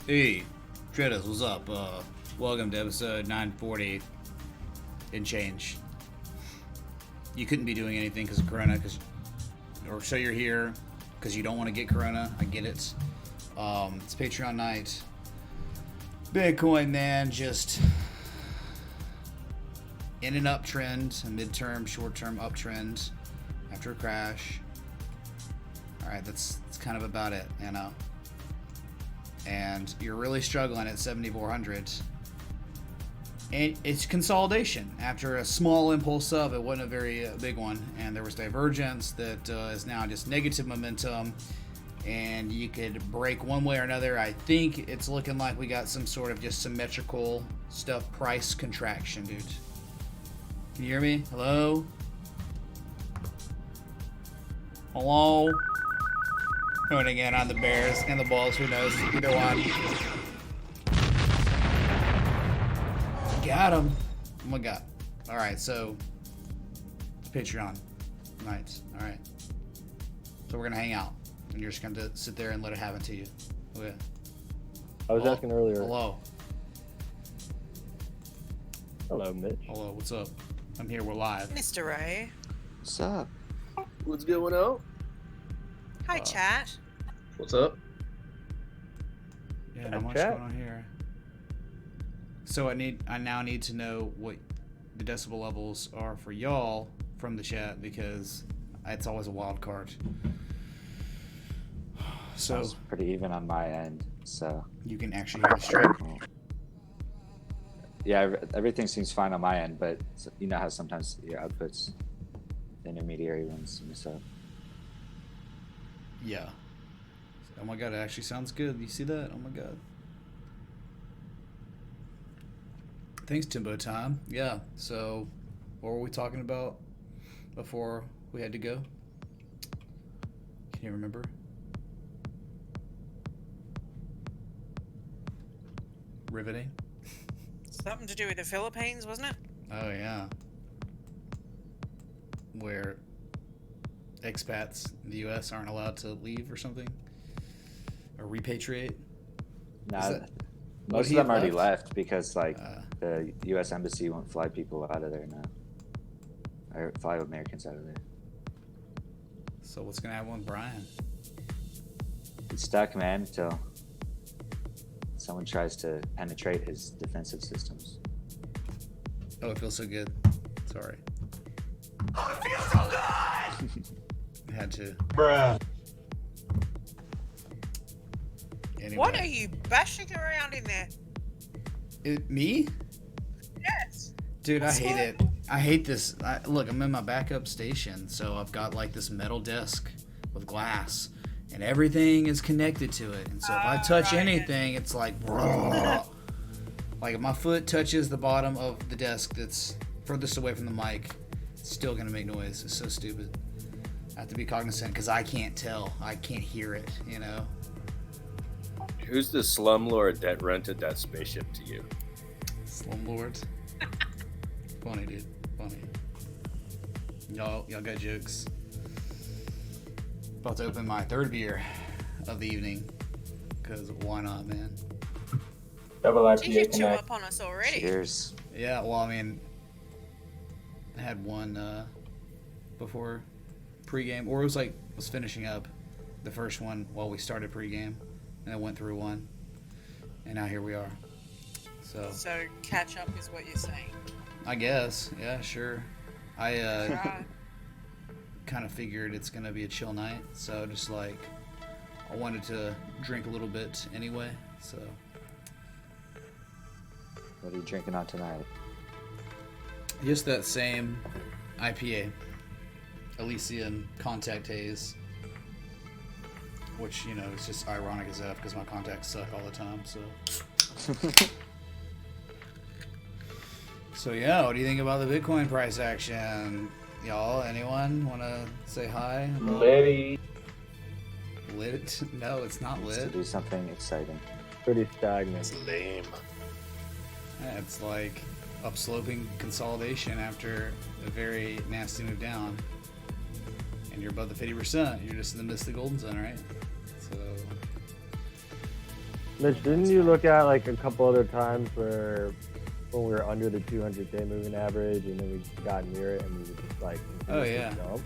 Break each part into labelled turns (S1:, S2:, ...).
S1: Hey, Traders, what's up? Welcome to episode 940 and change. You couldn't be doing anything because of Corona, or so you're here because you don't want to get Corona. I get it. It's Patreon night. Bitcoin, man, just in an uptrend, a midterm, short-term uptrend after a crash. All right, that's kind of about it, you know. And you're really struggling at 7,400. And it's consolidation. After a small impulse up, it wasn't a very big one. And there was divergence that is now just negative momentum. And you could break one way or another. I think it's looking like we got some sort of just symmetrical stuff, price contraction, dude. Can you hear me? Hello? Hello? Going again on the Bears and the Bulls, who knows? Either one. Got him. Oh my god. Alright, so Patreon nights. Alright. So we're gonna hang out. And you're just gonna sit there and let it happen to you. Okay.
S2: I was asking earlier.
S1: Hello.
S2: Hello, Mitch.
S1: Hello, what's up? I'm here, we're live.
S3: Mr. Ray.
S4: What's up?
S5: What's going on?
S3: Hi, chat.
S5: What's up?
S1: Yeah, not much going on here. So I now need to know what the decibel levels are for y'all from the chat, because it's always a wild card. So
S4: it's pretty even on my end, so
S1: you can actually hear the stream.
S4: Yeah, everything seems fine on my end, but you know how sometimes your outputs, the intermediary ones mess up.
S1: Yeah. Oh my god, it actually sounds good. You see that? Oh my god. Thanks, Timbo Time. Yeah, so what were we talking about before we had to go? Can you remember? Riveting.
S3: Something to do with the Philippines, wasn't it?
S1: Oh yeah. Where expats in the U.S. aren't allowed to leave or something, or repatriate.
S4: Nah,
S1: What,
S4: most
S1: he
S4: of them
S1: had
S4: already
S1: left?
S4: left because like the U.S. embassy won't fly people out of there now, or fly Americans out of there.
S1: So what's gonna happen with Brian?
S4: He's stuck, man, until someone tries to penetrate his defensive systems.
S1: Oh, it feels so good. Sorry.
S6: Oh, it feels so good!
S1: I had to.
S6: Bruh.
S1: Anyway.
S3: What are you bashing around in there?
S1: Me?
S3: Yes.
S1: Dude, I
S3: What's
S1: hate
S3: what?
S1: it. I hate this. Look, I'm in my backup station, so I've got like this metal desk with glass, and everything is connected to it. And so if I touch
S3: right.
S1: anything, it's like, like if my foot touches the bottom of the desk that's furthest away from the mic, it's still gonna make noise. It's so stupid. I have to be cognizant because I can't tell. I can't hear it, you know?
S5: Who's the slumlord that rented that spaceship to you?
S1: Slumlord. Funny, dude. Funny. Y'all got jokes. About to open my third beer of the evening. Because why not, man?
S2: Double
S3: Geez, you're
S2: IPA
S3: two
S2: tonight.
S3: up on us already.
S4: Cheers.
S1: Yeah, well, I mean, I had one before pregame, or it was finishing up the first one while we started pregame, and I went through one, and now here we are. So
S3: catch up is what you're saying.
S1: I guess, yeah, sure. I
S3: Right.
S1: kind of figured it's gonna be a chill night, so just like I wanted to drink a little bit anyway. So
S4: What are you drinking on tonight?
S1: just that same IPA, Elysian Contact Haze, which, you know, is just ironic as F because my contacts suck all the time. So yeah, what do you think about the Bitcoin price action? Y'all, anyone want to say hi?
S2: Liddy.
S1: Lit? No, it's not
S4: Needs to
S1: lit.
S4: do something exciting.
S2: Pretty stagnant.
S5: It's lame.
S1: Yeah, it's like upsloping consolidation after a very nasty move down. And you're above the 50%. You're just in the midst of the golden zone, right? So
S2: Mitch, didn't you look at like a couple other times where when we were under the 200-day moving average and then we got near it and we would just like
S1: Oh,
S2: continuously
S1: yeah.
S2: jump?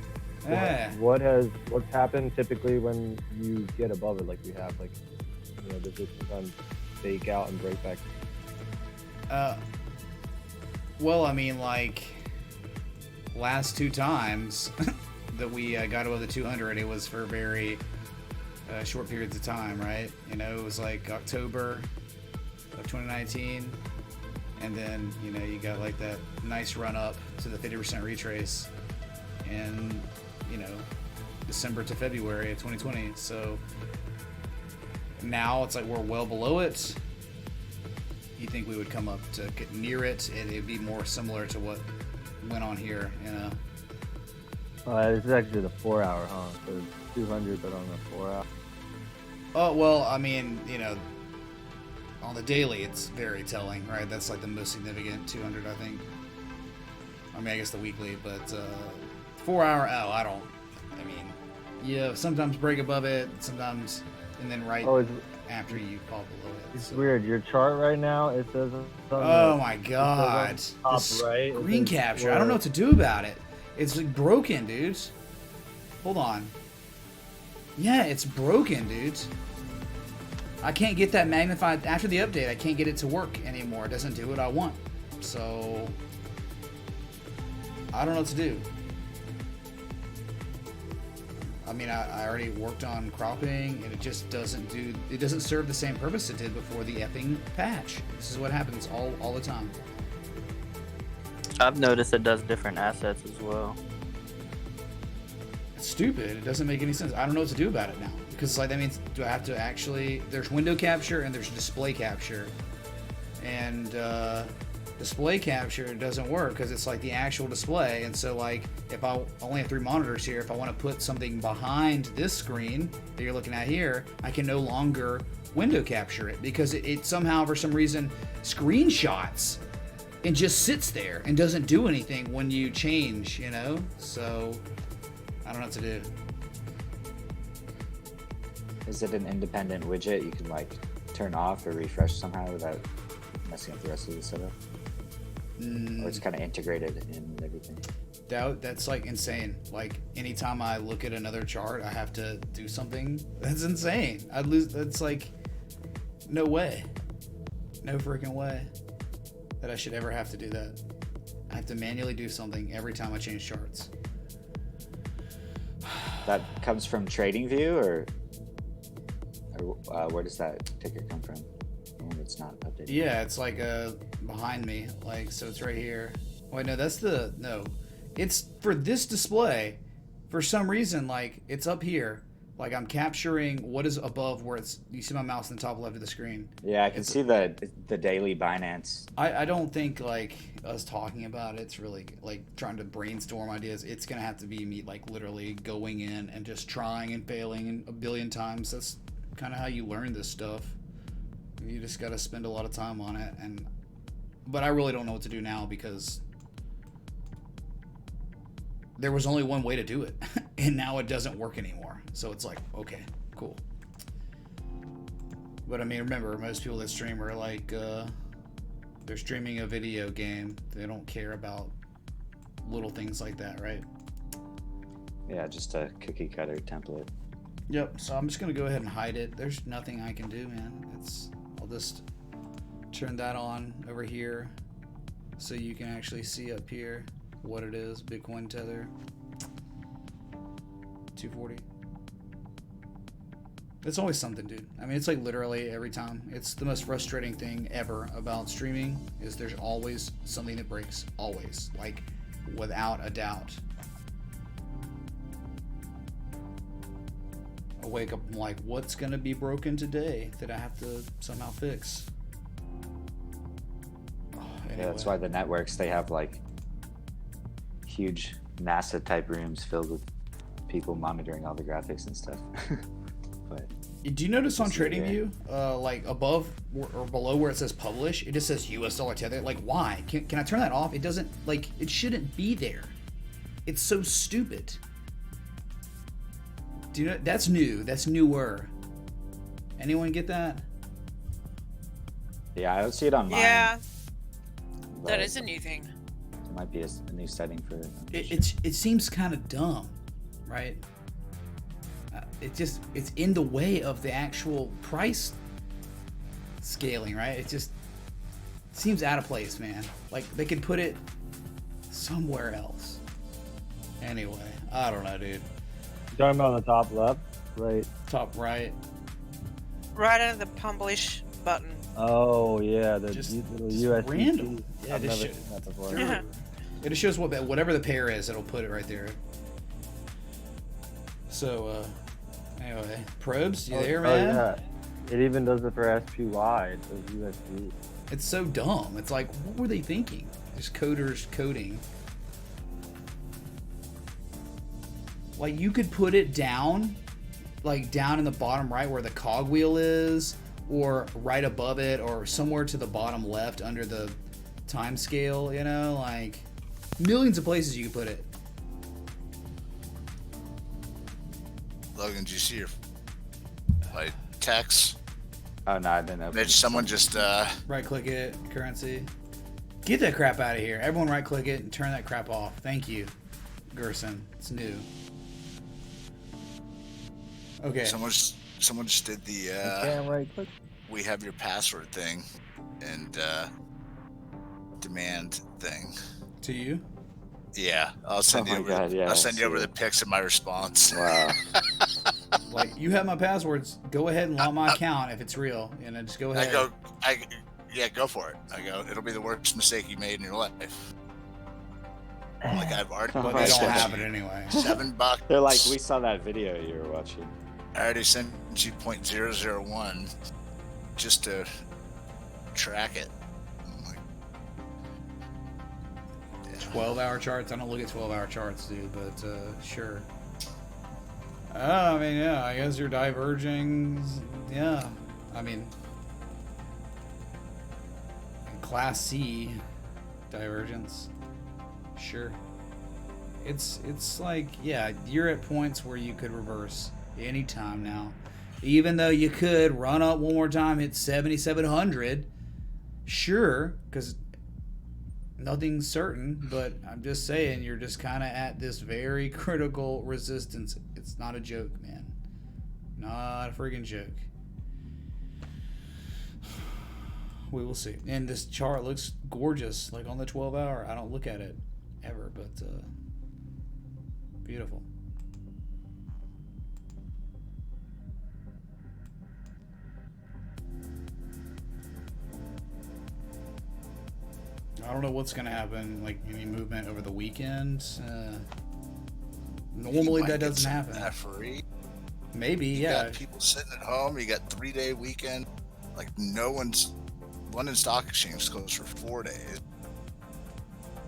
S1: yeah.
S2: What's happened typically when you get above it, like we have, like, you know, does it sometimes fake out and break back?
S1: Well, I mean, like last two times that we got above the 200, it was for very short periods of time, right? You know, it was like October of 2019, and then, you know, you got like that nice run up to the 50% retrace in, you know, December to February of 2020. So now it's like we're well below it. You think we would come up to get near it, and it'd be more similar to what went on here, you know?
S2: This is actually the 4-hour, huh? So it's 200, but on the 4-hour.
S1: Oh, well, I mean, you know, on the daily, it's very telling, right? That's like the most significant 200, I think. I mean, I guess the weekly, but 4-hour, I mean, yeah, sometimes break above it, sometimes, and then after you fall below it.
S2: It's
S1: So.
S2: weird. Your chart right now, it says
S1: Oh my god.
S2: top
S1: This
S2: right, it
S1: screen
S2: says
S1: capture. I don't know what to do about it. It's like broken, dudes. Hold on. Yeah, it's broken, dudes. I can't get that magnified after the update. I can't get it to work anymore. It doesn't do what I want. So I don't know what to do. I mean, I already worked on cropping, and it just doesn't serve the same purpose it did before the effing patch. This is what happens all the time.
S7: I've noticed it does different assets as well.
S1: It's stupid. It doesn't make any sense. I don't know what to do about it now. Because like that means, do I have to actually, there's window capture and there's display capture. And display capture doesn't work because it's like the actual display. And so like if I only have 3 monitors here, if I want to put something behind this screen that you're looking at here, I can no longer window capture it because it somehow for some reason screenshots and just sits there and doesn't do anything when you change, you know? So I don't know what to do.
S4: Is it an independent widget you can like turn off or refresh somehow without messing up the rest of the setup? Or it's kind of integrated in everything?
S1: That's like insane. Like anytime I look at another chart, I have to do something. That's insane. I'd lose. That's like no way, no freaking way that I should ever have to do that. I have to manually do something every time I change charts.
S4: That comes from TradingView, or where does that ticker come from? When it's not updated.
S1: Yeah, it's like behind me. Like so, it's right here. Wait, no, no. It's for this display. For some reason, like it's up here. Like I'm capturing what is above where it's. You see my mouse in the top left of the screen.
S4: Yeah, I can see the daily Binance.
S1: I don't think like us talking about it's really like trying to brainstorm ideas. It's gonna have to be me like literally going in and just trying and failing a billion times. That's kind of how you learn this stuff. You just gotta spend a lot of time on it. But I really don't know what to do now because there was only one way to do it, and now it doesn't work anymore. So it's like, okay, cool. But I mean, remember, most people that stream are like, they're streaming a video game. They don't care about little things like that, right?
S4: Yeah, just a cookie cutter template.
S1: Yep. So I'm just gonna go ahead and hide it. There's nothing I can do, man. I'll just turn that on over here, so you can actually see up here what it is. Bitcoin tether 240. It's always something, dude. I mean, it's like literally every time. It's the most frustrating thing ever about streaming is there's always something that breaks. Always. Like, without a doubt. I wake up, I'm like, what's going to be broken today that I have to somehow fix? Oh, anyway.
S4: Yeah, that's why the networks, they have like huge NASA type rooms filled with people monitoring all the graphics and stuff. But
S1: do you notice on TradingView, like above or below where it says publish, it just says US dollar tether? Like, why? Can I turn that off? It doesn't, like, it shouldn't be there. It's so stupid. Do you know? That's new. That's newer. Anyone get that?
S4: yeah, I don't see it on mine.
S3: Yeah,
S4: but
S3: that is a new thing.
S4: It might be a new setting for it.
S1: It seems kind of dumb, right? It's in the way of the actual price scaling, right? It just seems out of place, man. Like they could put it somewhere else. Anyway, I don't know, dude.
S2: You're talking about on the top left, right?
S1: Top right.
S3: Right under the publish button.
S2: Oh yeah, the
S1: Just
S2: little USDT.
S1: random. Yeah,
S2: I've
S1: this
S2: never
S1: shit.
S2: seen that before.
S3: Yeah.
S1: It just shows whatever the pair is, it'll put it right there. So, anyway, probes, you there, man?
S2: Oh yeah, it even does it for SPY. It says USD.
S1: It's so dumb. It's like, what were they thinking? Just coders coding. Like, you could put it down, like down in the bottom right where the cogwheel is, or right above it, or somewhere to the bottom left under the time scale, you know? Like, millions of places you could put it.
S6: Logan, did you see your like text?
S4: Oh no, I didn't open
S6: Mitch,
S4: it.
S6: someone just
S1: Right click it, currency. Get that crap out of here. Everyone right click it and turn that crap off. Thank you, Gerson. It's new. Okay.
S6: someone just did the
S2: Damn right click.
S6: we have your password thing and demand thing.
S1: To you?
S6: Yeah, I'll send you
S4: my
S6: over.
S4: God, yeah,
S6: I'll send you over
S4: see
S6: the pics of my response.
S4: Wow.
S1: Like, you have my passwords. Go ahead and log my account if it's real. You know, just go ahead.
S6: Yeah, go for it. I go. It'll be the worst mistake you made in your life. Like I've already.
S4: Oh
S1: But
S4: my
S1: they don't
S4: God.
S1: have it anyway.
S6: $7.
S4: They're like, we saw that video you were watching.
S6: I already sent you 0.001 just to track it. I'm like, yeah.
S1: 12-hour charts. I don't look at 12-hour charts, dude, but sure. I mean, yeah, I guess you're diverging. Yeah. I mean, Class C divergence. Sure. It's like, yeah, you're at points where you could reverse anytime now. Even though you could run up one more time, hit 7,700. Sure, because nothing's certain, but I'm just saying you're just kind of at this very critical resistance. It's not a joke, man. Not a friggin' joke. We will see. And this chart looks gorgeous, like on the 12-hour. I don't look at it ever, but beautiful. I don't know what's going to happen, like any movement over the weekend. Normally that doesn't happen.
S6: That free.
S1: Maybe,
S6: You
S1: yeah.
S6: got people sitting at home. You got 3-day weekend. Like London Stock Exchange is closed for 4 days.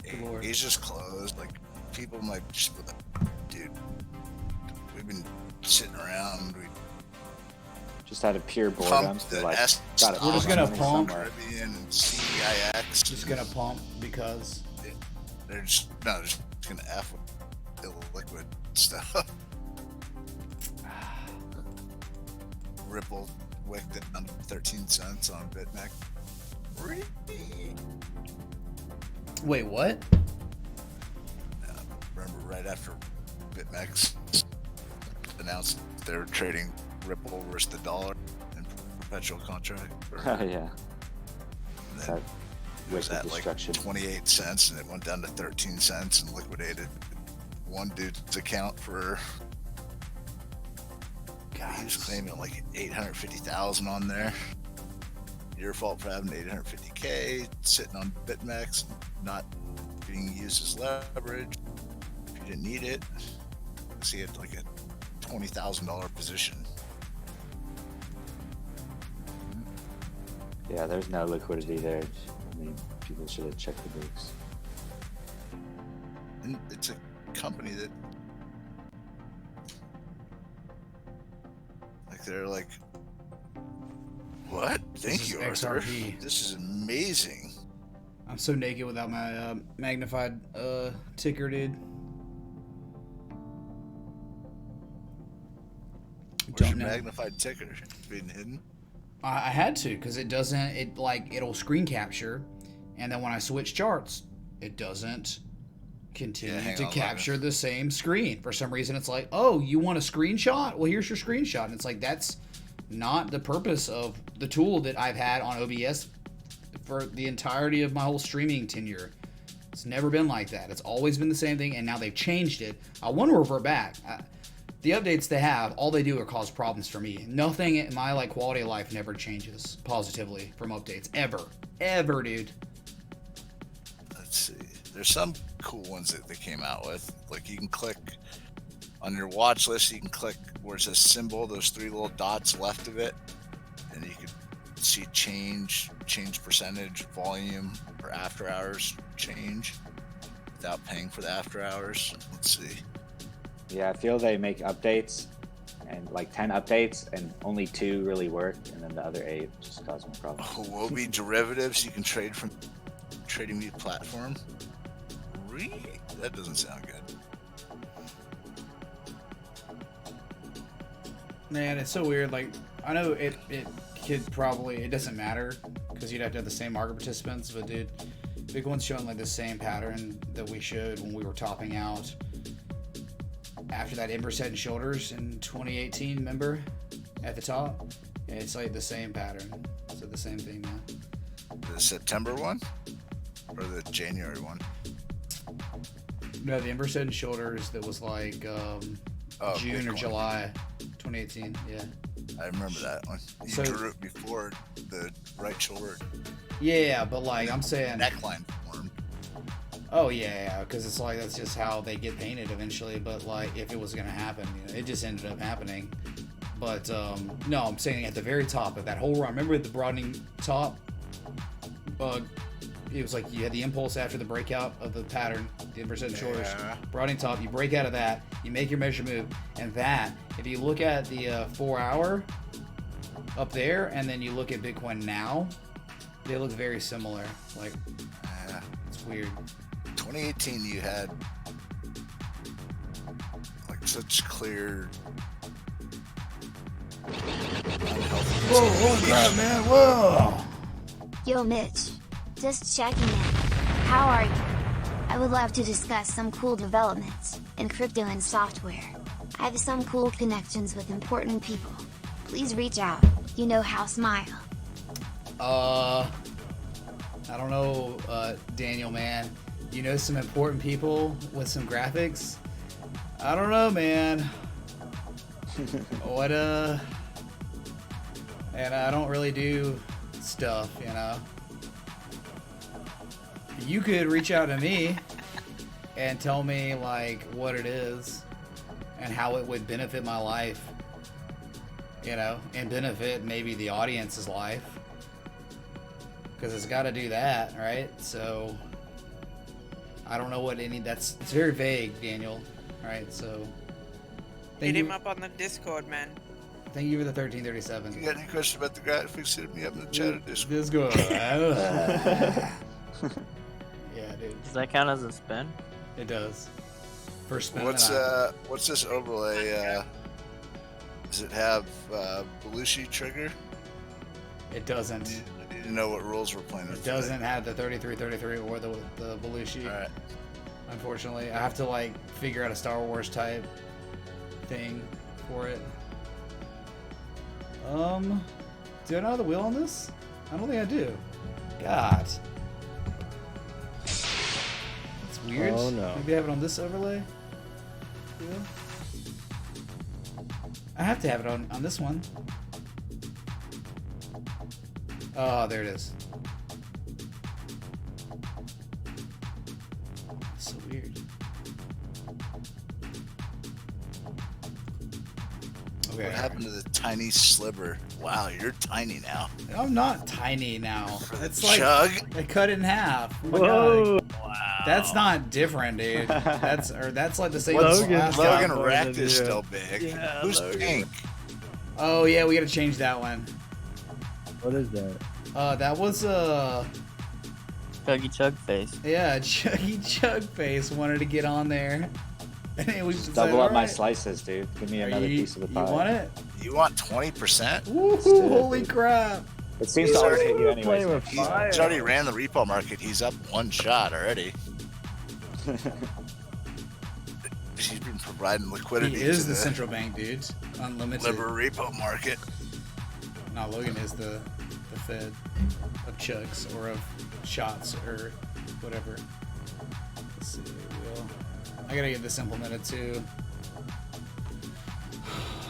S1: Good Lord.
S6: He's just closed. Like people might just be like, dude, we've been sitting around. We
S4: Just out of pure boredom.
S6: pumped
S4: They're
S6: the
S4: like,
S6: S
S4: gotta
S1: We're just
S4: find
S1: gonna
S4: money
S1: pump.
S4: somewhere.
S6: Caribbean and CEIX.
S1: Just going to pump because.
S6: They're just gonna F with illiquid stuff. Ripple wicked it down to 13 cents on BitMEX. Really?
S1: Wait, what?
S6: Remember right after BitMEX announced they were trading Ripple versus the dollar in perpetual contract.
S4: Oh, yeah.
S6: And
S4: That
S6: then it was
S4: wicked
S6: at like
S4: destruction.
S6: 28 cents and it went down to 13 cents and liquidated one dude's account for, he was claiming like 850,000 on there. Your fault for having 850K sitting on BitMEX, not being used as leverage. If you didn't need it, he had like a $20,000 position.
S4: Yeah, there's no liquidity there. I mean, people should have checked the books.
S6: And it's a company that, like, they're like, what? Thank
S1: is
S6: you, Arthur.
S1: XRP.
S6: This is amazing.
S1: I'm so naked without my magnified ticker, dude.
S6: Where's
S1: Don't
S6: your
S1: know.
S6: magnified ticker? It's being hidden.
S1: I had to, because it doesn't, it like, it'll screen capture, and then when I switch charts, it doesn't continue
S6: hang
S1: to
S6: on,
S1: capture the same screen. For some reason, it's like, oh, you want a screenshot? Well, here's your screenshot. And it's like, that's not the purpose of the tool that I've had on OBS for the entirety of my whole streaming tenure. It's never been like that. It's always been the same thing, and now they've changed it. I want to revert back. The updates they have, all they do are cause problems for me. Nothing in my like quality of life never changes positively from updates. Ever, dude.
S6: Let's see. There's some cool ones that they came out with. Like you can click on your watch list, you can click where it says symbol, those 3 little dots left of it, and you can see change percentage, volume, or after hours change without paying for the after hours. Let's see.
S4: Yeah, I feel they make updates and like 10 updates and only 2 really work, and then the other 8 just cause more problems.
S6: Huobi derivatives you can trade from Trading View platform. Really? That doesn't sound good.
S1: Man, it's so weird. Like, I know it could probably, it doesn't matter because you'd have to have the same market participants, but dude, Big One's showing like the same pattern that we showed when we were topping out after that Ember Head and Shoulders in 2018, remember? At the top? Yeah, it's like the same pattern. So the same thing now.
S6: The September one or the January one?
S1: No, the inverse head and shoulders that was like June or
S6: Bitcoin.
S1: July 2018. Yeah.
S6: I remember that one. You
S1: So-
S6: drew it before the right shoulder
S1: Yeah, but like I'm saying,
S6: neckline formed.
S1: oh yeah, because it's like that's just how they get painted eventually. But like if it was gonna happen, it just ended up happening. But no, I'm saying at the very top of that whole run. Remember the broadening top? It was like you had the impulse after the breakout of the pattern, the inverse head and shoulders.
S6: Yeah.
S1: Broadening top, you break out of that, you make your measure move, and that, if you look at the 4 hour up there, and then you look at Bitcoin now, they look very similar. Like,
S6: Yeah.
S1: it's weird.
S6: 2018, you had like such clear. Unhealthy.
S1: holy crap, man, whoa!
S8: Yo, Mitch. Just checking in. How are you? I would love to discuss some cool developments in crypto and software. I have some cool connections with important people. Please reach out. You know how smile.
S1: I don't know, Daniel, man. You know some important people with some graphics? I don't know, man. What, and I don't really do stuff, you know? You could reach out to me and tell me, like, what it is and how it would benefit my life, you know, and benefit maybe the audience's life. Because it's got to do that, right? So, I don't know what it's very vague, Daniel, right? So,
S3: Hit him up on the Discord, man.
S1: Thank you for the 1337.
S6: You got any questions about the graphics? Hit me up in the chat or Discord.
S1: Discord. Yeah, dude.
S7: Does that count as a spin?
S1: It does. First spin.
S6: What's this overlay? Does it have Belushi trigger?
S1: It doesn't.
S6: I need to know what rules we're playing with.
S1: It doesn't have the 3333 or the Belushi.
S6: All right.
S1: Unfortunately, I have to like figure out a Star Wars type thing for it. Do I know the wheel on this? I don't think I do. God. That's weird.
S2: Oh, no.
S1: Maybe I have it on this overlay. Yeah. I have to have it on this one. Oh, there it is. That's so weird. Okay.
S6: What happened to the tiny sliver? Wow, you're tiny now.
S1: I'm not tiny now.
S6: For the
S1: It's like
S6: chug?
S1: I cut it in half. Oh my
S2: Whoa.
S1: God.
S6: Wow.
S1: That's not different, dude. That's like the same
S2: Logan-
S1: as last time.
S6: Logan
S2: Logan
S6: Wrecked
S2: is,
S6: is
S2: yeah.
S6: still big.
S2: Yeah,
S6: Who's
S2: Logan.
S6: pink?
S1: Oh yeah, we gotta change that one.
S2: What is that?
S1: That was
S7: Chuggy Chug face.
S1: yeah, Chuggy Chug Face wanted to get on there. And we
S4: Just double up my slices, dude. Give me another piece of the pie.
S1: You want it?
S6: You want 20%?
S1: Woo!
S4: do it,
S1: Holy
S4: dude.
S1: crap!
S4: It seems to always hit you anyways.
S2: Playing with
S6: He's
S2: fire.
S6: already ran the repo market. He's up one shot already. He's been providing liquidity
S1: He
S6: to
S1: is the
S6: the
S1: central bank, dude. Unlimited.
S6: Liber repo market.
S1: No, Logan is the Fed of chugs or of shots or whatever. Let's see. I gotta get this implemented too.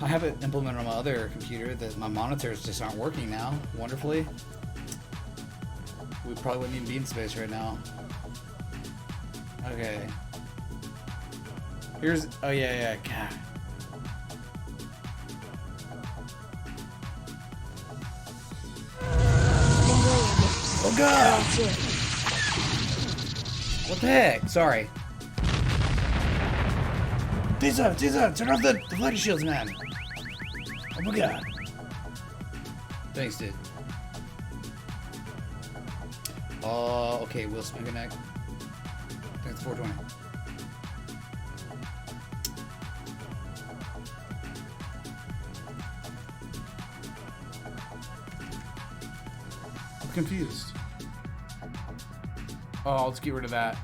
S1: I have it implemented on my other computer that my monitors just aren't working now. Wonderfully. We probably wouldn't even be in space right now. Okay. Here's. Oh yeah. God. Oh God! What the heck? Sorry. Turn off the deflector shields, man. Oh my God. Thanks, dude. Okay, we'll spin connect. Thanks, 420. I'm confused. Oh, I'll just get rid of that.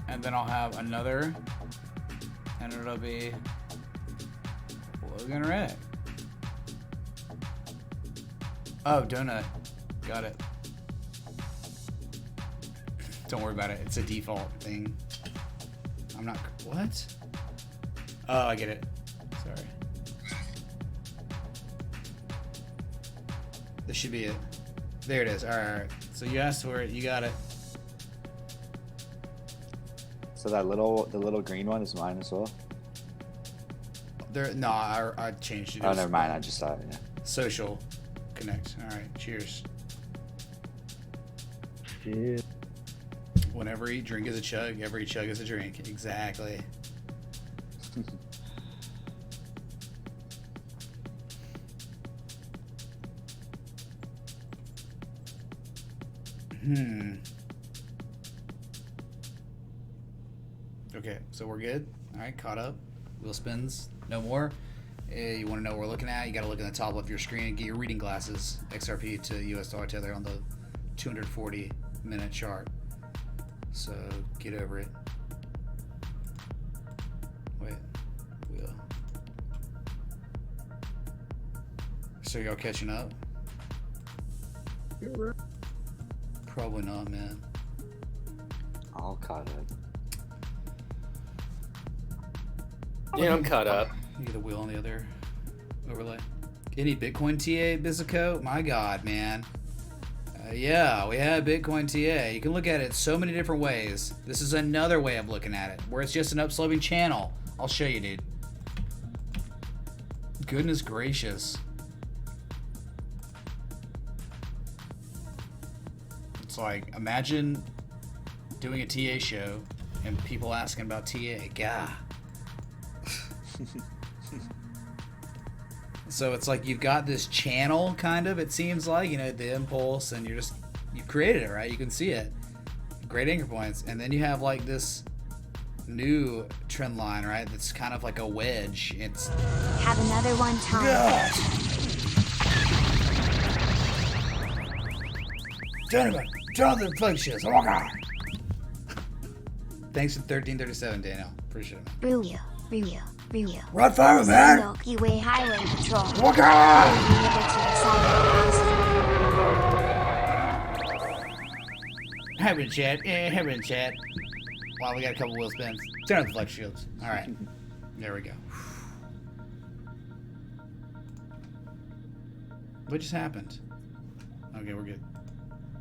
S1: And then I'll have another. And it'll be Logan Red. Oh, donut. Got it. Don't worry about it. It's a default thing. I'm not. What? Oh, I get it. Sorry. This should be it. There it is. All right. So you asked for it. You got it.
S4: So the little green one is mine as well.
S1: There. No, I changed it.
S4: Oh, never mind. I just saw it. Yeah.
S1: Social connect. All right. Cheers.
S2: Cheers.
S1: Whenever every drink is a chug, every chug is a drink. Exactly. Okay, so we're good. All right, caught up. Wheel spins. No more. You want to know what we're looking at? You got to look at the top left of your screen and get your reading glasses. XRP to US dollar tether on the 240-minute chart. So get over it. Wait. Wheel. So y'all catching up? Probably not, man.
S4: All caught up.
S5: Yeah, I'm caught up.
S1: You get the wheel on the other overlay. Any Bitcoin TA, Bizico? My God, man. Yeah, we have Bitcoin TA. You can look at it so many different ways. This is another way of looking at it, where it's just an upsloping channel. I'll show you, dude. Goodness gracious. It's like, imagine doing a TA show and people asking about TA. God. So it's like you've got this channel, kind of, it seems like, you know, the impulse, and you created it, right? You can see it. Great anchor points. And then you have like this new trend line, right? That's kind of like a wedge. It's
S8: Have another one time.
S1: God. Gentlemen, turn the flashes. Oh my God. Thanks for 1337, Daniel. Appreciate it.
S8: Review.
S1: Rod Farmer,
S8: This is
S1: man.
S8: Milky Way Highway Patrol.
S1: Oh God. Have in chat. Have in chat. Wow, we got a couple wheel spins. Turn on the flex shields. All right. There we go. What just happened? Okay, we're good.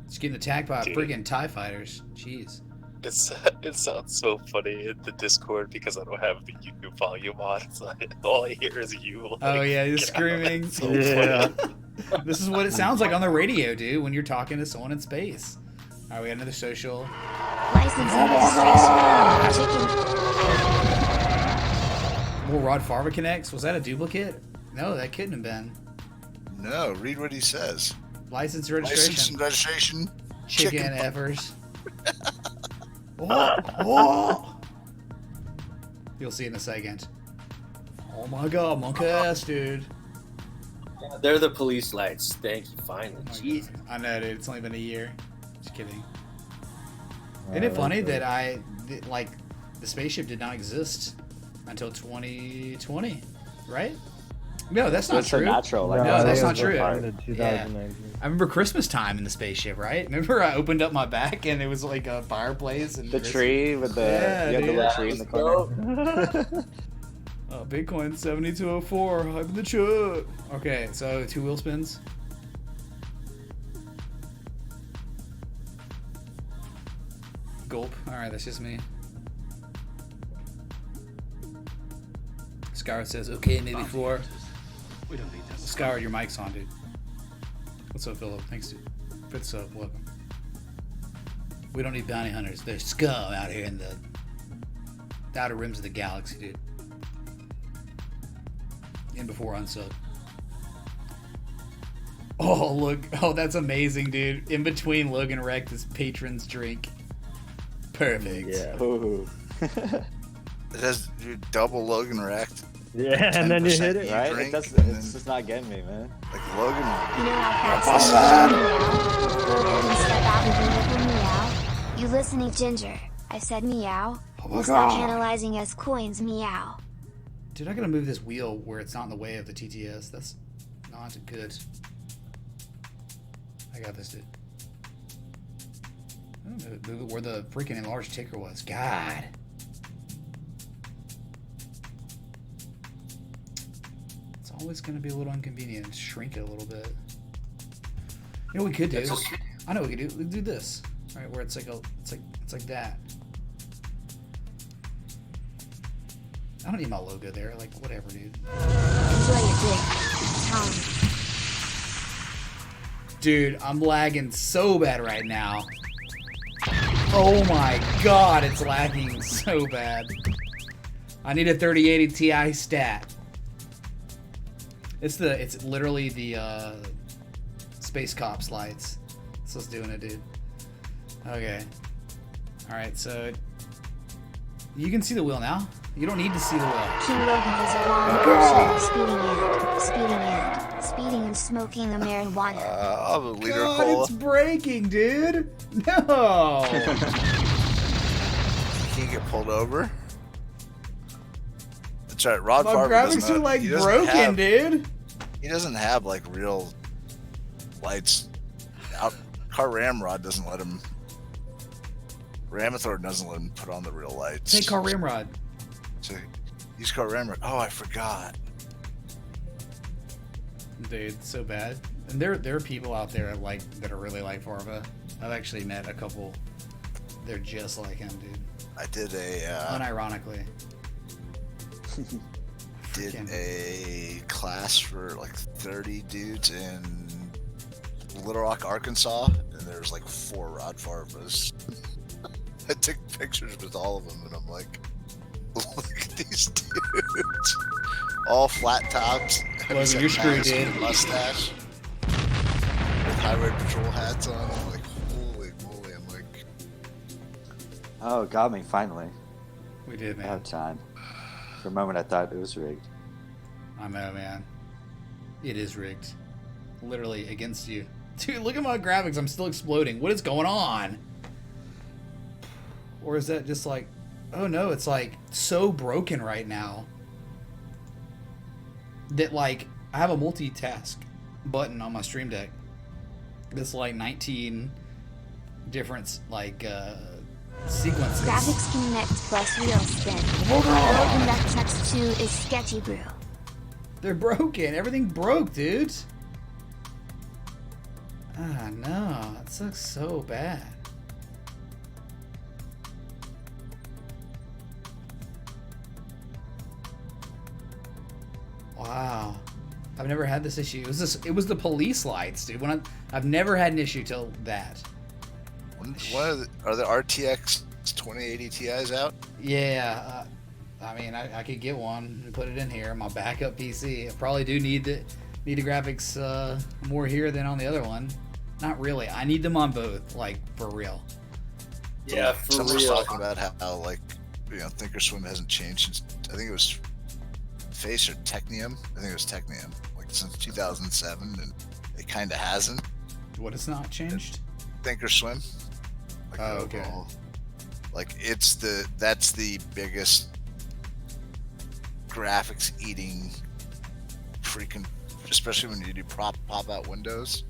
S1: Just getting attacked by freaking TIE fighters. Jeez.
S9: It sounds so funny in the Discord because I don't have the YouTube volume on. It's like, all I hear is you. Like,
S1: Oh yeah, you're screaming.
S9: it's so
S2: Yeah.
S9: funny.
S1: This is what it sounds like on the radio, dude, when you're talking to someone in space. All right, we got another social.
S8: License and registration. Chicken.
S1: More Rod Farva connects. Was that a duplicate? No, that couldn't have been.
S6: No, read what he says.
S1: License
S6: License
S1: registration.
S6: and registration.
S1: Chicken effers. Oh. You'll see in a second. Oh my God, monkey ass, dude.
S5: They're the police lights. Thank you, finally.
S1: Oh my
S5: Jeez.
S1: God. I know, dude. It's only been a year. Just kidding. Isn't it funny that the spaceship did not exist until 2020, right? No, that's not
S4: It's so
S1: true.
S4: natural. Like,
S1: No, that's not
S2: it was
S1: true.
S2: like in 2019.
S1: I remember Christmas time in the spaceship, right? Remember I opened up my back and it was like a fireplace and
S4: the tree with the
S1: Yeah,
S4: you had the
S1: dude.
S4: little tree in the corner.
S1: Oh, Bitcoin 7204, hype in the chug. Okay, so 2 wheel spins. Gulp. Alright, that's just me. Skyward says, okay, maybe 4.
S10: We don't need that.
S1: Skyward, your mic's on, dude. What's up, Philip? Thanks, dude. What's up? Welcome. We don't need bounty hunters. There's scum out here in the outer rims of the galaxy, dude. In before unsub. Oh, look. Oh, that's amazing, dude. In between Logan wrecked his patron's drink. Perfect.
S2: Yeah.
S4: Ooh.
S6: It has you double Logan racked.
S2: Yeah, and then you
S6: 10%
S2: hit it.
S4: Right?
S6: drink,
S4: It's
S6: and then,
S4: just not getting me, man.
S6: like Logan.
S8: You know how fast I meow? Go ahead and step out and do a meow. You listening, Ginger? I said meow. We'll stop analyzing as coins, meow.
S1: Dude, I gotta move this wheel where it's not in the way of the TTS. That's not good. I got this, dude. Move it where the freaking enlarged ticker was. God. always going to be a little inconvenient. Shrink it a little bit. You know what we could do? I know what we could do. We could do this, right? Where it's like it's like that. I don't need my logo there. Like whatever, dude.
S8: Enjoy your dig, Tom.
S1: Dude, I'm lagging so bad right now. Oh my god, it's lagging so bad. I need a 3080 Ti stat. It's literally the Space Cops lights. That's what's doing it, dude. Okay. Alright, so you can see the wheel now. You don't need to see the wheel.
S8: King Logan is a long version of speeding and smoking a marijuana.
S6: I'm a liter
S1: God,
S6: cola.
S1: it's breaking, dude. No.
S6: You can't get pulled over. That's right. Rod
S1: My
S6: Farber
S1: graphics
S6: doesn't
S1: are like
S6: he doesn't
S1: broken,
S6: have-
S1: dude.
S6: He doesn't have like real lights. Car Ramrod doesn't let him. Ramathor doesn't let him put on the real lights.
S1: Take Car Ramrod.
S6: So use Car Ramrod. Oh, I forgot.
S1: Dude, so bad. And there are people out there that are really like Farva. I've actually met a couple. They're just like him, dude.
S6: I did a
S1: Unironically.
S6: did a class for like 30 dudes in Little Rock, Arkansas, and there's like 4 Rod Farvas. I took pictures with all of them, and I'm like, look at these dudes. All flat tops.
S1: Logan, you're screwed, dude.
S6: Mustache. With highway patrol hats on. I'm like, holy moly. I'm like,
S4: Oh, got me finally.
S1: We did, man.
S4: About time. For a moment, I thought it was rigged.
S1: I know, man. It is rigged. Literally against you. Dude, look at my graphics. I'm still exploding. What is going on? Or is that just like... Oh, no. It's like so broken right now. That like... I have a multitask button on my Stream Deck. That's like 19 different like sequences.
S8: Graphics Connect plus Real Spin. Logan that text 2 is sketchy brew.
S1: They're broken. Everything broke, dude. Ah, no. That sucks so bad. Wow. I've never had this issue. It was the police lights, dude. I've never had an issue till that.
S6: are the RTX 2080 Ti's out?
S1: Yeah. I mean, I could get one and put it in here. My backup PC. I probably do need the graphics more here than on the other one. Not really. I need them on both, like for real.
S5: Yeah, for
S6: Someone's
S5: real.
S6: talking about how like, Thinkorswim hasn't changed since, I think it was Face or Technium. I think it was Technium, like since 2007, and it kind of hasn't.
S1: What has not changed?
S6: Thinkorswim. Like
S1: Oh, okay.
S6: overall, like that's the biggest graphics eating freaking, especially when you do pop out windows.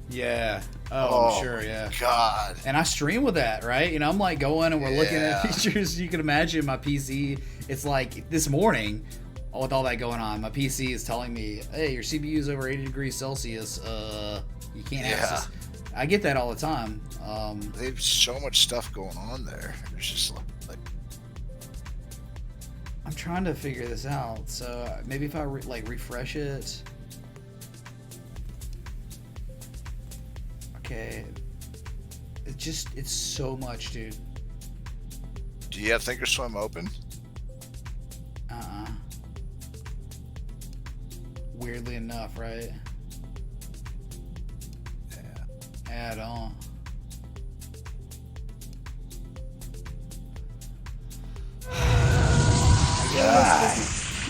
S1: Yeah. Oh, I'm sure. Yeah.
S6: God.
S1: And I stream with that, right? I'm like going and we're looking at
S6: Yeah.
S1: features. You can imagine my PC. It's like this morning, with all that going on, my PC is telling me, "Hey, your CPU is over 80 degrees Celsius. You can't access." I get that all the time.
S6: They have so much stuff going on there. It's just like
S1: I'm trying to figure this out. So maybe if I refresh it. Okay. It's so much, dude.
S6: Do you have Thinkorswim open?
S1: Weirdly enough, right?
S6: Yeah.
S1: Add on.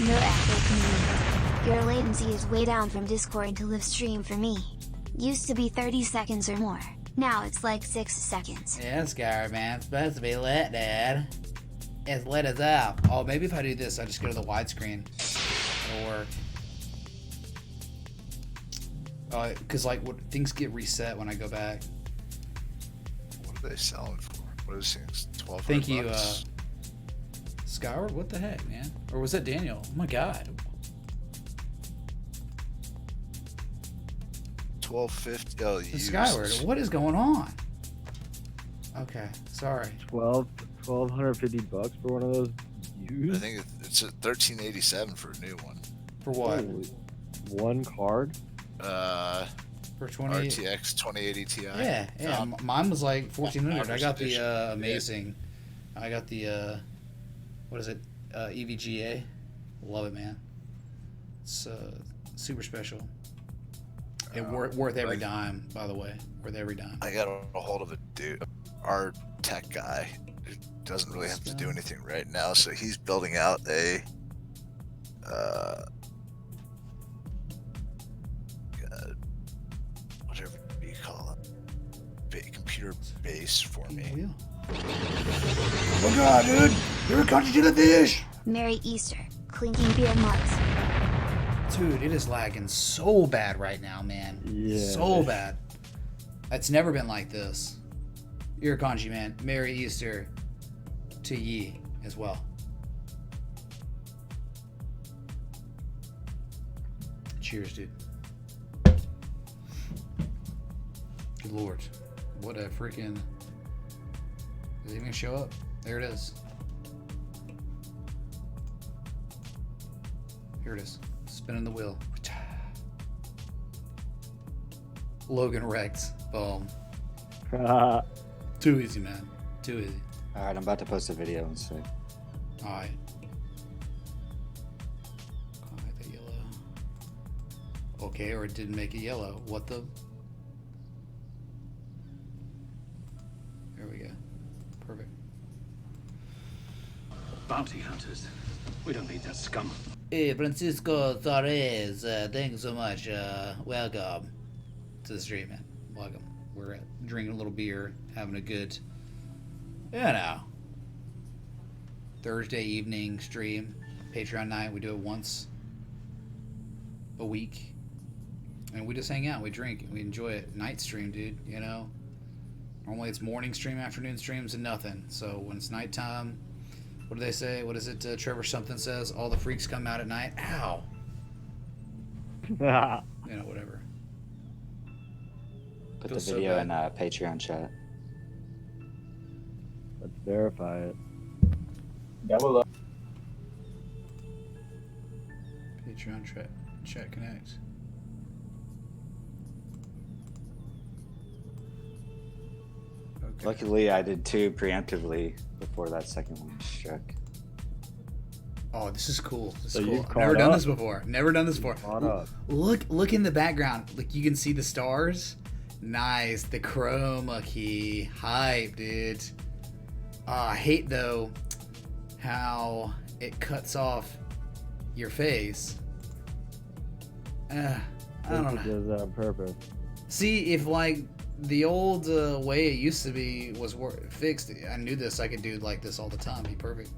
S8: No echo community. Your latency is way down from Discord to live stream for me. Used to be 30 seconds or more. Now it's like 6 seconds.
S1: Yeah, Skyrim, man. It's supposed to be lit, Dad. It's lit as up. Oh, maybe if I do this, I just go to the widescreen. It'll work. Because things get reset when I go back.
S6: What are they selling for? What is it? 12.
S1: Thank you, Skyward. What the heck, man? Or was that Daniel? Oh my God.
S6: 1250. Oh,
S1: The
S6: used.
S1: Skyward. What is going on? Okay, sorry.
S2: 1,250 bucks for one of those
S6: I
S2: used.
S6: think it's at 1387 for a new one.
S1: For what?
S2: Holy, one card.
S1: For 20.
S6: RTX 2080 Ti.
S1: Yeah. Mine was like 1,400. I got the amazing. I got the what is it? EVGA. Love it, man. It's super special. It worth every dime, by the way. Worth every dime.
S6: I got a hold of a dude, our tech guy, who doesn't really have to do anything right now. So he's building out a whatever you call it, computer base for me.
S1: Oh god, dude! You're a country to the fish!
S8: Merry Easter, clinking beer mugs.
S1: Dude, it is lagging so bad right now, man.
S2: Yeah.
S1: So bad. It's never been like this. You're a kanji, man. Merry Easter to ye as well. Cheers, dude. Good lord. What a freaking... Is it even gonna show up? There it is. Here it is. Spinning the wheel. Logan wrecked. Boom. Too easy, man. Too easy.
S4: Alright, I'm about to post a video and say.
S1: Alright. Highlight that yellow. Okay, or it didn't make it yellow. What the? There we go. Perfect.
S10: Bounty hunters. We don't need that scum.
S1: Hey, Francisco Torres, thank you so much. Welcome to the stream, man. Welcome. We're drinking a little beer, having a good, Thursday evening stream, Patreon night. We do it once a week, and we just hang out, we drink, we enjoy it. Night stream, dude. Normally it's morning stream, afternoon streams, and nothing. So when it's nighttime. What do they say? What is it? Trevor something says, all the freaks come out at night. Ow. Whatever.
S4: Put
S1: Feels
S4: the
S1: so
S4: video
S1: bad.
S4: in Patreon chat.
S2: Let's verify it.
S1: Patreon chat connect. Okay.
S4: Luckily, I did two preemptively before that second one struck.
S1: Oh, this is cool. This
S2: So
S1: is
S2: you've
S1: cool.
S2: caught
S1: Never done
S2: up?
S1: this before. Never done this before.
S2: Caught up.
S1: Look in the background. Like you can see the stars. Nice. The chroma key. Hype, dude. I hate though how it cuts off your face. I don't know.
S2: It does that on purpose.
S1: See, if like the old way it used to be was fixed, I knew this. I could do like this all the time. Be perfect.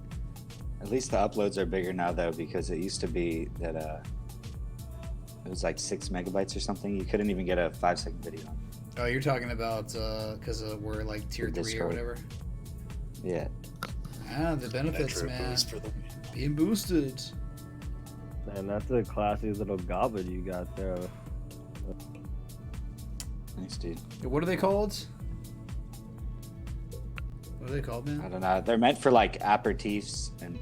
S4: At least the uploads are bigger now, though, because it used to be that it was like 6 megabytes or something. You couldn't even get a 5-second video on.
S1: Oh, you're talking about because we're like tier 3 or
S4: Discord.
S1: whatever.
S4: Yeah.
S1: Ah, the benefits,
S9: Nitro
S1: man.
S9: boost for the
S1: Being boosted.
S2: Man, that's a classy little goblet you got there.
S4: Thanks, dude.
S1: What are they called? What are they called,
S4: I
S1: man?
S4: don't know. They're meant for like aperitifs and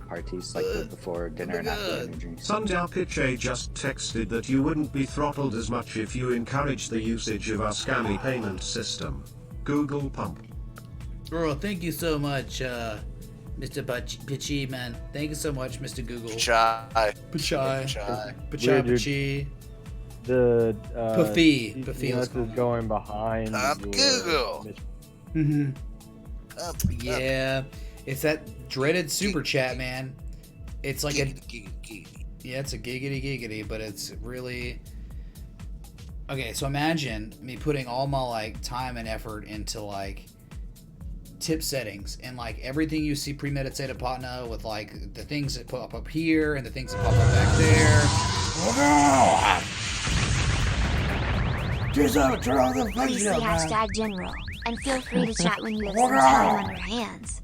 S4: parties, like before dinner and after dinner drinks.
S11: Sundar Piche just texted that you wouldn't be throttled as much if you encourage the usage of our scammy payment system. Google Pump.
S1: Bro, thank you so much, Mr. Pichi, man. Thank you so much, Mr. Google.
S6: Chai.
S1: Pichai.
S6: Chai.
S1: Pichai,
S2: Weird, you're-
S1: Pichi.
S2: The
S1: Puffy.
S2: CCS
S1: Puffy, let's call
S2: is
S1: it.
S2: going behind.
S6: I'm
S2: your
S6: Google.
S2: mission.
S1: Mm-hmm. Yeah. It's that dreaded super chat, man. It's like yeah, it's a giggity, but it's really... Okay, so imagine me putting all my like time and effort into like tip settings and like everything you see premeditated partner with like the things that pop up here and the things that pop up back there. Oh no! Just turn on the
S8: Please see
S1: function, man.
S8: hashtag general, and feel free to chat when you have some time on your hands.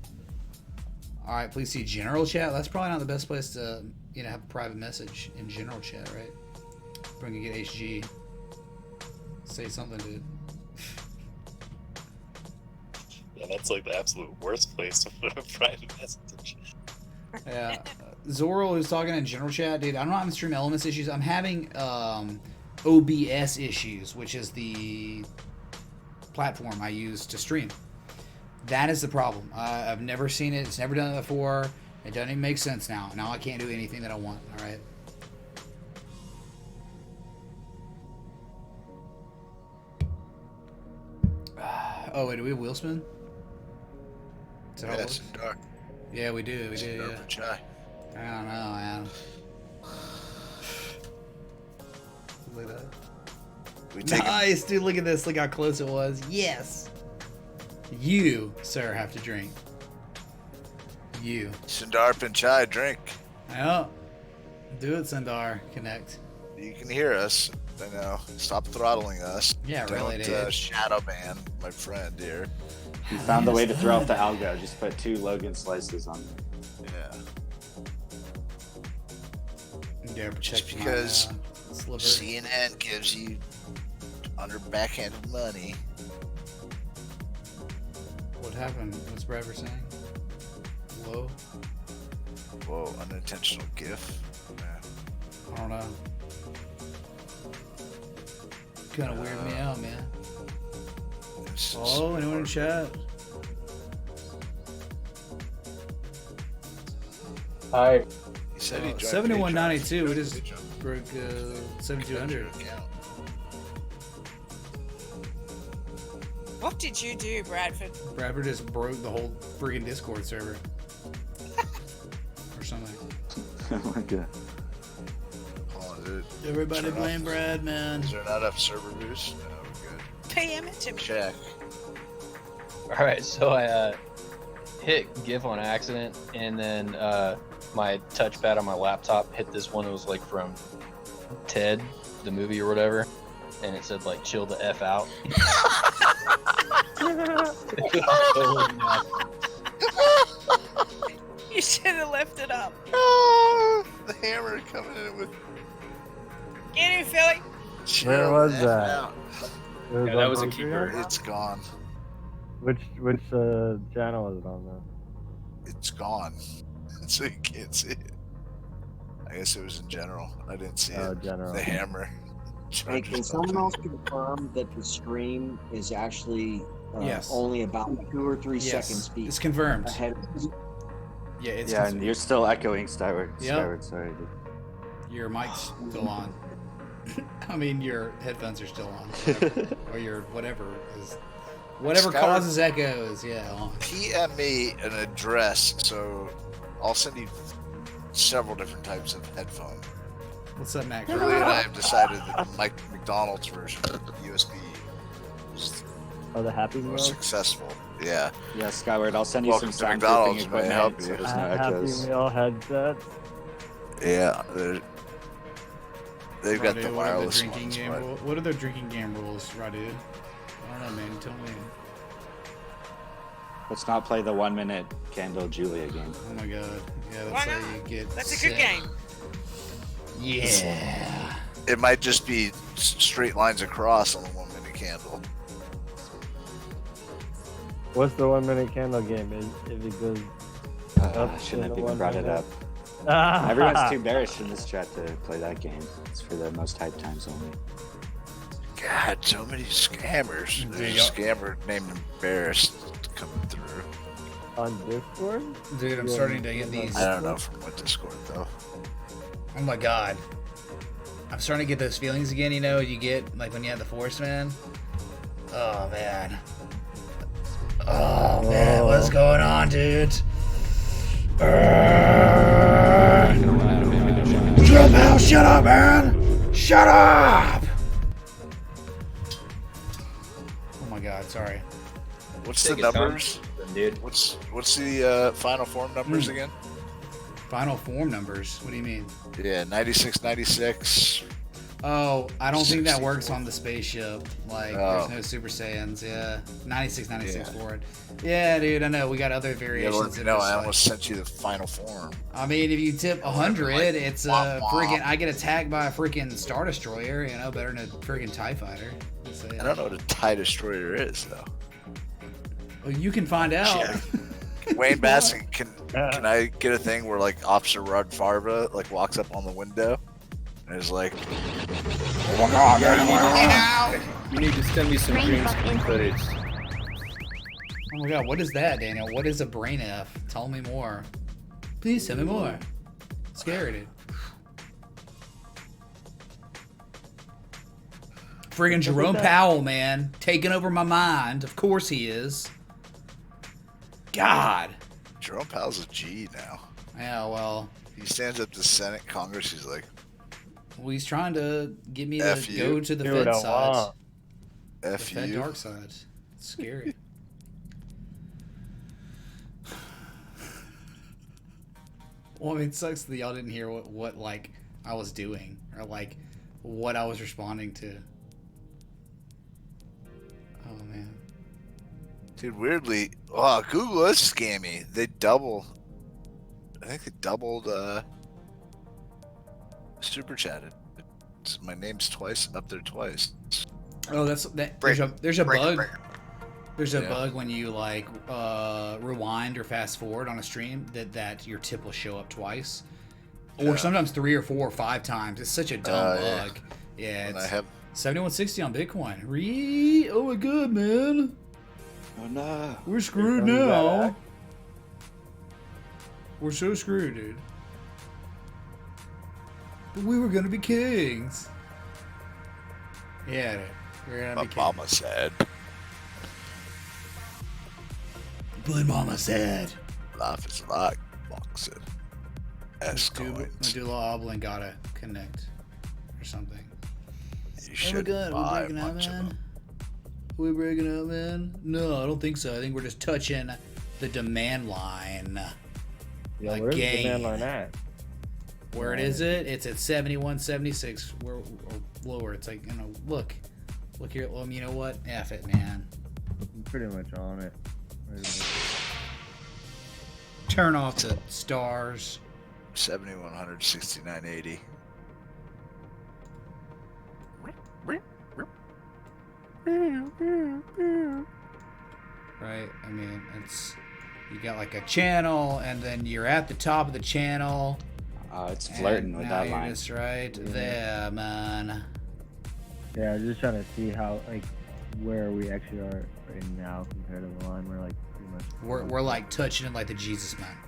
S1: All right, please see general chat. That's probably not the best place to have a private message in general chat, right? We're gonna get HG. Say something, dude.
S9: Yeah, that's like the absolute worst place to put a private message.
S1: Yeah. Zorro is talking in general chat, dude. I'm not having stream elements issues. I'm having OBS issues, which is the platform I use to stream. That is the problem. I've never seen it. It's never done it before. It doesn't even make sense now. Now I can't do anything that I want. All right. Oh wait, do we have wheel spin? Is that how it
S6: Yes,
S1: works?
S6: dark.
S1: Yeah, we do. We do. Yeah.
S6: Chai.
S1: I don't know, man. Look at that.
S6: We take
S1: Nice, dude. Look at this. Look how close it was. Yes. You, sir, have to drink. You.
S6: Sundar Pinchai, drink.
S1: Yeah. Do it, Sundar. Connect.
S6: You can hear us. I know. Stop throttling us.
S1: Yeah, really,
S6: Don't
S1: dude.
S6: shadow ban my friend here.
S4: You found the way to throw off the algo. Just put 2 Logan slices on there.
S6: Yeah.
S1: Yeah,
S6: Just
S1: protect
S6: because
S1: my, sliver.
S6: CNN gives you under backhanded money.
S1: What happened? What's Bradford saying? Whoa.
S6: Whoa, unintentional gif. Yeah.
S1: I don't know. Kind of weird me out, man. Oh, anyone in chat?
S2: Hi.
S6: He said he joined
S1: 7192.
S6: Patreon.
S1: We just broke 7200.
S3: What did you do, Bradford?
S1: Bradford just broke the whole freaking Discord server. Or something.
S4: Oh my god.
S6: Hold on, dude.
S1: Everybody
S6: Turn
S1: blame
S6: off-
S1: Brad, man.
S6: Is there not enough server boost? No, we're good.
S3: PM it to me.
S6: Check.
S12: Alright, so I hit GIF on accident, and then my touchpad on my laptop hit this one that was like from Ted, the movie or whatever, and it said like chill the F out.
S3: You should have left it up.
S6: Oh, the hammer coming in with.
S3: Get him, Philly.
S2: Where was
S6: Chill the F
S2: that?
S6: out.
S2: It was
S5: Yeah, that
S2: on
S5: was a
S2: Patreon?
S5: keeper.
S6: It's gone.
S2: Which channel is it on though?
S6: It's gone. So you can't see it. I guess it was in general. I didn't see
S2: Oh,
S6: it.
S2: general.
S6: The hammer.
S13: Hey, can someone else confirm that the stream is actually
S1: Yes.
S13: only about 2 or 3
S1: Yes,
S13: seconds
S1: it's confirmed.
S13: ahead of
S1: Yeah, it's
S4: Yeah, and you're still echoing Skyward.
S1: Yep.
S4: Skyward, sorry, dude.
S1: Your mic's still on. I mean, your headphones are still on. Whatever. Or your whatever is. Whatever
S6: Skylar-
S1: causes echoes, yeah, on.
S6: PM me an address, so I'll send you several different types of headphone.
S1: What's up, Mac?
S6: Julie and I have decided that the Mike McDonald's version of USB is
S2: Oh, the Happy
S6: the
S2: Meal?
S6: most successful. Yeah.
S4: Yeah, Skyward, I'll send you
S6: Welcome
S4: some
S6: to
S4: soundproofing
S6: McDonald's, may I help
S4: equipment so
S6: you?
S4: there's no
S2: Happy
S4: echoes.
S2: Meal headset.
S6: Yeah. They've got
S1: Radu,
S6: the
S1: what are
S6: wireless
S1: drinking
S6: ones.
S1: game
S6: But
S1: rule- What are the drinking game rules, Radu? I don't know, man. Tell me.
S4: Let's not play the 1 minute Candle Julia game.
S1: Oh my god. Yeah,
S3: Why
S1: that's how
S3: not?
S1: you get.
S3: That's a
S1: sick.
S3: good game.
S1: Yeah.
S6: it might just be straight lines across on the 1 minute candle.
S2: What's the 1 minute candle game? If it goes
S4: I shouldn't have even brought it up.
S2: Ah.
S4: Everyone's too bearish in this chat to play that game. It's for the most hype times only.
S6: God, so many scammers. There's a scammer named Embarrassed coming through.
S2: On Discord?
S1: Dude, I'm starting to get these.
S6: I don't know from what Discord though.
S1: Oh my god. I'm starting to get those feelings again, you know, you get like when you have the Force, man. Oh man. Oh man, what's going on, dude? Clubhouse, shut up, man! Shut up! Oh my god, sorry.
S6: What's
S12: Take
S6: the
S12: his time,
S6: numbers?
S12: dude.
S6: What's the final form numbers again?
S1: Final form numbers? What do you mean?
S6: Yeah, 96, 96.
S1: Oh, I don't think that works on the spaceship. Like, there's no Super Saiyans. Yeah, 96 for it. Yeah, dude, I know. We got other variations.
S6: No, I almost sent you the final form.
S1: I mean, if you tip 100, it's a freaking. I get attacked by a freaking Star Destroyer. You know, better than a freaking TIE Fighter.
S6: I don't know what a TIE Destroyer is, though.
S1: Well, you can find out.
S6: Yeah. Wayne Baskin, can I get a thing where like Officer Rod Farva like walks up on the window and is like, "Oh my God,
S5: you need to send me some green screen footage."
S1: Oh my God, what is that, Daniel? What is a brain F? Tell me more. Please tell me more. Scared it. Friggin' Jerome Powell, man, taking over my mind. Of course he is. God.
S6: Jerome Powell's a G now.
S1: Yeah, well.
S6: He stands up to Senate, Congress. He's like,
S1: well, he's trying to get me to
S6: F
S1: go
S6: you.
S1: to the Fed side.
S6: F
S1: the Fed
S6: you.
S1: dark side. It's scary. Well, I mean, it sucks that y'all didn't hear what like I was doing or like what I was responding to. Oh man.
S6: Dude, weirdly, Google is scammy. I think they doubled super chatted. My name's twice up there twice.
S1: Oh, there's a bug. There's a bug when you like rewind or fast forward on a stream that your tip will show up twice, or sometimes 3 or 4 or 5 times. It's such a dumb bug. Yeah, it's 7160 on Bitcoin. Oh my God, man.
S4: Oh no.
S1: We're screwed now. We're so screwed, dude. But we were gonna be kings. Yeah, dude. We're gonna be kings.
S6: Mama said.
S1: But Mama said.
S6: Life is like boxing.
S1: Medulla oblongata connect or something.
S6: You should buy
S1: we're breaking up, man. We breaking up, man? No, I don't think so. I think we're just touching the demand line.
S2: Yeah, where's the demand line at?
S1: Where is it? It's at 71.76 or lower. It's like, look here. Well, you know what? F it, man.
S2: I'm pretty much on it.
S1: Turn off the stars.
S6: 7100, 6980.
S1: Right? I mean, you got like a channel, and then you're at the top of the channel.
S4: It's flirting with that line.
S1: Just right there, man.
S2: Yeah, I was just trying to see how, where we actually are right now compared to the line. We're like pretty much.
S1: We're like touching it like the Jesus man.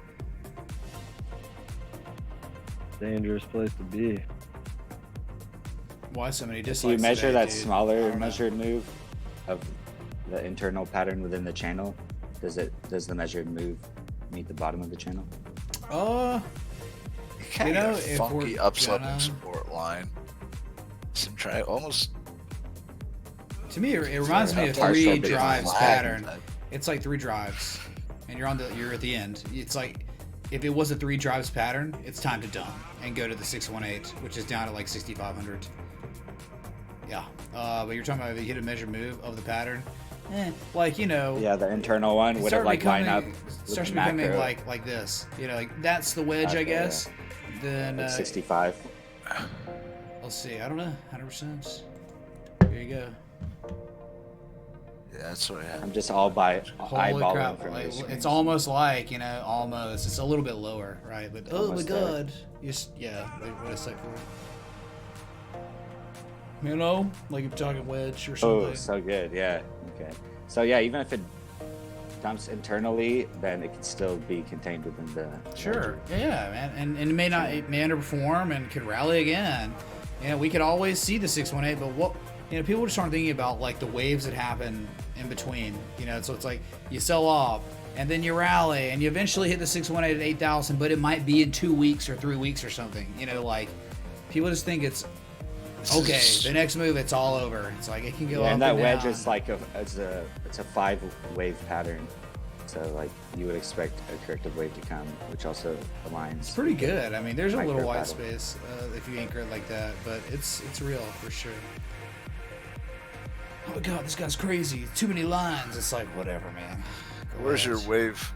S2: Dangerous place to be.
S1: Why so many dislikes?
S4: So you measure
S1: today,
S4: that
S1: dude?
S4: smaller measured move of the internal pattern within the channel. Does the measured move meet the bottom of the channel?
S6: You know, if funky upsloping support line. Some try almost.
S1: To me, it reminds me of 3 drives pattern. It's like 3 drives, and you're at the end. It's like if it was a 3 drives pattern, it's time to dump and go to the 618, which is down to like 6,500. Yeah, but you're talking about if you hit a measured move of the pattern, Yeah,
S4: the internal one would have line up.
S1: Starts becoming like this. Like that's the wedge, I guess. Then
S4: like 65.
S1: Let's see. I don't know. 100%. Here you go.
S6: Yeah, that's what I have.
S4: I'm just all by eyeballing from
S1: this.
S4: It's
S1: almost like almost. It's a little bit lower, right? But oh my God, what a sec for it. Like if you're talking wedge or something.
S4: Oh, so good. Yeah. Okay. So yeah, even if it dumps internally, then it can still be contained within the.
S1: Sure. Yeah, man. And it may underperform and could rally again. We could always see the 618, but what people just aren't thinking about like the waves that happen in between. So it's like you sell off and then you rally and you eventually hit the 618 at 8,000, but it might be in 2 weeks or 3 weeks or something. Like people just think it's okay. The next move, it's all over. It's like it can go up
S4: and that
S1: and
S4: wedge
S1: down.
S4: is like it's a 5 wave pattern. So like you would expect a corrective wave to come, which also aligns.
S1: It's pretty good. I mean, there's a little
S4: Micro
S1: white
S4: battle.
S1: space if you anchor it like that, but it's real for sure. Oh my god, this guy's crazy. Too many lines. It's like, whatever, man. Go
S6: Where's
S1: ahead.
S6: your wave?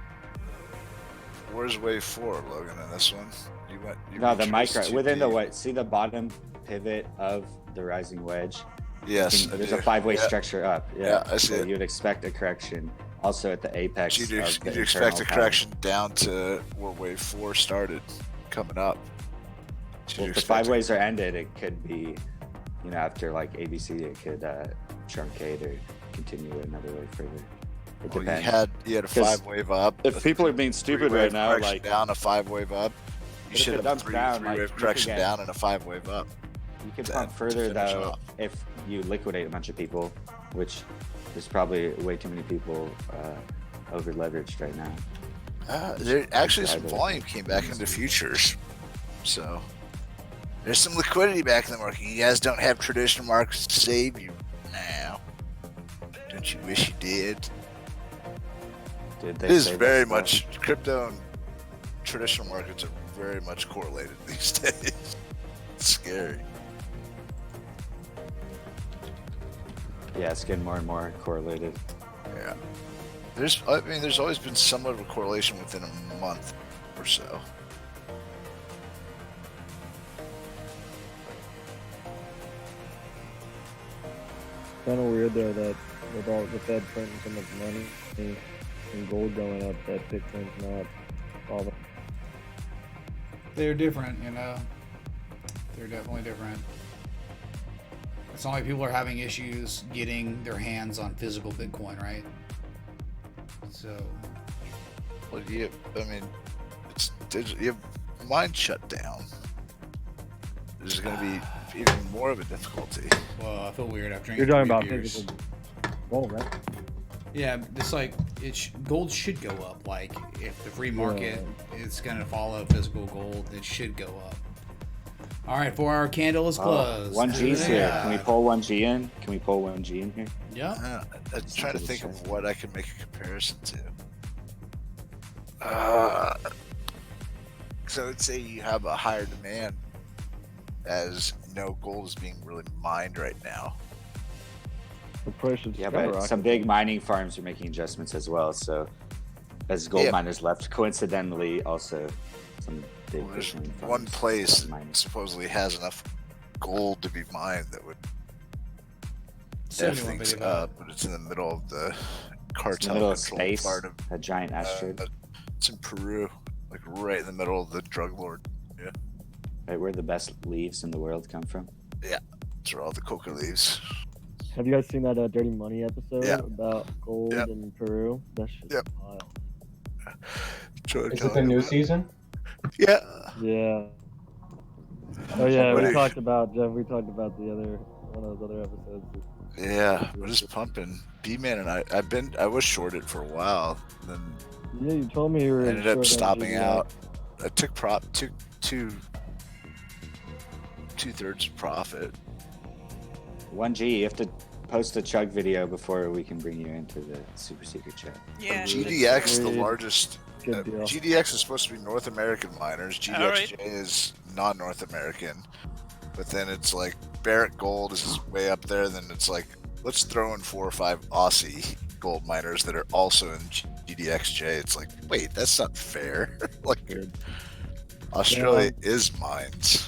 S6: Where's wave 4, Logan, in this one? You
S4: No, the
S6: introduced
S4: micro
S6: to
S4: within the
S6: the-
S4: what? See the bottom pivot of the rising wedge.
S6: Yes, I
S4: There's
S6: do.
S4: a 5-way
S6: Yeah.
S4: structure up.
S6: Yeah, I see
S4: so
S6: it.
S4: you'd expect a correction. Also at the apex.
S6: You'd,
S4: of
S6: ex-
S4: the
S6: you'd expect a
S4: internal pattern.
S6: correction down to where wave 4 started, coming up.
S4: Well, if the 5 ways are ended, it could be, after like ABC, it could truncate or continue another way further. It
S6: Well,
S4: depends.
S6: you had a
S4: 'Cause
S6: 5-wave up.
S4: If people are being stupid right now, like
S6: down, a 5-wave up. You
S4: But if
S6: should
S4: it
S6: have
S4: dumps down, like,
S6: three-wave
S4: you
S6: correction
S4: could get-
S6: down and a 5-wave up.
S4: you could
S6: to-
S4: pump
S6: to
S4: further
S6: finish
S4: though
S6: off.
S4: if you liquidate a bunch of people, which there's probably way too many people over leveraged right now.
S6: There actually some
S4: Either.
S6: volume came back into futures, so there's some liquidity back in the market. You guys don't have traditional markets to save you now. Don't you wish you did?
S4: Did
S6: It
S4: they
S6: is
S4: say
S6: very
S4: that's
S6: much crypto and traditional markets are very much correlated these days. It's scary.
S4: Yeah, it's getting more and more correlated.
S6: Yeah. There's always been somewhat of a correlation within a month or so.
S2: Kind of weird though that with all the Fed printing so much money and gold going up, that Bitcoin's not following.
S1: They're different, They're definitely different. It's not like people are having issues getting their hands on physical Bitcoin, right? So,
S6: Well, it's digital. You have mine shut down. There's going to be even more of a difficulty.
S1: well, I feel weird after
S2: You're
S1: drinking
S2: talking
S1: 3
S2: about
S1: beers.
S2: physical gold, right?
S1: Yeah, it's like gold should go up. Like if the free market is gonna follow physical gold, it should go up. All right, 4-hour candle is closed.
S4: 1G's here.
S1: Yeah.
S4: Can we pull 1G in? Can we pull 1G in here?
S1: Yeah.
S6: I'm trying to think of what I can make a comparison to. So let's say you have a higher demand, as no gold is being really mined right now.
S2: The price should
S4: Yeah, but some big mining farms are making adjustments as well. So as gold
S6: Yeah.
S4: miners left, coincidentally, also some big
S6: Well, there's
S4: Bitcoin
S6: one
S4: farms
S6: place
S4: stopped mining.
S6: that supposedly has enough gold to be mined that would
S1: Send
S6: F
S1: me one
S6: things
S1: video.
S6: up, but it's in the middle of the cartel
S4: middle of
S6: controlled
S4: space,
S6: part of
S4: a giant asteroid.
S6: it's in Peru, like right in the middle of the drug lord. Yeah,
S4: Right where the best leaves in the world come from.
S6: yeah, it's where all the coca leaves.
S2: Have you guys seen that Dirty Money episode
S6: Yeah.
S2: about gold
S6: Yep.
S2: in Peru? That shit's
S6: Yep.
S2: wild.
S12: Is it the new season?
S6: Yeah.
S2: Yeah. Oh yeah,
S6: What
S2: we
S6: is-
S2: talked about Jeff. We talked about the other one of those other episodes.
S6: Yeah, we're just pumping. B-Man and I was shorted for a while, then
S2: Yeah, you told me you were.
S6: ended up
S2: short on
S6: stopping
S2: GDX.
S6: out. I took two-thirds profit.
S4: 1G, you have to post a chug video before we can bring you into the super secret chat.
S3: Yeah.
S6: GDX, the
S2: Agreed.
S6: largest.
S2: Good deal.
S6: GDX is supposed to be North American miners. GDXJ
S3: Alright.
S6: is non-North American. But then it's like Barrick Gold is way up there. Then it's like, let's throw in 4 or 5 Aussie gold miners that are also in GDXJ. It's like, wait, that's not fair. Like,
S2: Good.
S6: Australia is mines.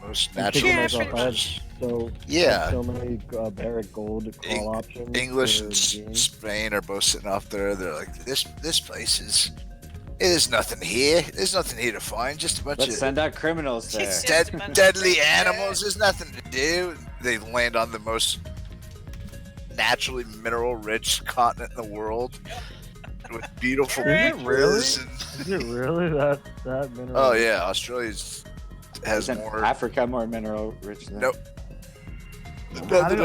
S6: Most
S2: I'm
S6: natural
S2: kicking
S3: Yeah,
S2: myself.
S3: pretty
S2: I have
S3: much.
S6: Yeah.
S2: so many Barrick Gold call options.
S6: English
S2: for
S6: and
S2: Gene.
S6: Spain are both sitting off there. They're like, this place is. There's nothing here. There's nothing here to find. Just a bunch
S4: Let's
S6: of
S4: send out criminals there.
S3: Just a bunch of
S6: deadly
S3: things.
S6: animals. There's nothing to do. They land on the most naturally mineral-rich continent in the world with beautiful
S2: Is it
S6: beaches.
S2: really?
S6: And,
S2: Is it really that mineral?
S6: oh yeah, Australia's has
S4: Isn't
S6: more.
S4: Africa more mineral rich than
S6: Nope.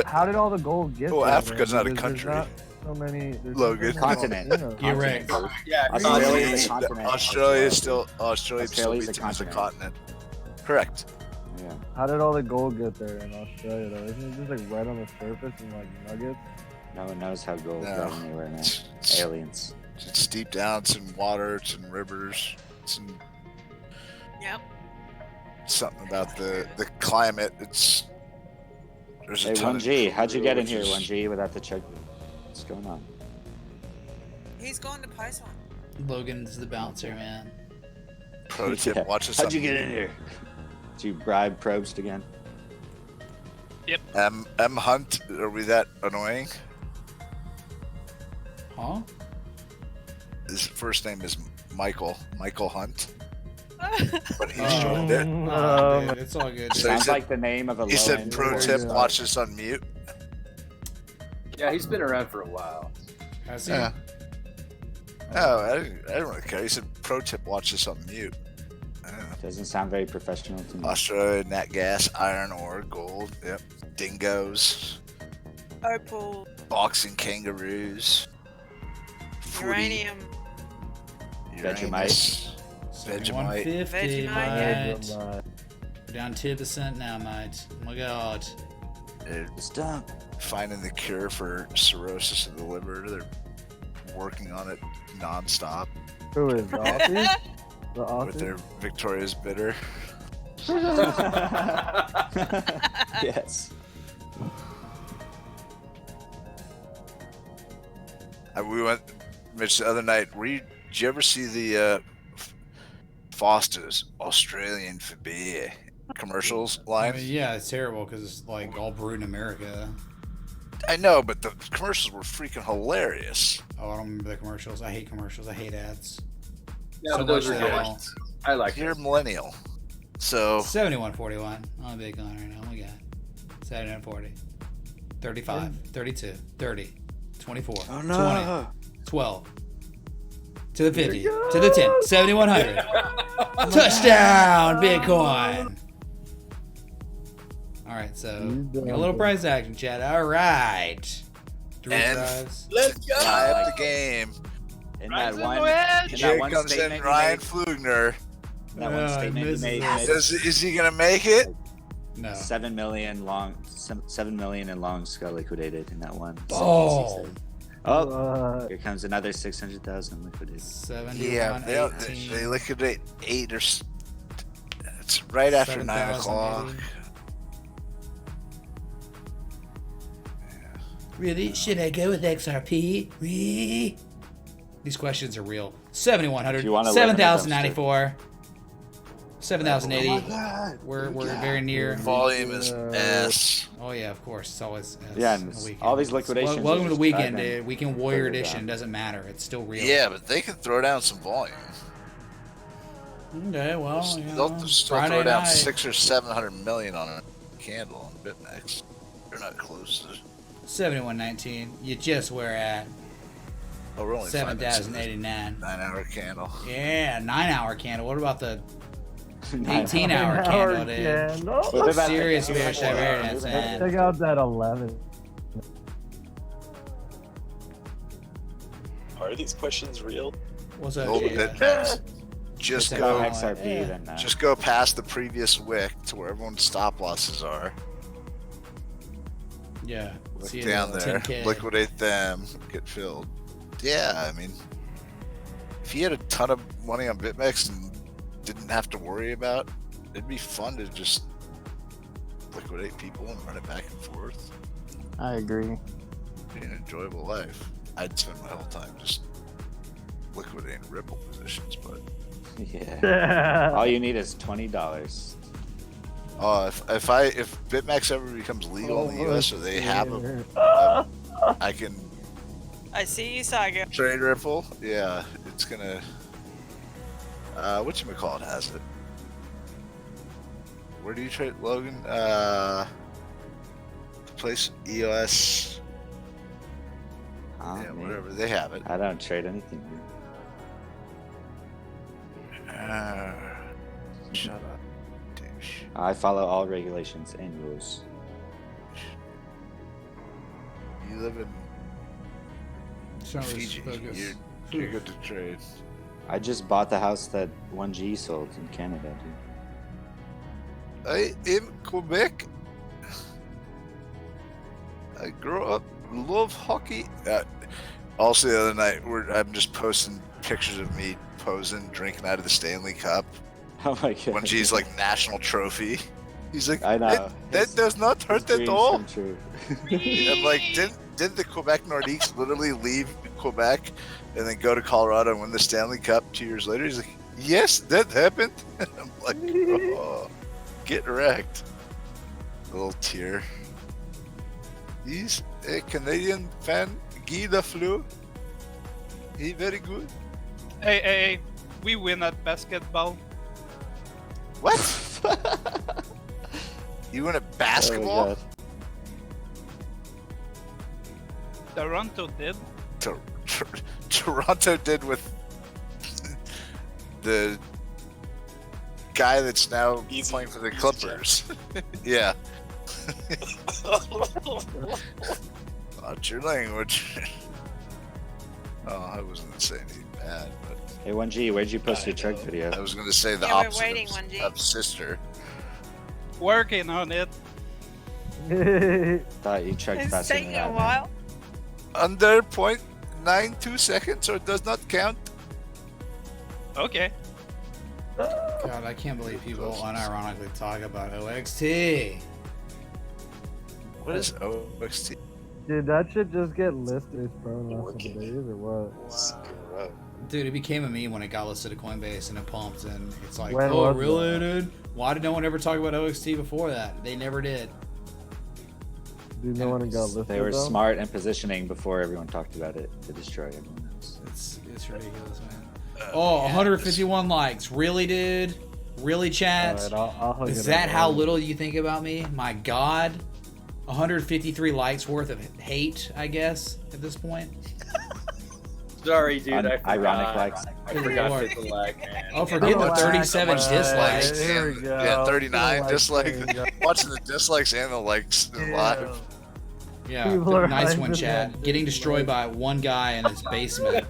S2: How did all the gold get
S6: Well,
S2: there?
S6: Africa's
S2: then?
S6: not a
S2: Because
S6: country.
S2: there's not so many. There's
S6: Logan.
S2: so many
S4: Continent.
S2: volcanoes.
S1: Get right.
S7: Yeah,
S4: Australia is a
S6: Australia
S4: continent.
S6: Australia still
S4: Australia's
S6: beats
S4: a
S6: it as a
S4: continent.
S6: continent. Correct.
S4: Yeah.
S2: How did all the gold get there in Australia though? Isn't it just like right on the surface and like nuggets?
S4: No one knows how gold
S6: No.
S4: got anywhere now.
S6: It's
S4: aliens.
S6: It's deep down. It's in water. It's in rivers. It's in
S3: Yep.
S6: something about the climate. There's a
S4: Hey,
S6: ton
S4: 1G,
S6: of
S4: how'd you get in
S6: which
S4: here,
S6: is
S4: 1G, without the check? What's going on?
S3: He's going to Python.
S1: Logan's the bouncer, man.
S6: Pro tip:
S4: Yeah.
S6: watch this.
S4: How'd you get in here? Did you bribe Probst again?
S6: M Hunt. Are we that annoying?
S1: Huh?
S6: His first name is Michael Hunt, but he's joined it.
S1: Oh, dude, it's all good. Dude.
S6: So he
S4: Sounds
S6: said,
S4: like the name of a
S6: he said,
S4: low-end
S6: "Pro
S4: porn
S6: tip:
S4: star.
S6: watch this on mute."
S5: Yeah, he's been around for a while.
S1: Has he?
S6: Yeah. Oh, I didn't really care. He said, "Pro tip: watch this on mute."
S4: Doesn't sound very professional to me.
S6: Australia, nat gas, iron ore, gold. Yep. Dingoes,
S3: Opal,
S6: boxing kangaroos,
S3: uranium,
S6: Uranus, Vegemite.
S1: 150,
S3: Vegemite,
S1: mate. We're down 2% now, mate. Oh my god.
S4: Stop.
S6: Finding the cure for cirrhosis of the liver. They're working on it nonstop
S2: Who is the office? The
S6: with
S2: office?
S6: their Victoria's bitter.
S4: Yes.
S6: We went, Mitch, the other night. Did you ever see the Foster's Australian for beer commercials
S1: I
S6: line?
S1: mean, yeah, it's terrible because it's like all brewed in America.
S6: I know, but the commercials were freaking hilarious.
S1: Oh, I don't remember the commercials. I hate commercials. I hate ads.
S5: Yeah,
S1: So
S5: but those
S1: much
S5: are
S1: that
S5: good. I like
S6: You're a
S5: it.
S6: millennial, so
S1: 7141. I'm a big on right now. Oh my god. 7940. 35. 32. 30. 24.
S4: Oh, no.
S1: 20. 12. To the 50. To the 10. 7100. Touchdown, Bitcoin. All right, so
S2: He's
S1: got a little price action, Chad. All right. Three
S6: And-
S1: drives.
S5: Let's go.
S6: tie up the game.
S4: In that
S5: Rise
S4: one,
S5: on the edge.
S4: in
S6: Here
S4: that one
S6: comes in
S4: statement you
S6: Ryan
S4: made,
S6: Flugner.
S4: in that one
S1: I
S4: statement you
S1: missed
S4: made,
S1: this.
S6: Is he gonna make it?
S1: No.
S4: 7 million in longs got liquidated in that one.
S1: Oh.
S4: Oh, here comes another 600,000 liquidated.
S6: Yeah,
S1: 7118.
S6: they liquidate 8 or. It's right after 9 o'clock.
S1: 7,080. Really? Should I go with XRP? Really? These questions are real. 7,100.
S4: If you wanna live in a
S1: 7,094. 7,080.
S6: Oh my God.
S1: We're very near.
S6: Volume is S.
S1: Oh yeah, of course. It's always S
S4: Yeah,
S1: on
S4: and
S1: the weekend.
S4: all these liquidations
S1: Welcome
S4: are
S1: to the
S4: just
S1: weekend,
S4: driving
S1: dude. Weekend Warrior
S4: further
S1: Edition
S4: down.
S1: doesn't matter. It's still real.
S6: Yeah, but they can throw down some volume.
S1: Okay, well, you
S6: They'll
S1: know,
S6: still
S1: Friday
S6: throw down
S1: night.
S6: 600 or 700 million on a candle on BitMEX. They're not close to.
S1: 7119. You just were at
S6: Oh, we're only 5 minutes into this
S1: 7,089.
S6: 9-hour candle.
S1: Yeah, 9-hour candle. What about the
S4: 9
S1: 18-hour candle, dude?
S2: candle.
S4: What about
S1: Serious
S4: the-
S1: bearish divergence, man.
S2: Check out that 11.
S9: Are these questions real?
S1: What's up,
S6: Oh,
S1: Jay?
S6: BitMEX. Just
S1: It's
S6: go,
S1: about
S4: XRP,
S1: Yeah.
S4: then
S6: just go past the previous wick to where everyone's stop losses are.
S1: Yeah.
S6: Look
S1: See
S6: down
S1: the
S6: there,
S1: 10K.
S6: liquidate them, get filled. Yeah, I mean, if you had a ton of money on BitMEX and didn't have to worry about, it'd be fun to just liquidate people and run it back and forth.
S7: I agree.
S6: Be an enjoyable life. I'd spend my whole time just liquidating Ripple positions, but
S4: Yeah. All you need is $20.
S6: if BitMEX ever becomes legal in the US or they have I can
S3: I see you, Saga.
S6: trade Ripple. Yeah, it's gonna. Whatchamacallit has it? Where do you trade, Logan? The place EOS.
S4: Huh,
S6: Yeah,
S4: me?
S6: whatever they have it.
S4: I don't trade anything.
S6: Shut up, douche.
S4: I follow all regulations and rules.
S6: You live in
S1: Sorry,
S6: Fiji.
S1: focus.
S6: You're good to trade.
S4: I just bought the house that 1G sold in Canada, dude.
S6: In Quebec, I grew up, love hockey. Also, the other night, I'm just posting pictures of me posing, drinking out of the Stanley Cup.
S4: Oh my god.
S6: 1G's like national trophy. He's like,
S4: I know.
S6: That does not hurt at
S4: dreams
S6: all.
S4: come true.
S6: I'm like, didn't the Quebec Nordiques literally leave Quebec and then go to Colorado and win the Stanley Cup 2 years later? He's like, yes, that happened. I'm like, oh, get wrecked. A little tear. He's a Canadian fan, Guy Lafleur. He very good.
S14: Hey, we win at basketball.
S6: What? You win at basketball?
S14: Toronto did.
S6: Toronto did with the guy that's now playing for the Clippers. Yeah. Watch your language. Oh, I wasn't gonna say anything bad, but
S4: Hey 1G, where'd you post your truck video?
S6: I was gonna say the
S3: Yeah, we're
S6: opposite
S3: waiting, 1G.
S6: of sister.
S14: Working on it.
S4: Thought you checked
S3: It's
S4: faster
S3: taking
S4: than
S3: a
S4: that.
S3: while.
S6: Under 0.92 seconds, or does not count.
S14: Okay.
S1: God, I can't believe people unironically talk about OXT.
S6: What is OXT?
S2: Did that shit just get listed for the last couple days or what?
S1: Dude, it became a meme when it got listed at Coinbase and it pumped, and it's like,
S2: When
S1: oh,
S2: was
S1: really,
S2: that?
S1: dude? Why did no one ever talk about OXT before that? They never did.
S2: Dude, no one got listed.
S4: They were
S2: though?
S4: smart and positioning before everyone talked about it to destroy everyone else.
S1: It's ridiculous, man. Oh, 151 likes. Really, dude? Really, chat?
S2: Alright, I'll hook
S1: Is
S2: it
S1: that
S2: up,
S1: how
S2: man.
S1: little you think about me? My God. 153 likes worth of hate, I guess, at this point.
S5: Sorry, dude. I forgot.
S4: Ironic likes.
S5: I forgot to hit the like, man.
S1: Oh, forget the 37 dislikes.
S2: Here we go.
S6: Yeah, 39
S2: Like,
S6: dislikes.
S2: there we go.
S6: Watching the dislikes and the likes live.
S1: Yeah,
S2: People are
S1: nice
S2: hyping
S1: one, chat.
S2: that
S1: Getting destroyed by one guy in his basement.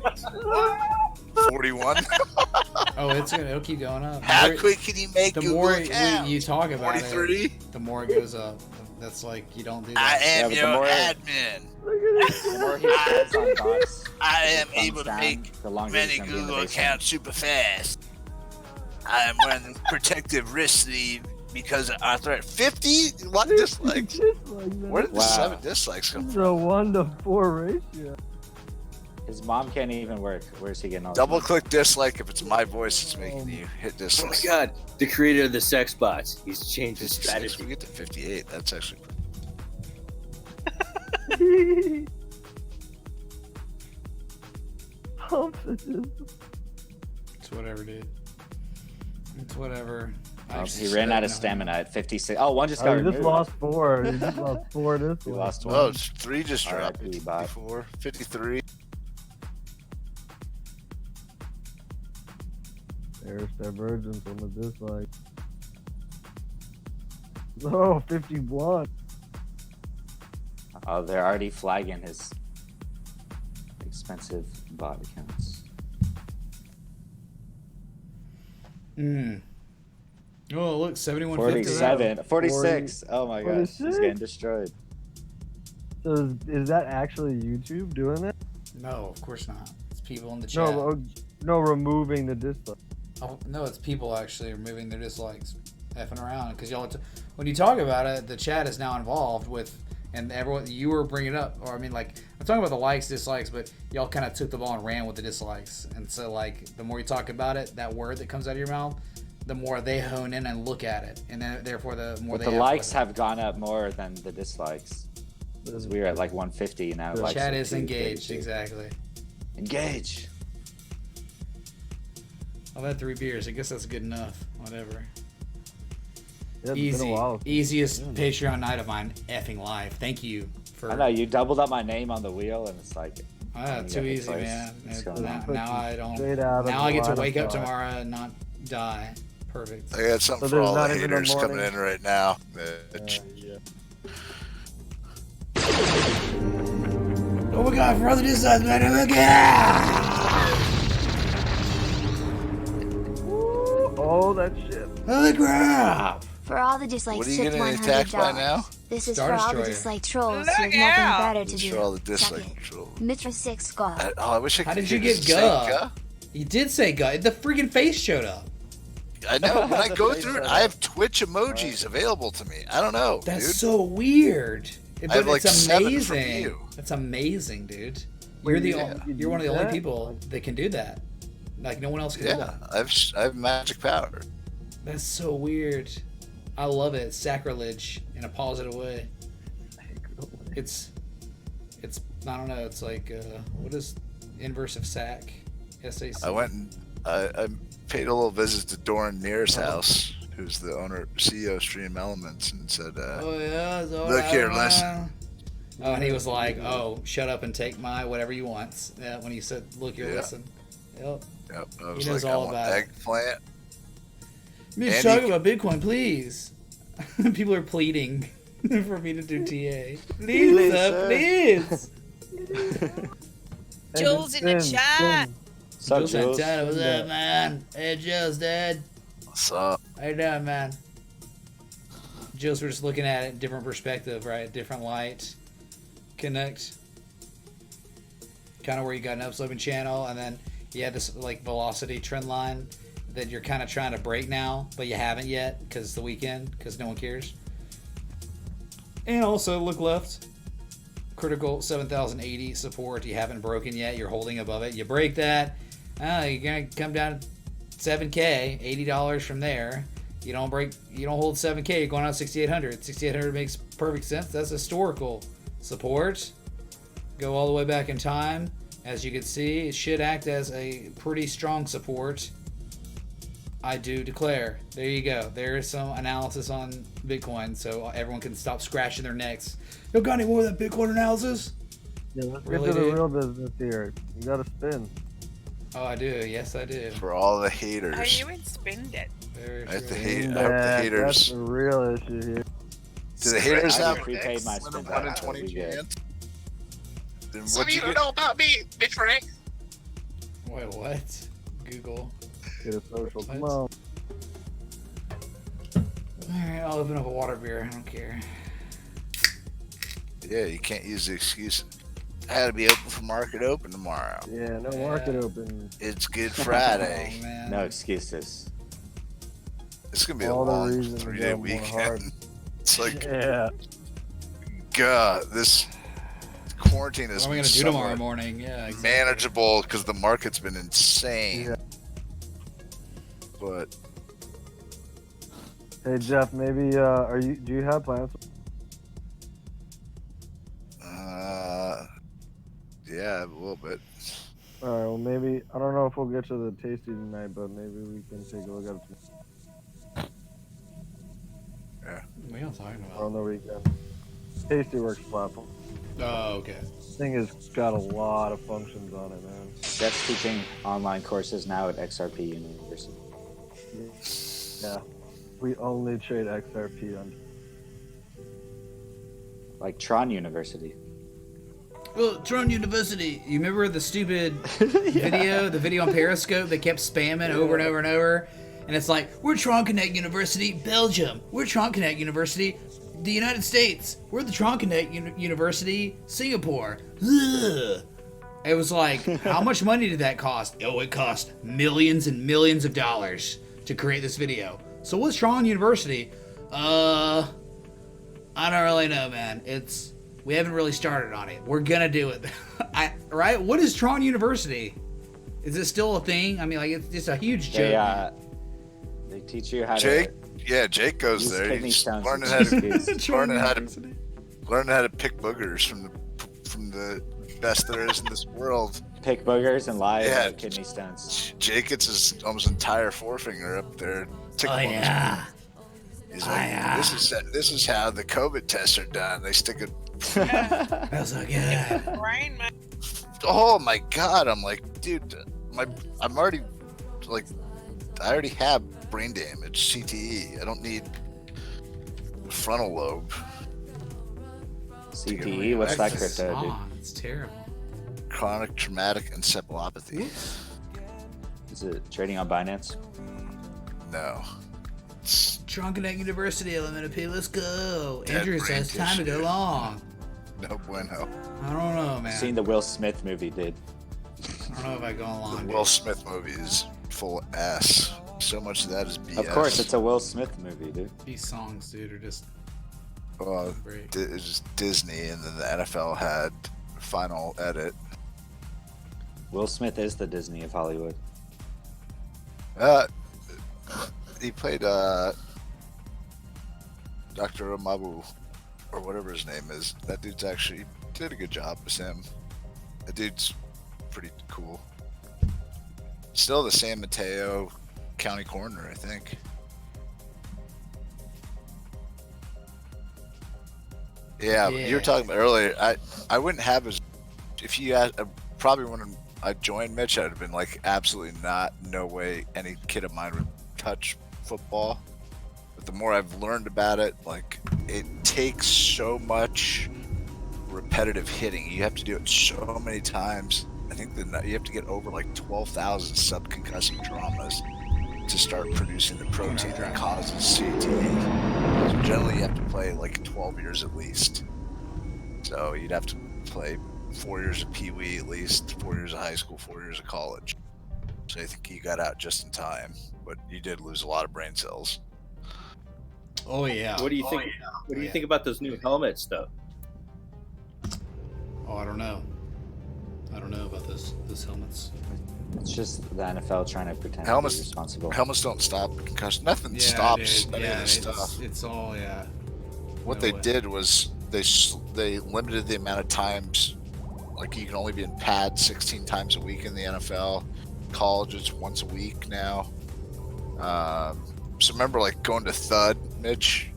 S6: 41.
S1: Oh, it'll keep going up.
S6: How quick can you make
S1: The
S6: Google
S1: more
S6: account?
S1: you talk about
S6: 43?
S1: it, the more it goes up. That's like, you don't do
S6: I
S1: that.
S6: am
S4: Yeah, but the
S6: your
S4: more-
S6: admin.
S4: The more he stands on dots,
S6: I am
S4: thumbs
S6: able to
S4: down,
S6: make
S4: the longer
S6: many
S4: he's gonna be in the
S6: Google
S4: basement.
S6: accounts super fast. I am wearing the protective wrist sleeve because of arthritis. 50? What dislikes? Where did the
S4: Wow.
S6: 7 dislikes come
S2: It's
S6: from?
S2: a 1-to-4 ratio.
S4: His mom can't even work. Where's he getting all
S6: Double click dislike if it's my voice that's making you hit
S5: Oh my
S6: dislike.
S5: god, the creator of the sex bots. He's changed his
S6: 56,
S5: strategy.
S6: we get to 58. That's actually
S1: It's whatever, dude. It's whatever.
S4: Oh,
S1: Actually,
S4: he ran out of
S1: no.
S4: stamina at 56. Oh, one just got
S2: Oh, you just
S4: removed.
S2: lost 4. You just lost 4 this
S4: We
S2: one.
S4: lost one.
S6: Oh, it's 3 just dropped.
S4: RIP, bot.
S6: 54, 53.
S2: There's divergence on the dislike. Oh, 51.
S4: Oh, they're already flagging his expensive bot accounts.
S1: Oh, look, 7150.
S4: 47, 46. Oh my gosh, he's
S2: 46?
S4: getting destroyed.
S2: So is that actually YouTube doing it?
S1: No, of course not. It's people in the chat.
S2: No, removing the dislike.
S1: Oh, no, it's people actually removing their dislikes, effing around. Because y'all, when you talk about it, the chat is now involved with, and everyone, you were bringing it up, or I mean, like, I'm talking about the likes, dislikes, but y'all kind of took the ball and ran with the dislikes. And so, like, the more you talk about it, that word that comes out of your mouth, the more they hone in and look at it, and then therefore the more
S4: But
S1: they
S4: the
S1: have
S4: likes
S1: with it.
S4: have gone up more than the dislikes. Because we were at like 150 now.
S1: The
S4: likes
S1: chat
S4: are
S1: is
S4: 232.
S1: engaged, exactly.
S4: Engage.
S1: I've had 3 beers. I guess that's good enough. Whatever.
S2: Yeah, it's been a
S1: Easy,
S2: while.
S1: easiest Patreon night of mine effing life. Thank you for.
S4: I know you doubled up my name on the wheel, and it's like
S1: Ah,
S4: you
S1: too
S4: got the
S1: easy,
S4: place.
S1: man.
S4: It's
S1: Now,
S4: going on.
S1: now I don't.
S2: Straight out of
S1: Now I get to
S2: line of
S1: wake up
S2: thought.
S1: tomorrow and not die. Perfect.
S6: I got something
S2: So
S6: for
S2: there's
S6: all the
S2: not even a
S6: haters coming
S2: morning?
S6: in right now.
S1: Oh my god, for other dislikes, man. Oh my god!
S2: Oh, that shit.
S1: Holy crap!
S8: For all the dislikes,
S6: What are you
S8: shipped
S6: getting attacked by
S8: $100.
S6: now?
S8: This is
S1: Star
S8: for all the
S1: Destroyer.
S8: dislike trolls
S3: Look
S8: who have nothing
S3: out!
S8: better to
S6: Just
S8: do.
S6: for all the
S8: Check
S6: dislike
S8: it.
S6: trolls.
S8: Mitra 6 God.
S6: I wish I could
S1: How did you
S6: hear
S1: get
S6: this. Say
S1: Guh? You did say Guh. The freaking face showed up.
S6: I know. When I
S12: The
S6: go
S12: face
S6: through it,
S12: showed
S6: I
S12: up.
S6: have Twitch emojis available to me. I don't know,
S1: That's
S6: dude.
S1: so weird.
S6: I have,
S1: But
S6: like,
S1: it's
S6: 7 from
S1: amazing.
S6: you.
S1: That's amazing, dude.
S2: Wait,
S1: You're the
S2: yeah.
S1: you're one of the only
S2: That?
S1: people that can do that. Like no one else can do
S6: Yeah,
S1: that.
S6: I have magic power.
S1: That's so weird. I love it. It's sacrilege in a positive way. It's I don't know. It's like what is inverse of sac? SAC.
S6: I went and I paid a little visit to Doran Mears' house, who's the owner, CEO of Stream Elements, and said,
S1: Oh yeah. It's all
S6: "Look
S1: right,
S6: here,
S1: man."
S6: listen."
S1: Oh, and he was like, "Oh, shut up and take my whatever you want." Yeah, when he said, "Look here,
S6: Yeah.
S1: listen." Yep.
S6: Yep, I
S1: He
S6: was
S1: knows
S6: like, "I
S1: all
S6: want
S1: about it.
S6: eggplant."
S1: Let's
S6: And
S1: talk
S6: you-
S1: about Bitcoin, please. People are pleading for me to do TA. Please, please.
S3: Jules in the chat.
S4: What's up,
S1: Jules
S4: Jules?
S1: Santana, what's up, man? Hey, Jules, Dad.
S6: What's up?
S1: How you doing, man? Jules, we're just looking at it, different perspective, right? Different light. Connect. Kind of where you got an upsloping channel, and then you have this like velocity trend line that you're kind of trying to break now, but you haven't yet because it's the weekend, because no one cares. And also look left. Critical 7080 support. You haven't broken yet. You're holding above it. You break that. You're gonna come down to 7K, $80 from there. You don't break. You don't hold 7K. You're going on 6,800. 6,800 makes perfect sense. That's historical support. Go all the way back in time. As you can see, it should act as a pretty strong support. I do declare. There you go. There is some analysis on Bitcoin, so everyone can stop scratching their necks. You got any more of that Bitcoin analysis?
S2: Yeah, let's
S1: Really,
S2: get to the
S1: dude?
S2: real business here. You gotta spin.
S1: Oh, I do. Yes, I do.
S6: For all the haters.
S3: Are you in spin debt?
S1: Very
S6: I hope
S1: true.
S6: the hate. I hope the
S2: That's
S6: haters.
S2: the real issue here.
S6: Do the haters
S4: I
S6: have
S4: prepaid my spin
S6: 1 in
S4: back, so
S6: 20
S4: we good.
S6: chance? Then
S9: So
S6: what'd
S9: you
S6: you
S9: don't
S6: get?
S9: know about me, bitch Frank.
S1: Wait, what? Google.
S2: Get a social. Come
S1: What?
S2: on.
S1: Alright, I'll open up a water beer. I don't care.
S6: Yeah, you can't use the excuse. I had to be open for market open tomorrow.
S2: Yeah, no market open.
S6: It's Good Friday.
S1: Oh, man.
S4: No excuses.
S6: It's gonna be
S2: All the
S6: a long
S2: reasons to
S6: 3-day
S2: go more hard.
S6: weekend. It's like,
S2: Yeah.
S6: God, this quarantine
S1: What
S6: has
S1: am I
S6: been
S1: gonna do tomorrow
S6: somewhat
S1: morning? Yeah, exactly.
S6: manageable because the market's been insane.
S2: Yeah.
S6: But
S2: Hey Jeff, maybe do you have plans?
S6: yeah, a little bit.
S2: All right, well maybe I don't know if we'll get to the tasty tonight, but maybe we can take a look at it
S6: Yeah.
S1: What are you talking
S2: on
S1: about?
S2: the weekend. Tastyworks platform.
S1: Oh, okay.
S2: Thing has got a lot of functions on it, man.
S4: Jeff's teaching online courses now at XRP University.
S2: Yeah, we only trade XRP on.
S4: Like Tron University.
S1: Well, Tron University. You remember the stupid video, the video on Periscope that kept spamming over and over and over? And it's like, we're Tron Connect University, Belgium. We're Tron Connect University, the United States. We're the Tron Connect University, Singapore. Ugh. It was like, how much money did that cost? Oh, it cost millions and millions of dollars to create this video. So what's Tron University? I don't really know, man. We haven't really started on it. We're gonna do it. Right? What is Tron University? Is it still a thing? I mean, like, it's just a huge joke.
S4: They teach you how
S6: Jake,
S4: to.
S6: yeah, Jake goes
S4: use
S6: there.
S4: kidney
S6: He's
S4: stones
S6: learning
S4: as
S6: how to
S4: excuse.
S6: learning how to pick boogers from the best there is in this world.
S4: Pick boogers and lie
S6: Yeah.
S4: about kidney stones.
S6: Jake gets his almost entire forefinger up there. Tickle on his- He's like, this is how the COVID tests are done. They stick it.
S1: That's so good.
S3: Rain Man.
S6: Oh my god! I'm like, dude, I'm already like, I already have brain damage, CTE. I don't need frontal lobe.
S4: CTE? What's that crypto, dude?
S1: It's terrible.
S6: Chronic traumatic encephalopathy.
S4: Is it trading on Binance?
S6: No.
S1: Strong Connect University, Elementary. Let's go.
S6: Dead
S1: Andrew
S6: brain
S1: says time to go
S6: tissue.
S1: long.
S6: No bueno.
S1: I don't know, man.
S4: Seen the Will Smith movie, dude.
S1: I don't know if I go along.
S6: The Will Smith movie is full of ass. So much of that is BS.
S4: Of course, it's a Will Smith movie, dude.
S1: These songs, dude, are just.
S6: Well,
S1: great.
S6: it's just Disney, and then the NFL had final edit.
S4: Will Smith is the Disney of Hollywood.
S6: He played Dr. Amabu, or whatever his name is. That dude's actually did a good job as him. That dude's pretty cool. Still the San Mateo County Coroner, I think. Yeah, you were talking about earlier. I wouldn't have as if you asked, probably when I joined Mitch, I'd have been like, absolutely not, no way any kid of mine would touch football. But the more I've learned about it, like it takes so much repetitive hitting. You have to do it so many times. I think that you have to get over like 12,000 subconcussive traumas to start producing the protein that causes CTE. So generally, you have to play like 12 years at least. So you'd have to play 4 years of Pee Wee at least, 4 years of high school, 4 years of college. So I think you got out just in time, but you did lose a lot of brain cells.
S1: Oh yeah.
S5: What do you think? What do you think about those new helmets, though?
S1: Oh, I don't know. I don't know about those helmets.
S4: It's just the NFL trying to pretend
S6: Helmets,
S4: to be responsible.
S6: Helmets don't stop concussion. Nothing stops
S1: dude,
S6: any of this stuff.
S1: It's all
S6: What they did was they limited the amount of times. Like you can only be in pads 16 times a week in the NFL. College is once a week now. So remember, like going to thud, Mitch.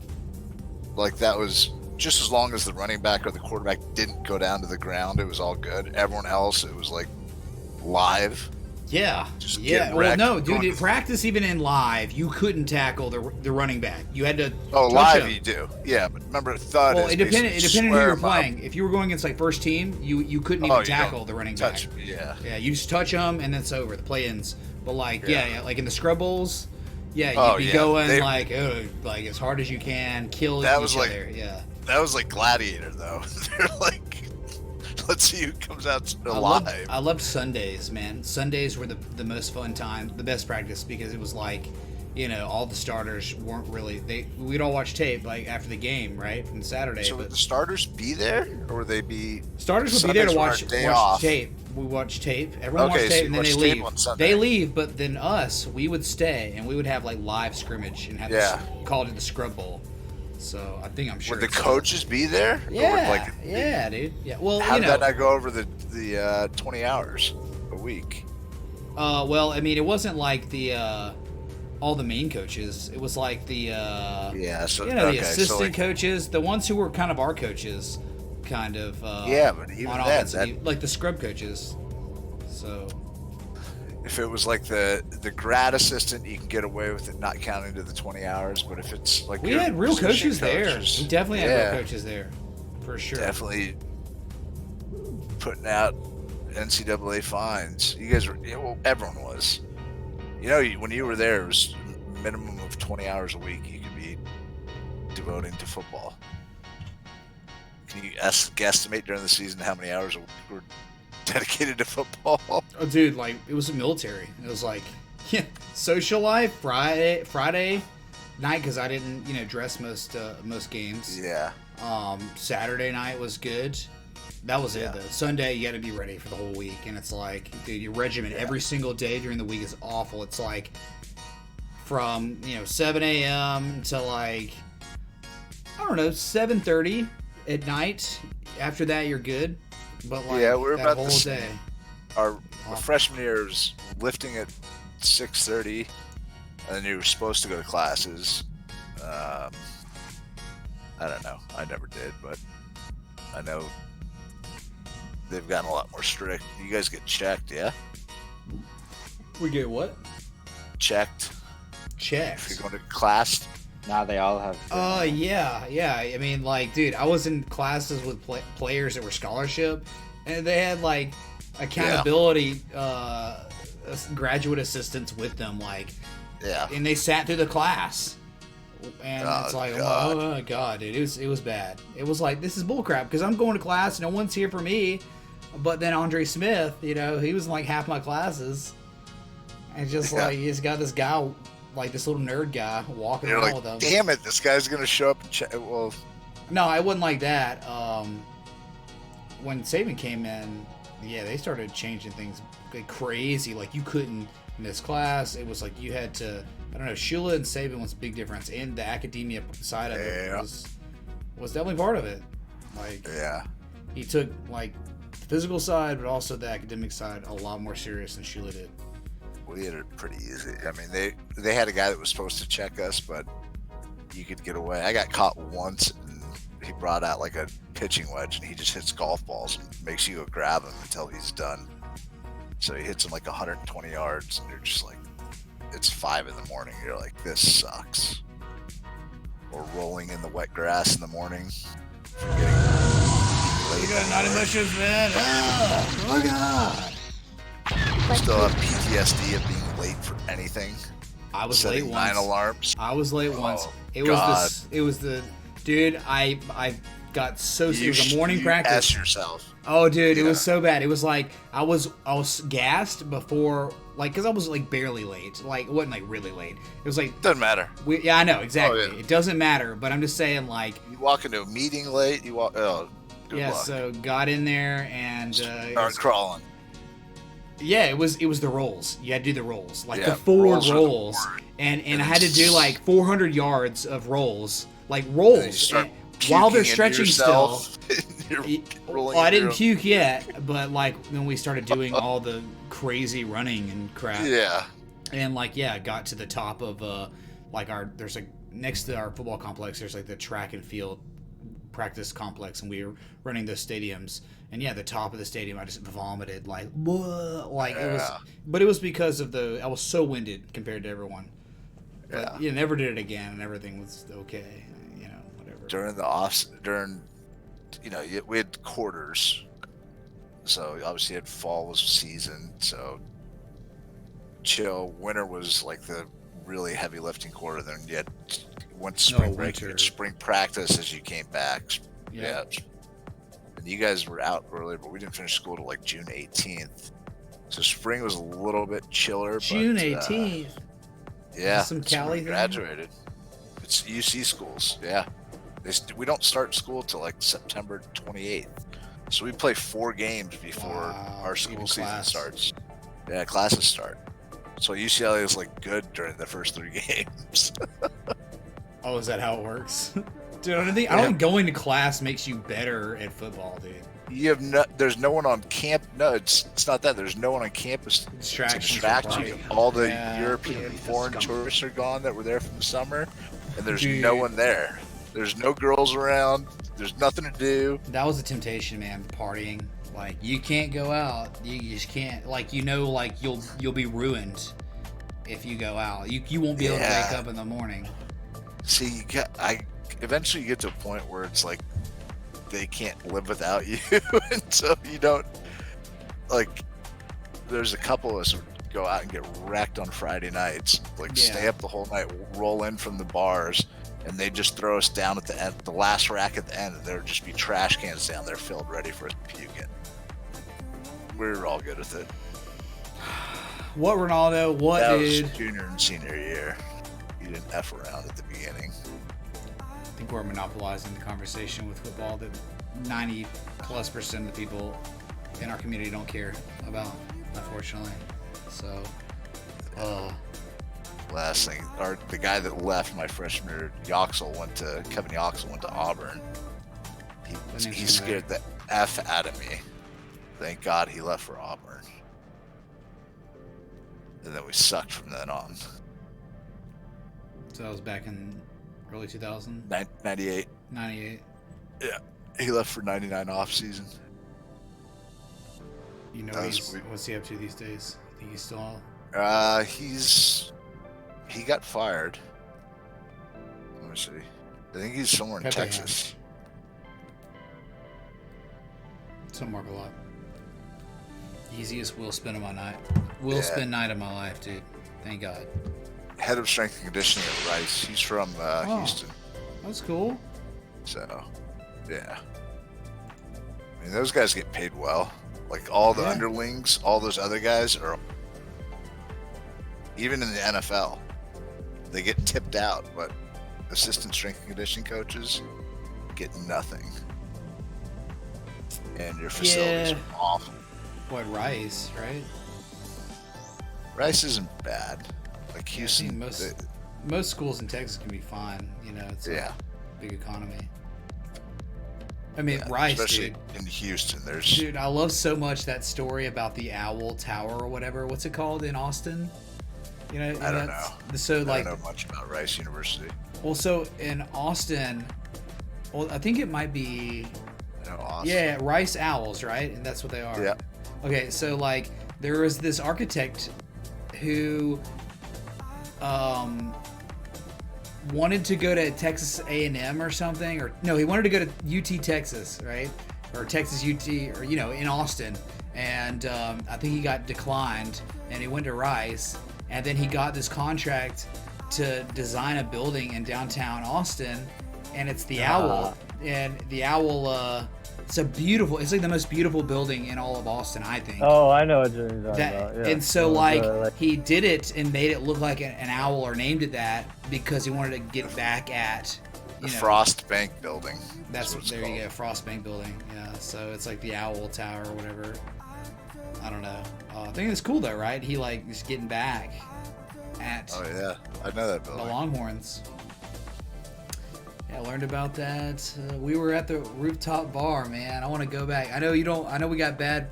S6: Like that was just as long as the running back or the quarterback didn't go down to the ground, it was all good. Everyone else, it was like live.
S1: Yeah.
S6: Just
S1: Yeah.
S6: get
S1: Well,
S6: wrecked.
S1: no, dude. In practice, even in live, you couldn't tackle the running back. You had to.
S6: Oh,
S1: touch
S6: live
S1: him.
S6: you do. Yeah, but remember thud.
S1: Well,
S6: is
S1: it depended. It depended who you were
S6: square 'em up.
S1: playing. If you were going against like first team, you couldn't
S6: Oh,
S1: even
S6: you
S1: tackle
S6: don't
S1: the running
S6: touch
S1: back.
S6: him, yeah.
S1: Yeah. You just touch them and that's over. The play ends. But like like in the scrub bowls, you'd
S6: Oh,
S1: be
S6: yeah.
S1: going
S6: They-
S1: like as hard as you can, kill
S6: That
S1: each
S6: was like-
S1: other. Yeah.
S6: That was like Gladiator, though. They're like, let's see who comes out alive.
S1: I loved Sundays, man. Sundays were the most fun time, the best practice, because it was like, all the starters weren't really. We'd all watch tape like after the game, right, from Saturday.
S6: So
S1: but
S6: would the starters be there, or would they be?
S1: starters would be there to
S6: Sundays were our
S1: watch
S6: day off.
S1: tape. We watch tape. Everyone
S6: Okay,
S1: watched
S6: so
S1: tape,
S6: you
S1: and then
S6: watch
S1: they
S6: tape
S1: leave.
S6: on Sunday.
S1: They leave, but then us, we would stay, and we would have like live scrimmage and have called it the Scrub Bowl. So I think I'm sure.
S6: Would the coaches be there? Or
S1: Yeah,
S6: would, like,
S1: yeah, dude. Yeah. Well,
S6: how did that not go over the 20 hours a week?
S1: Well, I mean, it wasn't like the all the main coaches. It was like the
S6: so
S1: the assistant coaches, the ones who were kind of our coaches, kind of.
S6: Yeah, but even
S1: on
S6: then,
S1: offense, like the scrub coaches. So.
S6: If it was like the grad assistant, you can get away with it not counting to the 20 hours. But if it's like
S1: We
S6: your
S1: had real
S6: position
S1: coaches there.
S6: coaches,
S1: We definitely had real coaches there, for sure.
S6: Definitely putting out NCAA fines. You guys were, everyone was. When you were there, it was a minimum of 20 hours a week you could be devoting to football. Can you guesstimate during the season how many hours were dedicated to football?
S1: Oh, dude, like it was a military. It was like, social life Friday night because I didn't, dress most games.
S6: Yeah.
S1: Saturday night was good. That was it though. Sunday you got to be ready for the whole week, and it's like, dude, your regimen every single day during the week is awful. It's like from 7 a.m. to like 7:30 at night. After that you're good. But like
S6: we're
S1: that
S6: about
S1: whole
S6: the same.
S1: day.
S6: Our freshman year was lifting at 6:30, and then you were supposed to go to classes. I don't know. I never did, but I know they've gotten a lot more strict. You guys get checked, yeah?
S1: We get what?
S6: Checked.
S1: Checks.
S6: If you're going to class.
S4: Now they all have.
S1: Yeah. I mean, like, dude, I was in classes with players that were scholarship, and they had like accountability graduate assistants with them, like, and they sat through the class And
S6: Oh,
S1: it's like,
S6: God.
S1: oh my god, dude, it was bad. It was like, this is bullcrap because I'm going to class, no one's here for me. But then Andre Smith, he was in like half my classes, and just like he's got this guy, like this little nerd guy, walking
S6: You're
S1: around
S6: like,
S1: with him.
S6: damn it, this guy's gonna show up and check. Well,
S1: No, I wasn't like that. When Saban came in, yeah, they started changing things like crazy. Like you couldn't miss class. It was like you had to. I don't know. Shula and Saban was a big difference, and the academia side of it was definitely part of it. Like,
S6: yeah,
S1: he took like the physical side, but also the academic side a lot more serious than Shula did.
S6: we had it pretty easy. I mean, they had a guy that was supposed to check us, but you could get away. I got caught once, and he brought out like a pitching wedge, and he just hits golf balls and makes you go grab him until he's done. So he hits him like 120 yards, and you're just like, it's 5 in the morning. You're like, this sucks. Or rolling in the wet grass in the morning.
S1: You got 90 mushrooms, man. Oh my god.
S6: Still have PTSD of being late for anything.
S1: I was
S6: Setting
S1: late once.
S6: 9 alarms.
S1: I was late once. It
S6: God.
S1: was the dude. I got so it was a morning
S6: you
S1: practice.
S6: Ask yourself.
S1: Oh, dude, it
S6: Yeah.
S1: was so bad. It was like I was gassed before, like, because I was like barely late. Like, it wasn't like really late. It was like
S6: Doesn't matter.
S1: yeah, I know exactly.
S6: Oh, yeah.
S1: It doesn't matter. But I'm just saying, like,
S6: You walk into a meeting late. You walk. Oh, good
S1: yeah.
S6: luck.
S1: So got in there and
S6: Start crawling.
S1: yeah, it was the rolls. You had to do the rolls, like
S6: Yeah,
S1: the forward
S6: rolls are the
S1: rolls,
S6: word.
S1: and I had to do like 400 yards of rolls, like rolls.
S6: start
S1: And while they're
S6: puking into
S1: stretching
S6: yourself.
S1: still.
S6: You're rolling
S1: Well, I
S6: into
S1: didn't
S6: your-
S1: puke yet, but like when we started doing all the crazy running and crap.
S6: Yeah.
S1: And like got to the top of like there's like next to our football complex there's like the track and field practice complex, and we were running those stadiums. And yeah, the top of the stadium, I just vomited like, whoa, like it was.
S6: Yeah.
S1: But it was because of I was so winded compared to everyone. But
S6: Yeah.
S1: you never did it again, and everything was okay. Whatever.
S6: During we had quarters, so obviously had fall was season, so chill. Winter was like the really heavy lifting quarter. Then you had went to spring break, you had spring practice as you came back. Yeah. And you guys were out earlier, but we didn't finish school till like June 18th. So spring was a little bit chiller.
S1: June
S6: but,
S1: 18th.
S6: Yeah.
S1: Some
S6: it's
S1: Cali
S6: when we
S1: thing?
S6: graduated. It's UC schools. Yeah. We don't start school till like September 28th. So we play 4 games before our school season starts. Yeah, classes start. So UCLA is like good during the first 3 games.
S1: Oh, is that how it works? Dude, I don't think going to class makes you better at football, dude.
S6: There's no one on camp. No, it's not that. There's no one on campus to distract you. All the European and foreign tourists are gone that were there from the summer, and there's no one there. There's no girls around. There's nothing to do.
S1: That was a temptation, man. Partying, like you can't go out. You just can't. Like like you'll be ruined if you go out. You won't be able to wake up in the morning.
S6: See, eventually you get to a point where it's like they can't live without you, and so you don't like. There's a couple of us who go out and get wrecked on Friday nights, like stay up the whole night, roll in from the bars, and they just throw us down at the end, the last rack at the end, and there'd just be trash cans down there filled ready for us to puke in. We were all good with it.
S1: What Ronaldo? What
S6: that
S1: dude?
S6: was junior and senior year. You didn't F around at the beginning.
S1: I think we're monopolizing the conversation with football that 90+% of the people in our community don't care about, unfortunately. So,
S6: last thing, the guy that left my freshman year, Kevin Yoxel went to Auburn. He scared the F out of me. Thank God he left for Auburn. And then we sucked from then on.
S1: So that was back in early 2000?
S6: 98.
S1: 98.
S6: Yeah. He left for 99 off season.
S1: You know, what's he up to these days? I think he's still...
S6: He got fired. Let me see. I think he's somewhere in Texas.
S1: Some mark a lot. Easiest will spin of my night. Will spin night of my life, dude. Thank God.
S6: head of strength and conditioning at Rice. He's from Houston.
S1: That's cool.
S6: So, yeah. I mean, those guys get paid well. Like all the underlings, all those other guys are, even in the NFL, they get tipped out, but assistant strength and conditioning coaches get nothing. And your facilities are awful.
S1: What, Rice, right?
S6: Rice isn't bad. Like Houston,
S1: most schools in Texas can be fine. You know, it's a big economy. I mean, Rice,
S6: especially
S1: dude.
S6: in Houston,
S1: Dude, I love so much that story about the Owl Tower or whatever. What's it called in Austin? You know,
S6: I don't know.
S1: So
S6: I
S1: like,
S6: don't know much about Rice University.
S1: Also in Austin, well, I think it might be.
S6: Austin.
S1: Yeah, Rice Owls, right? And that's what they are.
S6: Yeah.
S1: Okay, so like there was this architect who wanted to go to Texas A&M or something, or no, he wanted to go to UT Texas, right? Or Texas UT, or you know, in Austin, and I think he got declined, and he went to Rice, and then he got this contract to design a building in downtown Austin, and it's the Owl, and the Owl. It's it's like the most beautiful building in all of Austin, I think.
S2: Oh, I know what you're talking about. Yeah.
S1: And so he did it and made it look like an owl, or named it that because he wanted to get back at
S6: the Frost Bank building.
S1: That's what there you go, Frost Bank building. Yeah, so it's like the Owl Tower or whatever. I don't know. I think it's cool though, right? He like is getting back at.
S6: Oh yeah, I know that building.
S1: The Longhorns. Yeah, I learned about that. We were at the rooftop bar, man. I want to go back. I know you don't. I know we got bad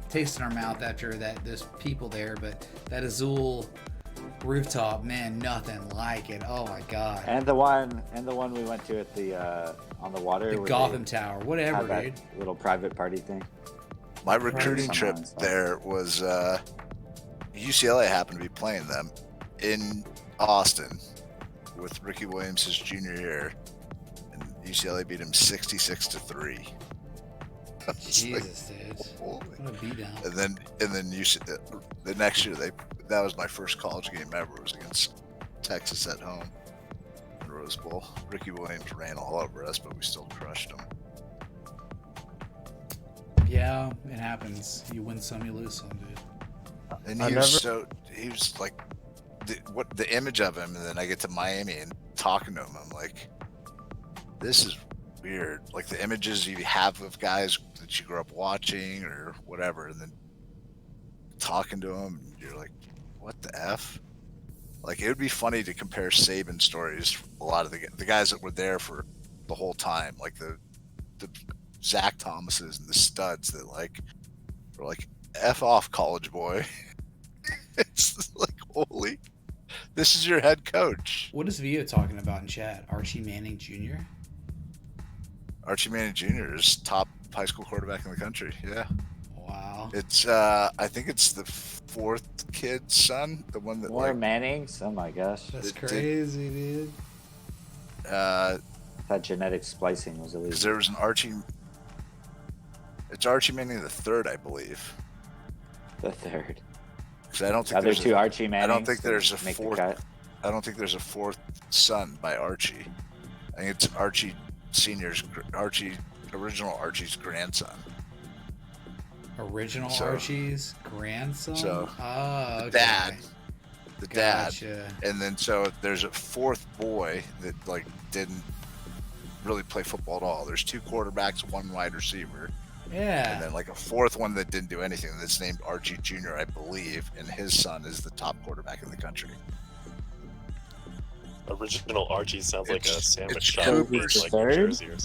S1: taste in our mouth after that. There's people there, but that Azul rooftop, man, nothing like it. Oh my god.
S4: And the one we went to at the on the water.
S1: The Gotham Tower, whatever,
S4: dude. Little private party thing.
S6: My recruiting trip there was UCLA happened to be playing them in Austin with Ricky Williams his junior year. UCLA beat him 66-3.
S1: Jesus, dude! What a beatdown.
S6: And then the next year that was my first college game ever. It was against Texas at home in Rose Bowl. Ricky Williams ran all over us, but we still crushed him.
S1: Yeah, it happens. You win some, you lose some, dude.
S6: And he was like the image of him, and then I get to Miami and talking to him, I'm like, this is weird. Like the images you have of guys that you grew up watching or whatever, and then talking to them, you're like, what the F? Like, it would be funny to compare Saban stories. A lot of the guys that were there for the whole time, like the Zach Thomases and the studs that like were like, F off, college boy. It's like, holy, this is your head coach.
S1: What is Vio talking about in chat? Archie Manning Jr.?
S6: Archie Manning Jr. is top high school quarterback in the country. Yeah.
S1: Wow.
S6: It's I think it's the fourth kid's son, the one that
S4: More Mannings. Oh my gosh.
S1: That's crazy, dude.
S4: That genetic splicing was illegal.
S6: Because there was an Archie. It's Archie Manning the third, I believe.
S4: The third.
S6: Because I don't think
S4: there's two Archie Mannings.
S6: I don't think there's a fourth. I don't think there's a fourth son by Archie. I think it's Archie Senior's original Archie's grandson.
S1: Archie's grandson.
S6: So
S1: okay.
S6: the dad, and then so there's a fourth boy that like didn't really play football at all. There's two quarterbacks, one wide receiver.
S1: Yeah.
S6: And then like a fourth one that didn't do anything that's named Archie Jr., I believe, and his son is the top quarterback in the country.
S9: Original Archie sounds like a sandwich shop.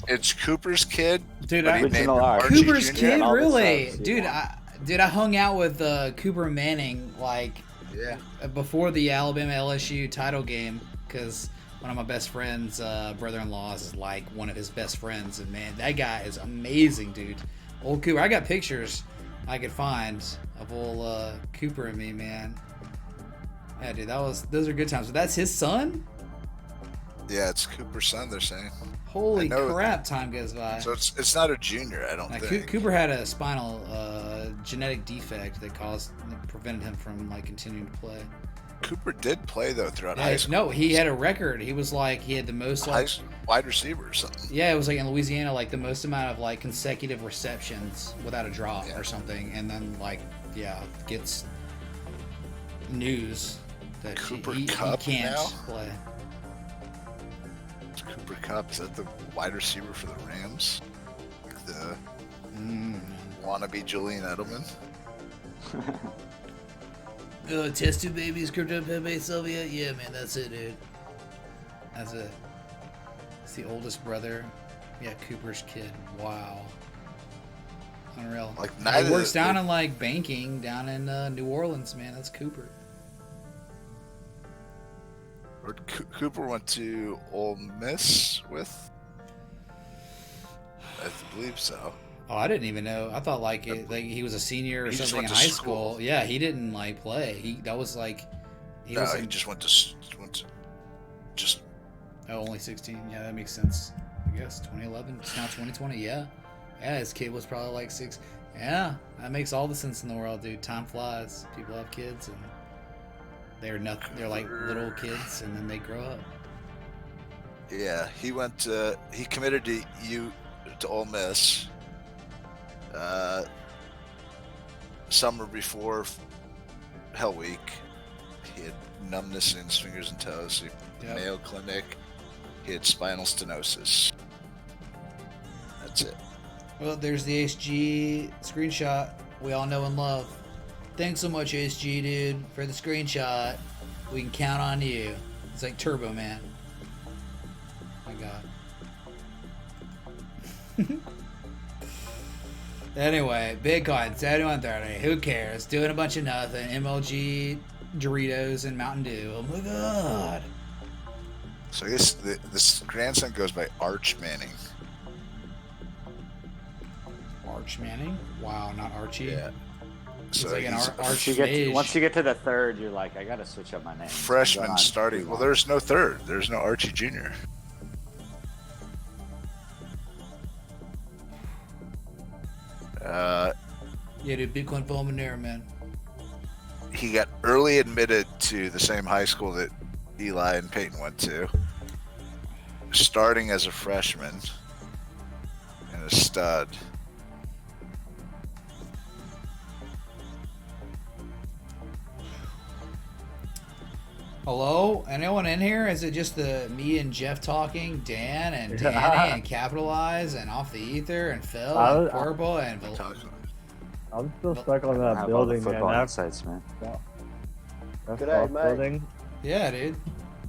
S6: It's Cooper's kid.
S1: Dude,
S6: Cooper's
S1: kid, really? Dude, I hung out with Cooper Manning like before the Alabama LSU title game because one of my best friends' brother-in-law is like one of his best friends, and man, that guy is amazing, dude. Old Cooper, I got pictures I could find of old Cooper and me, man. Yeah, dude, those are good times. But that's his son?
S6: Yeah, it's Cooper's son, they're saying.
S1: Holy crap, time goes by.
S6: So it's not a junior, I don't think.
S1: Cooper had a spinal genetic defect that prevented him from like continuing to play.
S6: Cooper did play though throughout
S1: Yeah,
S6: high school.
S1: no, he had a record. He was like, he had the most like
S6: wide receiver or something.
S1: Yeah, it was like in Louisiana, like the most amount of like consecutive receptions without a drop or something, and then like gets news that
S6: Cooper
S1: he
S6: Kupp
S1: can't
S6: now?
S1: play.
S6: Cooper Kupp, is that the wide receiver for the Rams? The wannabe Julian Edelman?
S1: Test tube babies, crypto Pepe Sylvia. Yeah, man, that's it, dude. It's the oldest brother. Yeah, Cooper's kid. Wow. Unreal.
S6: Like
S1: he works down in like banking down in New Orleans, man. That's Cooper.
S6: Or Cooper went to Ole Miss with? I believe so.
S1: Oh, I didn't even know. I thought like he was a senior or something in high school. Yeah, he didn't like play. He just went to
S6: Oh,
S1: only 16. Yeah, that makes sense. I guess 2011. It's now 2020. Yeah, his kid was probably like 6. Yeah, that makes all the sense in the world, dude. Time flies. People have kids and they're like little kids, and then they grow up.
S6: Yeah, he committed to Ole Miss. Summer before Hell Week, he had numbness in his fingers and toes. Mayo Clinic. He had spinal stenosis. That's it.
S1: Well, there's the HG screenshot we all know and love. Thanks so much, HG, dude, for the screenshot. We can count on you. It's like Turbo Man. Oh my God. Anyway, Bitcoin, 7130. Who cares? Doing a bunch of nothing. MLG, Doritos, and Mountain Dew. Oh my God.
S6: So I guess this grandson goes by Arch Manning.
S1: Arch Manning? Wow, not Archie.
S6: Yeah.
S1: So
S6: So
S1: like an
S6: he's
S1: Arch
S4: once you get to the third, you're like, I gotta switch up my name.
S6: freshman starting. Well, there's no third. There's no Archie Jr.
S1: Yeah, dude, Bitcoin Fulminaire, man.
S6: He got early admitted to the same high school that Eli and Peyton went to, starting as a freshman and a stud.
S1: Hello? Anyone in here? Is it just me and Jeff talking? Dan and Danny and Capitalize and Off the Ether and Phil and Purple and
S2: I'm still stuck on that building, man.
S4: Insights, man.
S2: That's
S13: Good night, mate.
S2: building.
S1: Yeah, dude.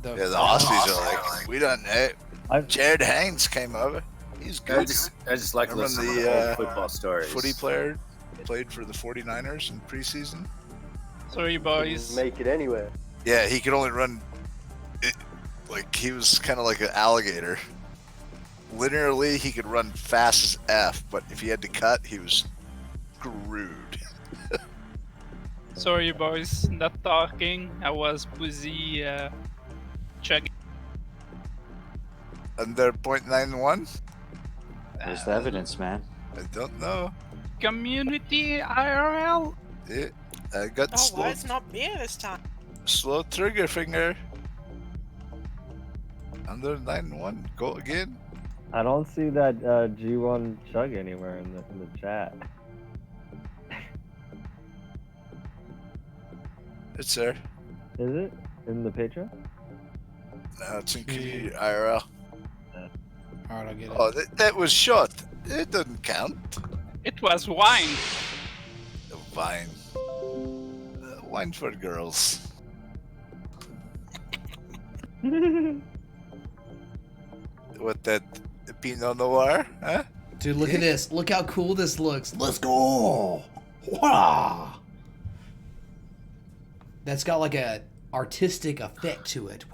S6: The Aussies are like, we don't know. Jared Haynes came over. He's good.
S5: I just like
S6: Remember
S5: listening to old football stories.
S6: Footy player played for the 49ers in preseason.
S14: Sorry, boys.
S13: Make it anywhere.
S6: Yeah, he could only run. Like he was kind of like an alligator. Literally, he could run fast as F, but if he had to cut, he was screwed.
S14: Sorry, boys. Not talking. I was busy checking.
S6: Under .91?
S4: Where's the evidence, man?
S6: I don't know.
S14: Community IRL?
S6: Yeah, I got
S3: Oh,
S6: slow,
S3: why it's not me this time?
S6: slow trigger finger. Under 91. Go again.
S2: I don't see that G1 chug anywhere in the chat.
S6: It's there.
S2: Is it in the picture?
S6: No, it's in community IRL.
S1: Alright, I'll get it.
S6: Oh, that was shot. It doesn't count.
S14: It was wine.
S6: Wine. Wine for girls. What, that Pinot Noir? Huh?
S1: Dude, look at this. Look how cool this looks. Let's go! Wow! That's got like a artistic effect to it.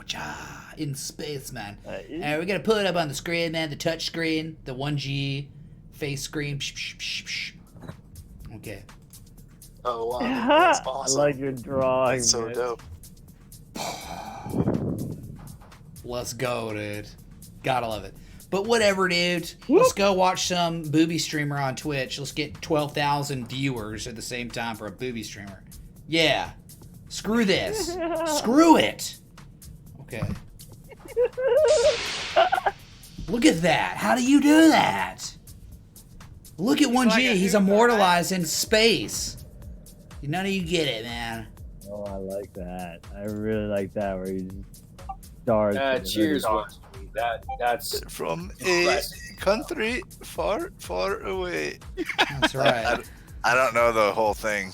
S1: In space, man. And we're gonna put it up on the screen, man. The touch screen, the 1G face screen. Okay.
S9: Oh wow, that's awesome.
S2: I like your drawing.
S9: That's so
S2: man.
S9: dope.
S1: Let's go, dude. Gotta love it. But whatever, dude. Let's go watch some booby streamer on Twitch. Let's get 12,000 viewers at the same time for a booby streamer. Yeah. Screw this. Screw it. Okay. Look at that. How do you do that? Look at 1G. He's immortalized in space. None of you get it, man.
S2: Oh, I like that. I really like that where he just starts.
S5: Cheers, that's
S6: from
S5: impressive.
S6: a country far, far away.
S1: That's right.
S6: I don't know the whole thing.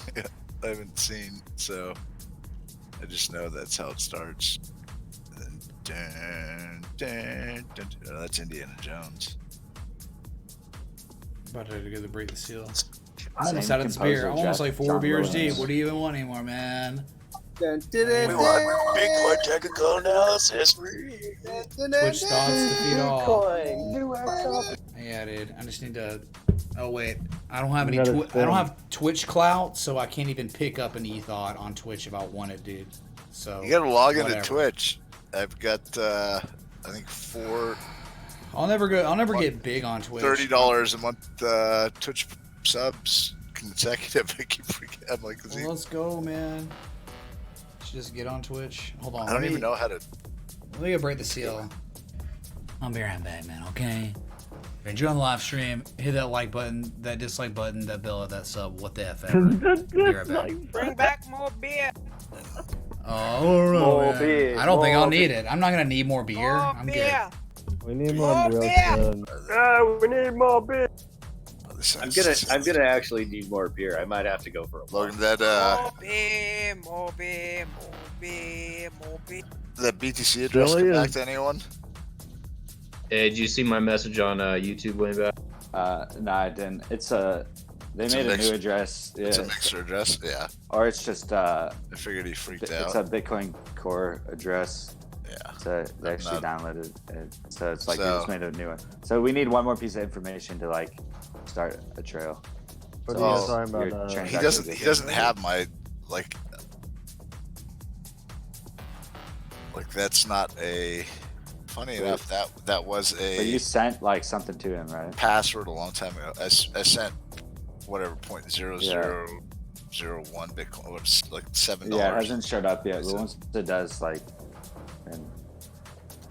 S6: I haven't seen, so I just know that's how it starts. Dun, dun, dun, dun. Oh, that's Indiana Jones.
S1: About to go to break the seal. I'm almost out of this beer. I'm almost like 4 beers deep. What do you even want anymore, man?
S9: We want Bitcoin tech analysis.
S1: Twitch thoughts defeat all. Yeah, dude. I just need to. Oh wait, I don't have any. I don't have Twitch clout, so I can't even pick up an e-thought on Twitch if I want it, dude. So
S6: You gotta log into
S1: whatever.
S6: Twitch. I've got I think
S1: I'll never get big on Twitch.
S6: $30 a month Twitch subs consecutive. I keep forgetting. I'm like,
S1: Well, let's go, man. Let's just get on Twitch. Hold on.
S6: I don't even know how to.
S1: Let me go break the seal. I'll be right back, man. Okay. If you're enjoying the live stream, hit that like button, that dislike button, that bell, or that sub. What the f ever. Be right back.
S3: Bring back more beer.
S1: Oh, I don't know,
S2: More
S1: man.
S2: beer,
S1: I don't think
S2: more
S1: I'll need it. I'm not gonna need more beer.
S3: More
S1: I'm
S3: beer.
S2: We need more beer.
S13: We need more beer.
S5: I'm gonna actually need more beer. I might have to go for a walk.
S6: Logan, that
S3: More beer, more beer, more beer, more beer.
S6: that BTC address come back to anyone?
S12: Hey, did you see my message on YouTube way back?
S4: No, I didn't. They
S6: It's a
S4: made a
S6: mixed-
S4: new address.
S6: It's
S4: yeah.
S6: a mixer address, yeah.
S4: Or it's just
S6: I figured he freaked
S4: it's
S6: out.
S4: a Bitcoin Core address.
S6: Yeah.
S4: So they actually downloaded it. So it's like they
S6: So-
S4: just made a new one. So we need one more piece of information to like start a trail.
S2: What
S4: So
S2: are you talking
S4: your
S2: about?
S6: He
S4: transactions
S6: doesn't have my like that's not a funny enough that was
S4: But you
S6: a
S4: sent like something to him, right?
S6: password a long time ago. I sent whatever .0001 Bitcoin, what's like $7.
S4: Yeah, it hasn't showed up yet. But once it does, like, and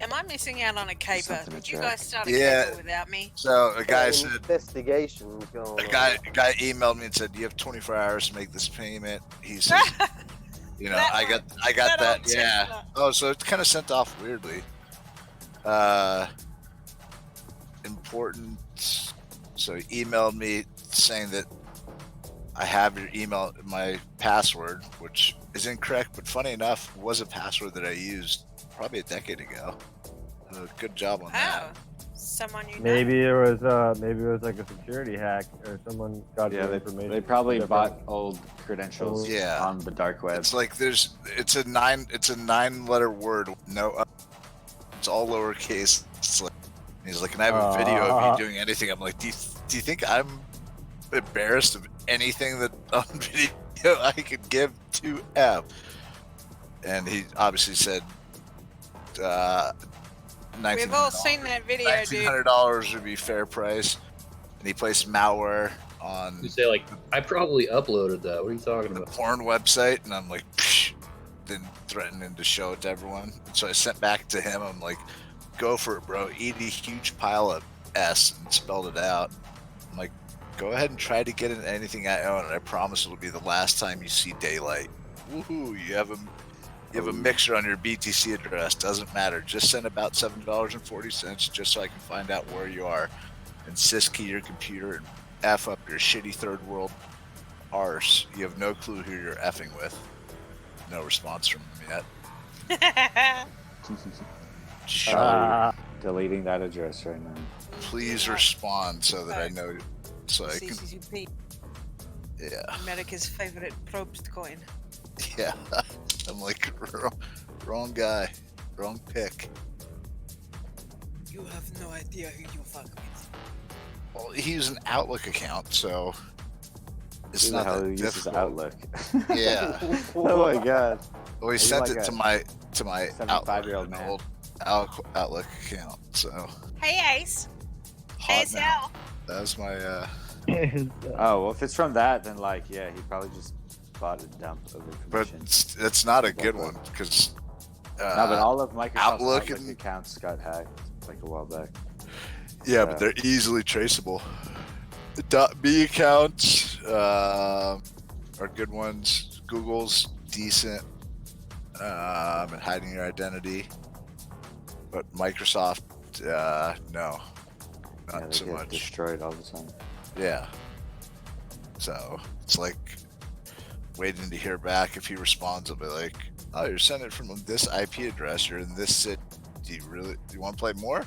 S3: Am I missing out on a caper?
S4: Something
S3: Did
S4: to
S3: you
S4: check.
S3: guys start a
S6: Yeah.
S3: caper without me?
S6: So a guy said
S13: Investigation going
S6: a guy emailed me and said you have 24 hours to make this payment. He says, you know, I got that. Yeah. Oh, so it's kind of sent off weirdly. Important. So he emailed me saying that I have your email, my password, which is incorrect, but funny enough, was a password that I used probably a decade ago. Good job on that.
S3: Someone you know.
S2: Maybe it was like a security hack or someone got
S4: yeah,
S2: the information.
S4: they probably
S2: different-
S4: bought old credentials
S6: Yeah.
S4: on the dark web.
S6: It's like it's a 9-letter word. No, it's all lowercase. It's like, he's like, can I have a video of you doing anything? I'm like, do you think I'm embarrassed of anything that on video I could give to F? And he obviously said,
S3: We've all seen that video, dude.
S6: $1,900 would be fair price. And he placed malware on
S12: You say like, I probably uploaded that. What are you talking
S6: the
S12: about?
S6: porn website, and I'm like, psh, then threatening to show it to everyone. And so I sent back to him. I'm like, go for it, bro. Eat a huge pile of S and spelled it out. I'm like, go ahead and try to get into anything I own, and I promise it'll be the last time you see daylight. Woohoo! You have a mixer on your BTC address. Doesn't matter. Just send about $7.40 just so I can find out where you are, and syskey your computer and F up your shitty third world arse. You have no clue who you're effing with. No response from him yet.
S4: Deleting that address right now.
S6: Please respond so that I know, so I can.
S3: CCCP.
S6: Yeah.
S3: America's favorite probst coin.
S6: Yeah. I'm like, wrong guy, wrong pick.
S3: You have no idea who you fuck with.
S6: Well, he used an Outlook account, so it's
S4: Who the
S6: not
S4: hell
S6: that
S4: uses
S6: difficult.
S4: Outlook?
S6: Yeah.
S4: Oh my god.
S6: Well, he
S4: Are you
S6: sent
S4: like
S6: it
S4: a
S6: to my
S4: 75-year-old man?
S6: old Outlook account. So
S3: Hey, Ace.
S6: hot
S3: Ace
S6: now.
S3: Al.
S6: That was my
S4: Oh, well, if it's from that, then like, yeah, he probably just botted dump of
S6: But
S4: information.
S6: it's not a good one because
S4: no, but all of Microsoft's
S6: Outlook
S4: Outlook accounts got hacked like a while back.
S6: Yeah, but they're easily traceable. The .me accounts are good ones. Google's decent at hiding your identity, but Microsoft, no, not
S4: they
S6: so
S4: get
S6: much.
S4: destroyed all the time.
S6: Yeah. So it's like waiting to hear back. If he responds, I'll be like, "Oh, you're sending it from this IP address. You're in this city. Do you want to play more?"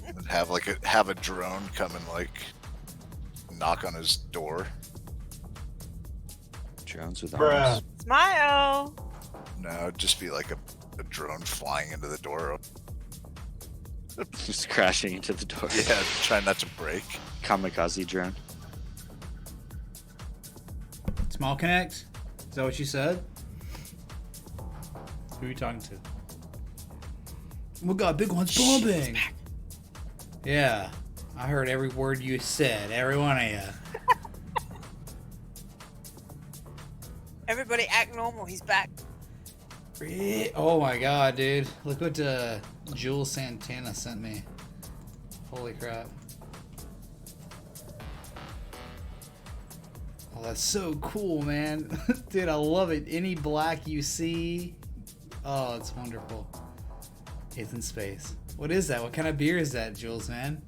S6: And have a drone come and like knock on his door.
S4: Drones with
S3: Bruh.
S4: arms.
S3: Smile.
S6: No, it'd just be like a drone flying into the door.
S4: Just crashing into the door.
S6: Yeah, trying not to break.
S4: Kamikaze drone.
S1: Small Connect? Is that what you said? Who are you talking to? We got big ones bombing. Yeah, I heard every word you said, every one of you.
S3: Everybody act normal. He's back.
S1: Oh my god, dude. Look what Jules Santana sent me. Holy crap. Oh, that's so cool, man. Dude, I love it. Any black you see. Oh, it's wonderful. It's in space. What is that? What kind of beer is that, Jules, man?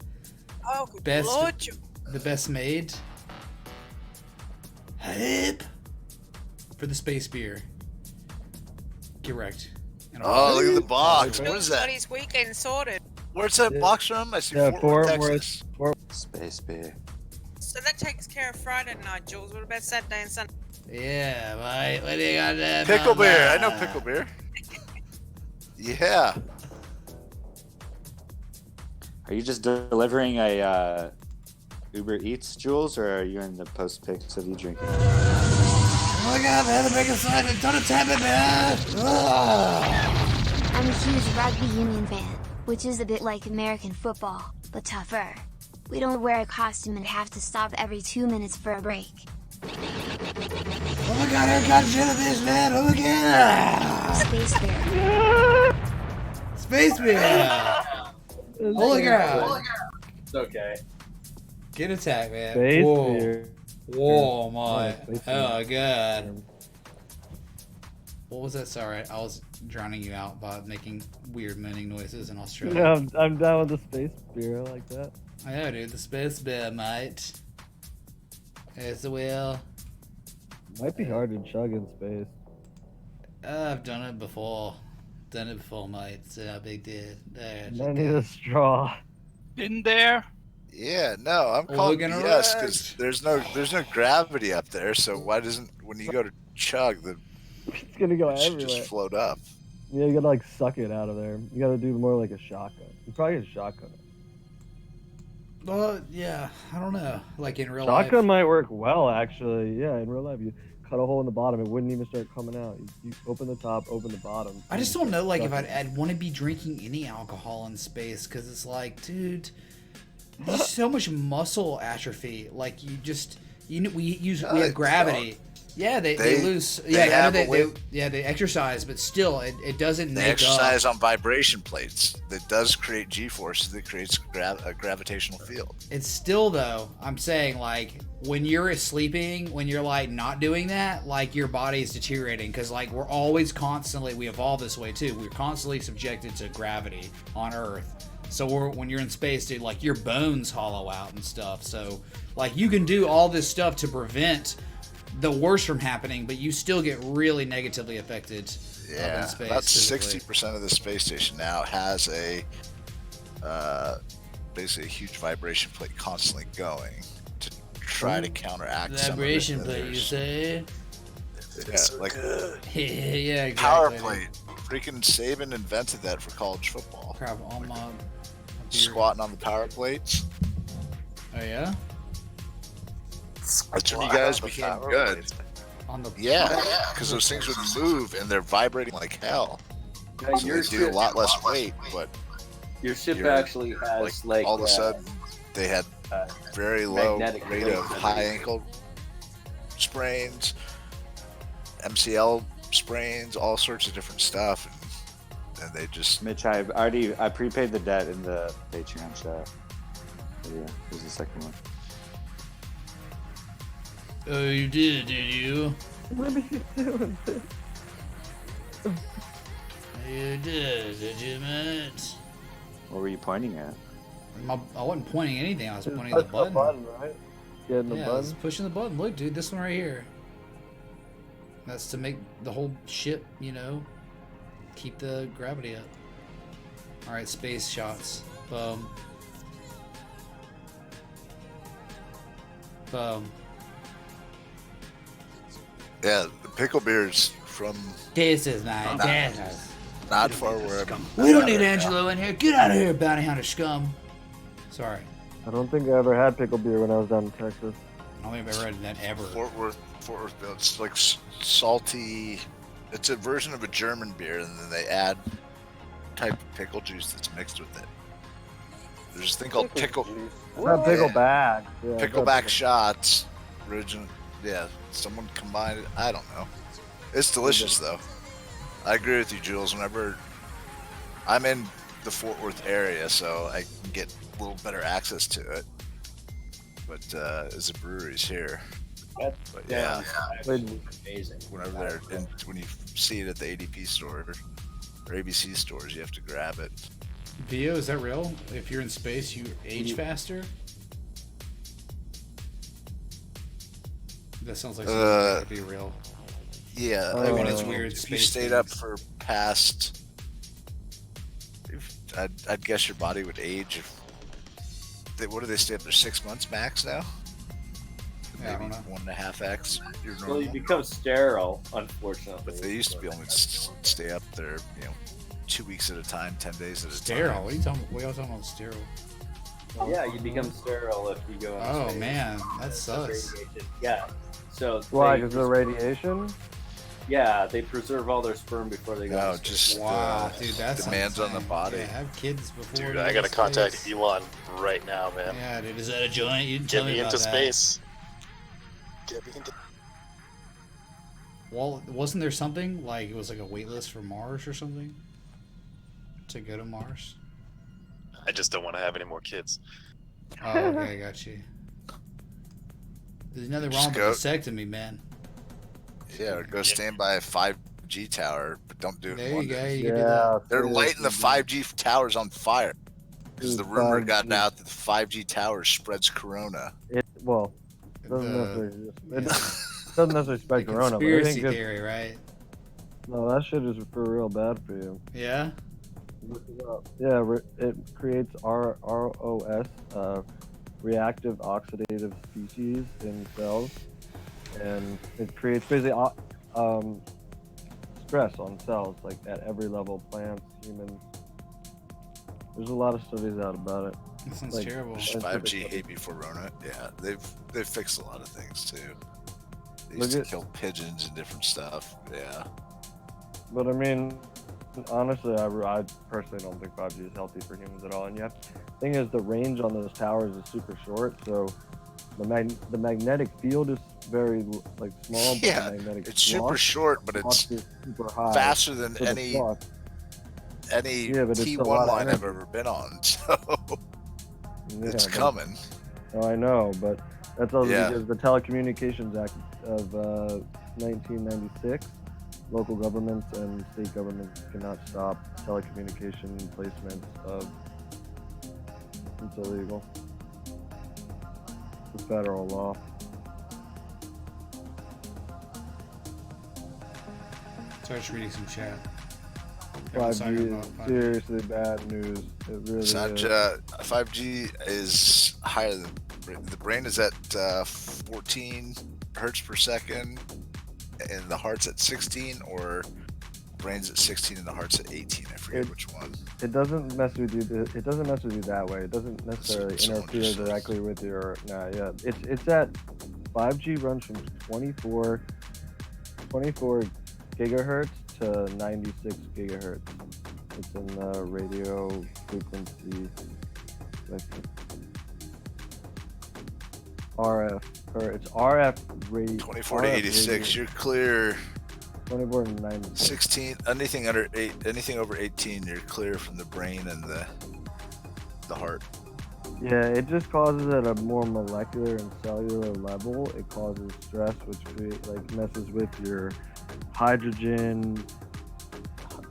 S3: Oh, good Lord.
S1: The best made? Hype! For the space beer. Get wrecked.
S6: Oh, look at the box. What is that?
S3: Everybody's weekend sorted.
S6: Where's that box from? I see
S2: Yeah,
S6: Fort Worth, Texas.
S4: Space beer.
S3: So that takes care of Friday night, Jules. What about Saturday and Sunday?
S1: Yeah, mate. What do you got there?
S6: Pickle beer. I know pickle beer. Yeah.
S4: Are you just delivering a Uber Eats, Jules, or are you in the post pics of you drinking?
S1: Oh my god, man, the biggest sign, a ton of tapping, man!
S8: I'm a huge rugby union fan, which is a bit like American football, but tougher. We don't wear a costume and have to stop every 2 minutes for a break.
S1: Oh my god, I got shit of this, man! Oh my god!
S8: Space bear.
S1: Space beer! Holy crap!
S5: It's okay.
S1: Get attacked, man.
S2: Space
S1: Whoa.
S2: beer.
S1: Whoa, my.
S2: Space
S1: Oh,
S2: beer.
S1: god. What was that? Sorry, I was drowning you out by making weird moaning noises in Australia.
S2: Yeah, I'm down with the space beer. I like that.
S1: Yeah, dude, the space beer, mate. It's the wheel.
S2: Might be hard to chug in space.
S1: I've done it before. Done it before, mate. It's a big deal. There.
S2: I need a straw.
S14: Been there.
S6: Yeah, no, I'm
S1: Well,
S6: calling
S1: we're gonna
S6: BS because there's no gravity up there. So why doesn't when you go to chug
S2: It's gonna go
S6: it should
S2: everywhere.
S6: just float up?
S2: Yeah, you gotta like suck it out of there. You gotta do more like a shotgun. You probably get a shotgun.
S1: Well, yeah, I don't know. Like in real
S2: Shotgun
S1: life.
S2: might work well, actually. Yeah, in real life, you cut a hole in the bottom, it wouldn't even start coming out. You open the top, open the bottom.
S1: I just don't know, like, if I'd want to be drinking any alcohol in space, because it's like, dude, there's so much muscle atrophy. Like, we have gravity. Yeah, they lose.
S6: they
S1: I know
S6: have a way-
S1: they exercise, but still, it doesn't
S6: They
S1: make
S6: exercise
S1: up.
S6: on vibration plates. That does create G-forces. That creates a gravitational field.
S1: It's still, though, I'm saying, like, when you're sleeping, when you're, like, not doing that, like, your body is deteriorating. Because, like, we're always constantly, we evolve this way, too. We're constantly subjected to gravity on Earth. So when you're in space, dude, like, your bones hollow out and stuff. So, like, you can do all this stuff to prevent the worst from happening, but you still get really negatively affected
S6: Yeah,
S1: in space.
S6: about
S1: physically.
S6: 60% of the space station now has a basically a huge vibration plate constantly going to try to counteract some of it.
S1: Vibration
S6: And
S1: plate, you
S6: there's-
S1: say?
S6: Yeah, like
S1: Yeah, exactly.
S6: power plate. Freaking Saban invented that for college football.
S1: Crap, on my...
S6: Squatting on the power plates.
S1: Oh, yeah?
S6: That's when you guys became good.
S1: On the
S6: Yeah, because those things would move and they're vibrating like hell.
S5: Yeah,
S6: So
S5: your
S6: they do a
S5: ship-
S6: lot less weight, but
S5: Your ship
S6: you're-
S5: actually has like
S6: all of a sudden they had very low
S5: magnetic
S6: rate
S5: field
S6: of
S5: that
S6: high
S5: they-
S6: ankle sprains, MCL sprains, all sorts of different stuff, and they just.
S4: Mitch, I prepaid the debt in the Patreon chat. Yeah, here's the second one.
S1: Oh, you did you?
S2: What are you doing?
S1: You did you, Matt?
S4: What were you pointing at?
S1: I wasn't pointing anything. I was pointing at the button.
S2: Right? Getting the
S1: Yeah, I
S2: button.
S1: was pushing the button. Look, dude, this one right here. That's to make the whole ship, you know, keep the gravity up. All right, space shots. Boom. Boom.
S6: Yeah, the pickle beers from.
S1: This is my business.
S6: Not far where
S1: We don't need Angelo in here. Get out of here, bounty hunter scum. Sorry.
S2: I don't think I ever had pickle beer when I was down in Texas.
S1: I don't think I've ever had that ever.
S6: Fort Worth beer. It's like salty. It's a version of a German beer, and then they add type of pickle juice that's mixed with it. There's this thing called pickle.
S2: Not pickleback. Yeah,
S6: Pickleback shots. Original. Yeah, someone combined it. I don't know. It's delicious though. I agree with you, Jules. Whenever I'm in the Fort Worth area, so I can get a little better access to it. But as a brewery's here. But yeah,
S5: amazing.
S6: Whenever they're in, when you see it at the ADP store or ABC stores, you have to grab it.
S1: Vio, is that real? If you're in space, you age faster? That sounds like something that could be real.
S6: Yeah,
S1: I mean, it's weird.
S6: If you
S1: space
S6: stayed up for past, I'd guess your body would age. What do they stay up there? 6 months max now?
S1: Yeah, I don't know.
S6: 1.5x. Your
S5: Well, you become sterile, unfortunately.
S6: But they used to be able to stay up there, 2 weeks at a time, 10 days at a
S1: Sterile?
S6: time.
S1: What are you talking about? What are you talking about sterile?
S5: Yeah, you become sterile if you go.
S1: Oh,
S5: space.
S1: man, that
S5: It's
S1: sucks.
S5: radiation. Yeah. So
S2: Why?
S5: they
S2: Because of radiation?
S5: Yeah, they preserve all their sperm before they go.
S6: No,
S5: to space.
S6: just
S1: Wow, dude, that's
S6: demands on the
S1: insane.
S6: body.
S1: Yeah, have kids before.
S9: Dude,
S1: they
S9: I
S1: go
S9: gotta
S1: to
S9: contact
S1: space.
S9: Elon right now, man.
S1: Yeah, dude, is that a joint? You didn't
S9: Get
S1: tell me
S9: me
S1: about
S9: into
S1: that.
S9: space. Get me into.
S1: Well, wasn't there something like it was like a wait list for Mars or something to go to Mars?
S9: I just don't want to have any more kids.
S1: Oh, okay, I got you. There's nothing wrong with vasectomy, man.
S6: Yeah, or go stand by a 5G tower, but don't do it.
S1: There
S6: in
S1: you
S6: London.
S1: go. You can do that.
S6: They're lighting the 5G towers on fire because the rumor got out that the 5G tower spreads corona.
S2: It doesn't necessarily spread corona. But I
S1: Conspiracy
S2: think
S1: theory, right?
S2: No, that shit is for real bad for you.
S1: Yeah.
S2: Look it up. Yeah, it creates ROS, reactive oxidative species in cells, and it creates basically stress on cells, like at every level, plants, humans. There's a lot of studies out about it.
S1: That sounds terrible.
S6: There's 5G AB Corona. Yeah, they've fixed a lot of things too. They used to kill pigeons and different stuff. Yeah.
S2: But I mean, honestly, I personally don't think 5G is healthy for humans at all. And yet, the thing is, the range on those towers is super short, so the magnetic field is very small.
S6: Yeah,
S2: but the magnetic
S6: it's super
S2: flux
S6: short, but it's
S2: is super high.
S6: faster than
S2: So the
S6: any
S2: flux- but it's a
S6: T1
S2: lot of
S6: line I've
S2: energy.
S6: ever been on. So
S2: Yeah,
S6: it's
S2: but-
S6: coming.
S2: Oh, I know, but that's also
S6: Yeah.
S2: because the Telecommunications Act of 1996, local governments and state governments cannot stop telecommunication placements of. It's illegal. It's federal law.
S1: Sorry, just reading some chat. Everyone's talking
S2: 5G
S1: about
S2: is
S1: 5G.
S2: seriously bad news. It really is.
S6: 5G is higher than the brain is at 14 hertz per second, and the heart's at 16, or brain's at 16 and the heart's at 18. I forget which one.
S2: It doesn't mess with you. It doesn't mess with you that way. It doesn't necessarily interfere directly with your. Nah, yeah. It's at 5G runs from 24 gigahertz to 96 gigahertz. It's in the radio frequency spectrum. RF, or it's RF radio.
S6: 24 to 86. You're clear.
S2: 24 to 96.
S6: 16. Anything over 18, you're clear from the brain and the heart.
S2: Yeah, it just causes at a more molecular and cellular level. It causes stress, which messes with your hydrogen,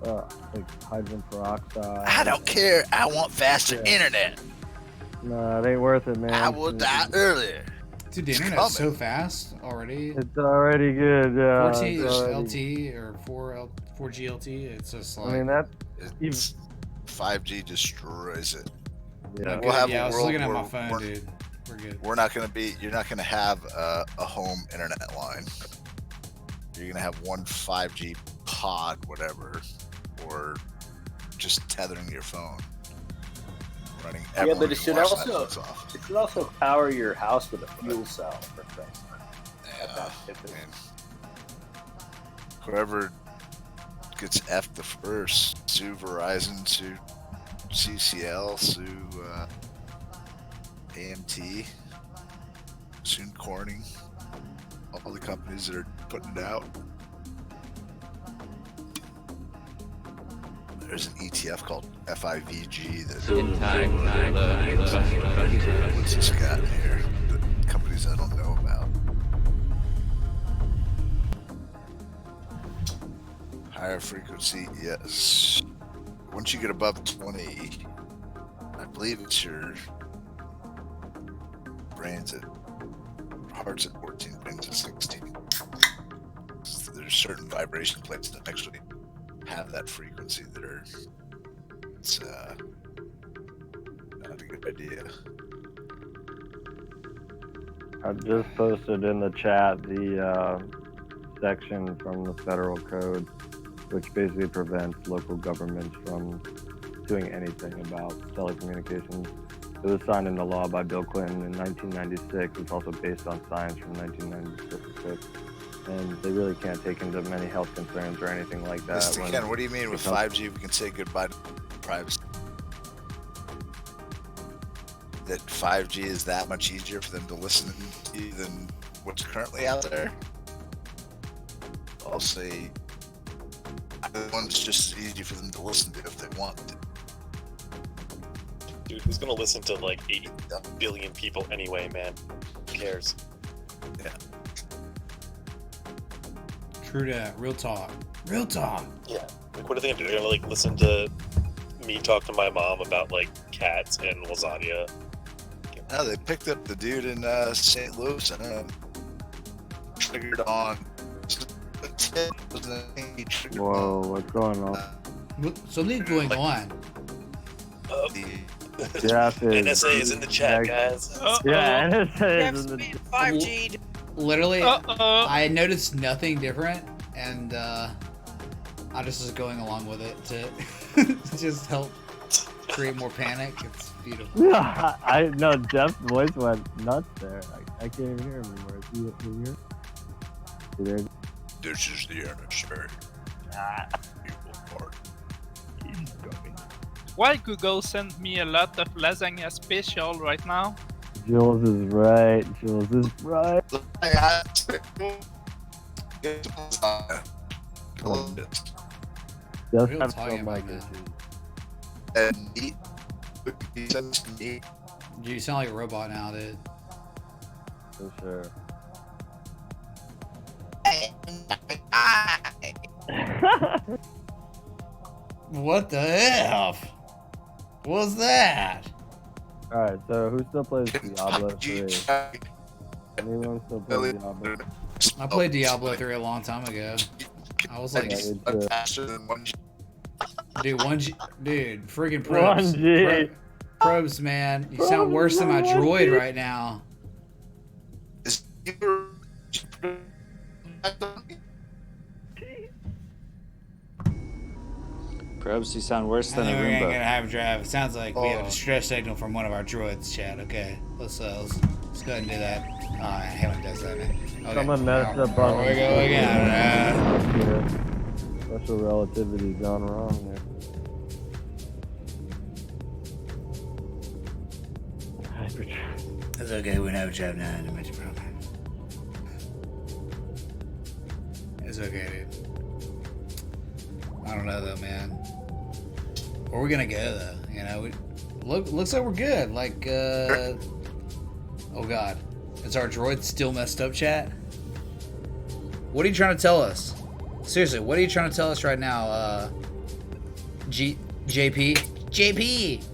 S2: like hydrogen peroxide.
S6: I don't care. I want faster internet.
S2: No, it ain't worth it, man.
S6: I will die earlier.
S1: Dude, the internet's so fast already.
S2: It's already good.
S1: 4G
S2: it's already...
S1: LT or 4G LT. It's just like.
S2: I mean that.
S6: 5G destroys it.
S2: Yeah,
S6: we'll have
S1: I
S6: a
S1: was
S6: world
S1: looking at
S6: where
S1: my phone, dude. We're good.
S6: We're not gonna be. You're not gonna have a home internet line. You're gonna have one 5G pod, whatever, or just tethering your phone. Running.
S5: Yeah, but it should
S6: watch
S5: also
S6: Netflix off.
S5: it should also power your house with a fuel cell. For things.
S6: Whoever gets F the first, sue Verizon, sue CCL, sue AMT, soon Corning, all the companies that are putting it out. There's an ETF called FIVG that what's this got in here? The companies I don't know about. Higher frequency, yes. Once you get above 20, I believe it's your brain's at heart's at 14, brain's at 16. There's certain vibration plates that actually have that frequency that are it's not a good idea.
S2: I just posted in the chat the section from the federal code which basically prevents local governments from doing anything about telecommunications. It was signed into law by Bill Clinton in 1996. It's also based on science from 1996. And they really can't take into many health concerns or anything like that.
S6: Mr. Ken, what do you mean with 5G we can say goodbye to privacy? That 5G is that much easier for them to listen to you than what's currently out there? I'll say one's just as easy for them to listen to if they want to.
S9: Dude, who's gonna listen to like 80 billion people anyway, man? Who cares?
S6: Yeah.
S1: True that. Real talk. Real talk.
S9: Yeah. Like, what are they gonna do? They're gonna like listen to me talk to my mom about like cats and lasagna.
S6: No, they picked up the dude in St. Louis and triggered on.
S2: Whoa, what's going on?
S1: Something's going on.
S9: NSA is in the chat, guys.
S2: Yeah, NSA is in the
S3: 5G.
S1: Literally, I noticed nothing different, and I just was going along with it to just help create more panic. It's beautiful.
S2: Yeah, I know Jeff's voice went nuts there. I can't even hear him anymore. Is he here? There.
S6: This is the NSA.
S14: Why Google sent me a lot of lasagna special right now?
S2: Jules is right. Jules is right. Just have some mic issues.
S1: You sound like a robot now, dude.
S2: For sure.
S1: What the F? What's that?
S2: Alright, so who still plays Diablo 3? Anyone still plays Diablo?
S1: I played Diablo 3 a long time ago. I was like, dude, 1G, dude, friggin' probes.
S2: 1G.
S1: Probes, man. You sound worse than my droid right now.
S4: Probes, you sound worse than a
S1: I think we're
S4: Roomba.
S1: gonna have a drive. It sounds like we have a distress signal from one of our droids, Chad. Okay, let's go ahead and do that. Oh, I haven't does that, man. Okay.
S2: Someone messed up on
S1: Here we go again.
S2: Special relativity gone wrong there.
S1: It's okay, we know job 9 to mention problem. It's okay, dude. I don't know though, man. Where are we gonna go though? You know, looks like we're good. Like, oh god, is our droid still messed up, chat? What are you trying to tell us? Seriously, what are you trying to tell us right now, JP? JP!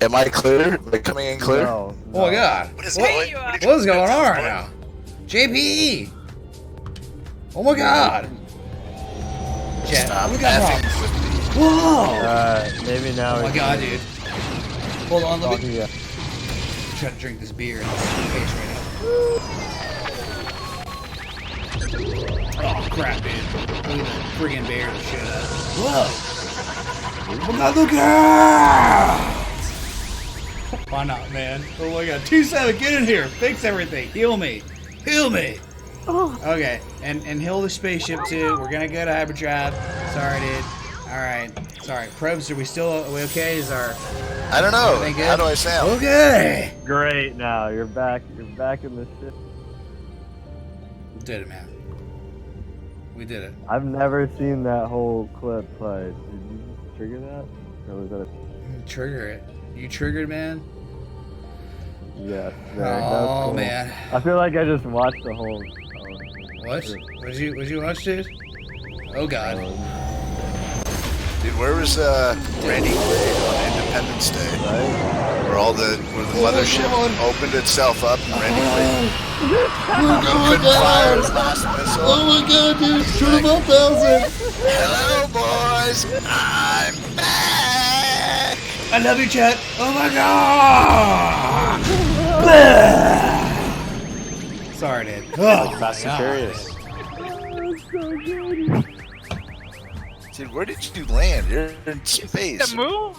S6: Am I clear? Like coming in clear?
S2: No,
S1: Oh my god. What is going on right now? JP! Oh my god! Chat, we got problems. Whoa!
S2: Maybe now.
S1: Oh my god, dude. Hold on, let me
S2: Yeah.
S1: try to drink this beer in this face right now. Oh crap, dude. Look at the friggin' bear that shit up. Whoa! Oh my god, look out! Why not, man? Oh my god. 2-7, get in here. Fix everything. Heal me. Heal me. Oh. Okay, and heal the spaceship too. We're gonna go to hyperdrive. Sorry, dude. Alright. Sorry. Probes, are we okay? Is our...
S6: I don't know.
S1: everything good?
S6: How do I sound?
S1: Okay!
S2: Great. Now you're back. You're back in the shit.
S1: We did it, man. We did it.
S2: I've never seen that whole clip play. Did you trigger that? Or was that a...
S1: Trigger it. You triggered, man?
S2: Yes.
S1: Oh,
S2: cool.
S1: man.
S2: I feel like I just watched the whole...
S1: What? What did you watch, dude? Oh god.
S6: Dude, where was Randy Quaid on Independence Day? Where the mothership opened itself up and Randy Quaid couldn't fire his last missile.
S1: Oh my god, dude! Turn them up, 1,000!
S6: Hello, boys! I'm back!
S1: I love you, chat! Oh my god! Sorry, dude. Oh,
S4: Fast and Furious.
S6: Dude, where did you land? You're in space.
S14: The moon.